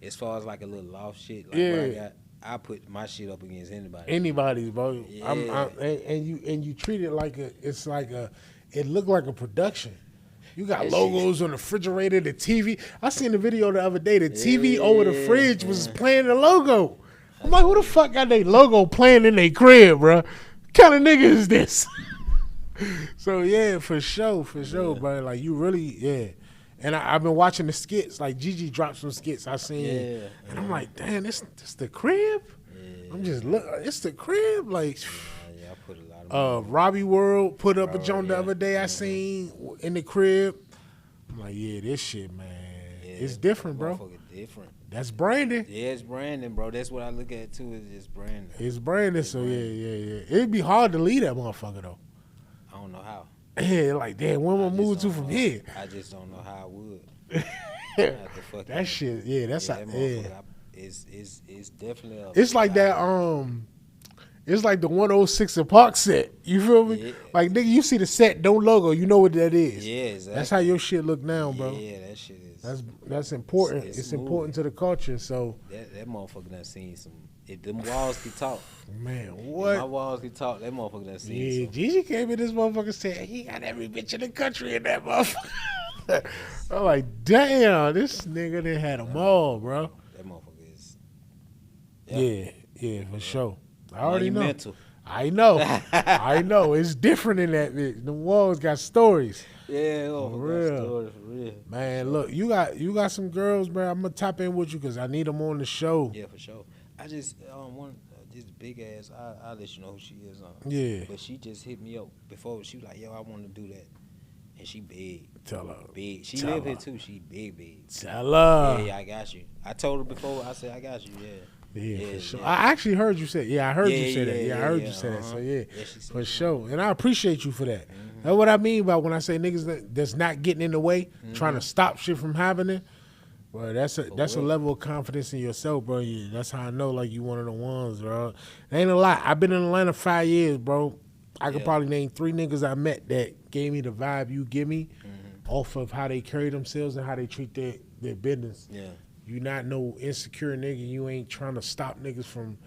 as far as like a little loft shit, like what I got, I put my shit up against anybody. Anybody's, bro. Yeah. And you treat it like it looked like a production. You got that logos on the refrigerator, the TV. I seen the video the other day. The TV over the fridge was playing the logo. I'm like, who the fuck got their logo playing in their crib, bro? What kind of nigga is this? So, yeah, for sure, bro. Like, you really, And I've been watching the skits. Like, Gigi dropped some skits I seen. And I'm like, damn, this the crib? Yeah. I'm just it's the crib? Like, I put a lot of Robbie World put up a joint the other day I seen in the crib. I'm like, yeah, this shit, man. Yeah, it's different, bro. Different. That's branding. Yeah, it's branding, bro. That's what I look at too. Is just branding. It's branding. So yeah. It'd be hard to leave that motherfucker though. I don't know how. Yeah, like damn, where am I moving to from here? I just don't know how I would. That shit. Yeah, that's how. It's definitely. It's like that. It's like the 106 and Park set. You feel me? Yeah. Like nigga, you see the set, no logo. You know what that is. Yeah, exactly. That's how your shit look now, bro. Yeah, that shit is. That's important. It's important to the culture. So that motherfucker done seen some. If them walls could talk, man, what? If my walls could talk, that motherfucker done seen. Yeah, Gigi came in this motherfucker saying he got every bitch in the country in that motherfucker. I'm like, damn, this nigga done had them all, bro. That motherfucker is. Yeah, for sure. I already know. Mental. I know. It's different in that bitch. The walls got stories. Yeah, for real. Man, look, you got some girls, bro. I'm gonna tap in with you because I need them on the show. Yeah, for sure. I just want this big ass. I'll let you know who she is. Yeah. But she just hit me up before. She was like, "Yo, I want to do that," and she big. Tell her. Big. She live here too. She big. Tell her. Yeah, I got you. I told her before. I said, "I got you." Yeah, for sure. I actually heard you say. Yeah, I heard you say that. Yeah, I heard you say that. So yeah, for sure. And I appreciate you for that. That's what I mean by when I say niggas that's not getting in the way, trying to stop shit from happening. Well, that's a level of confidence in yourself, bro. Yeah, that's how I know like you one of the ones, bro. It ain't a lot. I've been in Atlanta 5 years, bro. I could probably name 3 niggas I met that gave me the vibe you give me off of how they carry themselves and how they treat their business. Yeah. You not no insecure nigga. You ain't trying to stop niggas from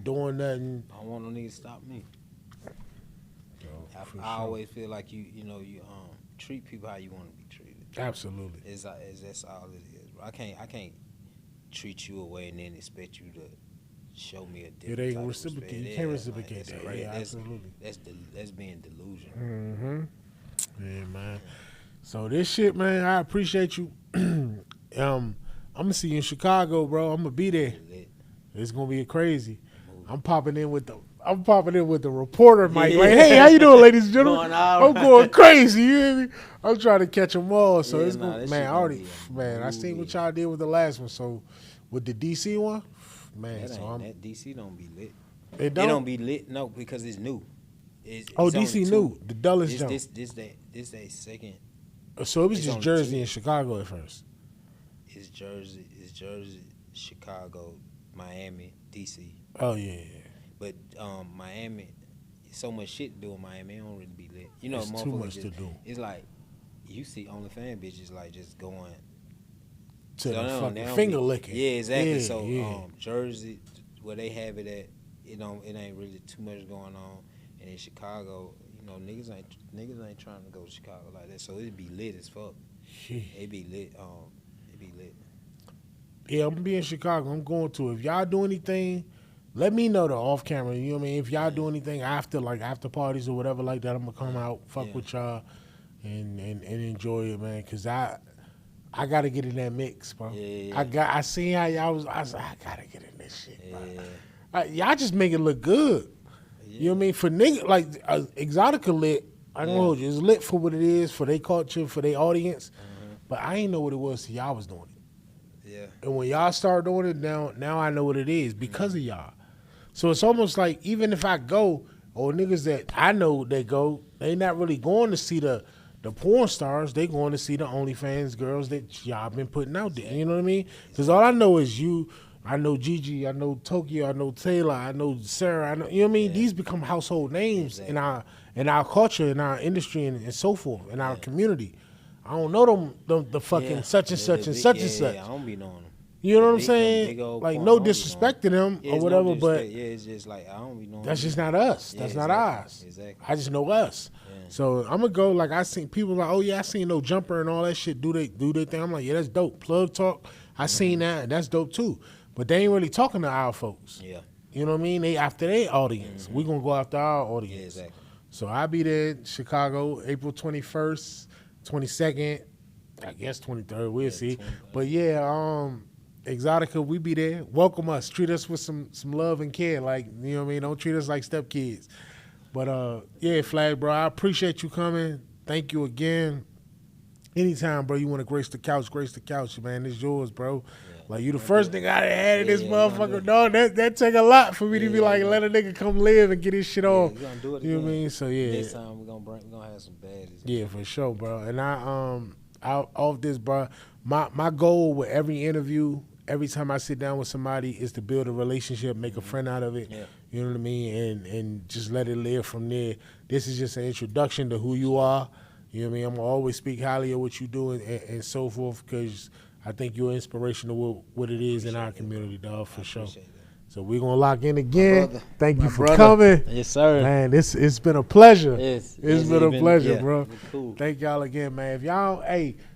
doing nothing. I don't want no niggas to stop me. I always feel like you treat people how you want to be treated. Absolutely. That's all it is, bro. I can't treat you away and then expect you to show me a different. It ain't reciprocate. You can't reciprocate that. Right. Yeah, absolutely. That's being delusional. Yeah, man. So this shit, man. I appreciate you. I'm gonna see you in Chicago, bro. I'm gonna be there. It's gonna be crazy. I'm popping in with the reporter mic. Like, hey, how you doing, ladies and gentlemen? I'm going crazy. You hear me? I'm trying to catch them all. So it's going, man. I seen what y'all did with the last one. So with the DC one, man. That DC don't be lit. It don't be lit. No, because it's new. It's DC new. The dullest jump. This they second. So it was just Jersey and Chicago at first. It's Jersey, Chicago, Miami, DC. Oh yeah. But Miami, so much shit to do in Miami. It don't really be lit. You know, it's too much to do. It's like you see OnlyFans bitches like just going to the fucking finger licking. Yeah, exactly. Jersey, where they have it at, it ain't really too much going on. And in Chicago, you know, niggas ain't trying to go to Chicago like that. So it'd be lit as fuck. It be lit. Yeah, I'm gonna be in Chicago. I'm going to. If y'all do anything, let me know off camera. You know what I mean? If y'all do anything after parties or whatever like that, I'm gonna come out, fuck with y'all, and enjoy it, man. Cause I gotta get in that mix, bro. I seen how y'all was. I was like, I gotta get in this shit, bro. Y'all just make it look good. You know what I mean? For niggas, like, Exotica lit, I don't hold you. It's lit for what it is, for their culture, for their audience. But I ain't know what it was till y'all was doing it. Yeah. And when y'all start doing it, now I know what it is because of y'all. So it's almost like even if I go, or niggas that I know they go, they not really going to see the porn stars. They going to see the OnlyFans girls that y'all been putting out there. You know what I mean? Because all I know is you. I know Gigi. I know Tokyo. I know Taylor. I know Sarah. I know, you know what I mean? These become household names in our culture, in our industry, and so forth, in our community. I don't know them the fucking such and such and such and such. I don't be knowing them. You know what I'm saying? Like, no disrespect to them or whatever, but it's just like I don't be knowing. that's just not us. That's not ours. Exactly. I just know us. Yeah. So I'm gonna go. Like, I seen people like, oh yeah, I seen No Jumper and all that shit. Do their thing. I'm like, yeah, that's dope. Plug Talk. I seen that. And that's dope too. But they ain't really talking to our folks. Yeah. You know what I mean? They after their audience. We gonna go after our audience. Yeah, exactly. So I'll be there in Chicago, April 21st, 22nd, I guess 23rd. We'll see. But yeah, Exotica, we be there. Welcome us. Treat us with some love and care. Like, you know what I mean? Don't treat us like stepkids. But yeah, Flag, bro, I appreciate you coming. Thank you again. Anytime, bro, you want to grace the couch, man. It's yours, bro. Yeah. Like, you the first nigga I had in this motherfucker. No, that take a lot for me to be like, let a nigga come live and get his shit off. We're gonna do it you know again. what I mean? So yeah. This time we're gonna have some baddies. Yeah, for sure, bro. And off this, bro, my goal with every interview, every time I sit down with somebody, is to build a relationship, make a friend out of it. Yeah. You know what I mean? And just let it live from there. This is just an introduction to who you are. You know what I mean? I'm going to always speak highly of what you do and so forth, because I think you're inspirational with what it is in our community, dog, for sure. So we're going to lock in again. Thank you for coming. Yes, sir. Man, it's been a pleasure. It's been a pleasure, bro. Cool. Thank y'all again, man. If y'all,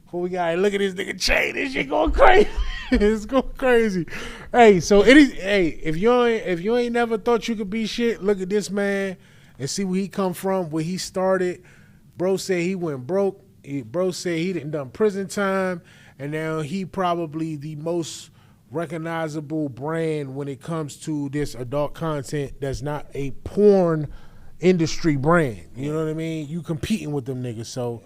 before we got, look at this nigga chain. This shit going crazy. It's going crazy. Hey, so if you ain't never thought you could be shit, look at this man and see where he come from, where he started. Bro said he went broke. Bro said he done prison time, and now he probably the most recognizable brand when it comes to this adult content that's not a porn industry brand. You know what I mean? You competing with them niggas. So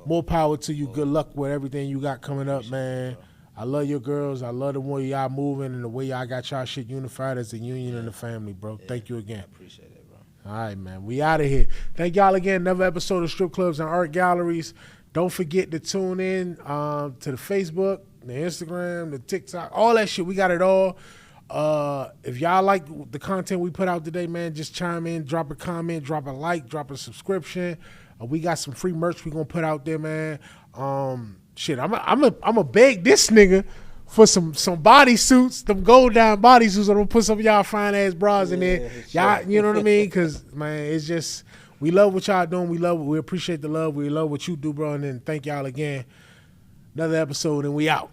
more power to you. Good luck with everything you got coming up, man. I love your girls. I love the way y'all moving and the way y'all got y'all shit unified as a union and a family, bro. Thank you again. I appreciate it. All right, man. We out of here. Thank y'all again. Another episode of Strip Clubs and Art Galleries. Don't forget to tune in to the Facebook, the Instagram, the TikTok, all that shit. We got it all. If y'all like the content we put out today, man, just chime in, drop a comment, drop a like, drop a subscription. We got some free merch we gonna put out there, man. Shit, I'm a beg this nigga for some bodysuits, them gold down bodysuits. I'm gonna put some of y'all fine ass bras in there. Y'all, you know what I mean? Cause man, it's just, we love what y'all doing. We appreciate the love. We love what you do, bro. And then thank y'all again. Another episode and we out.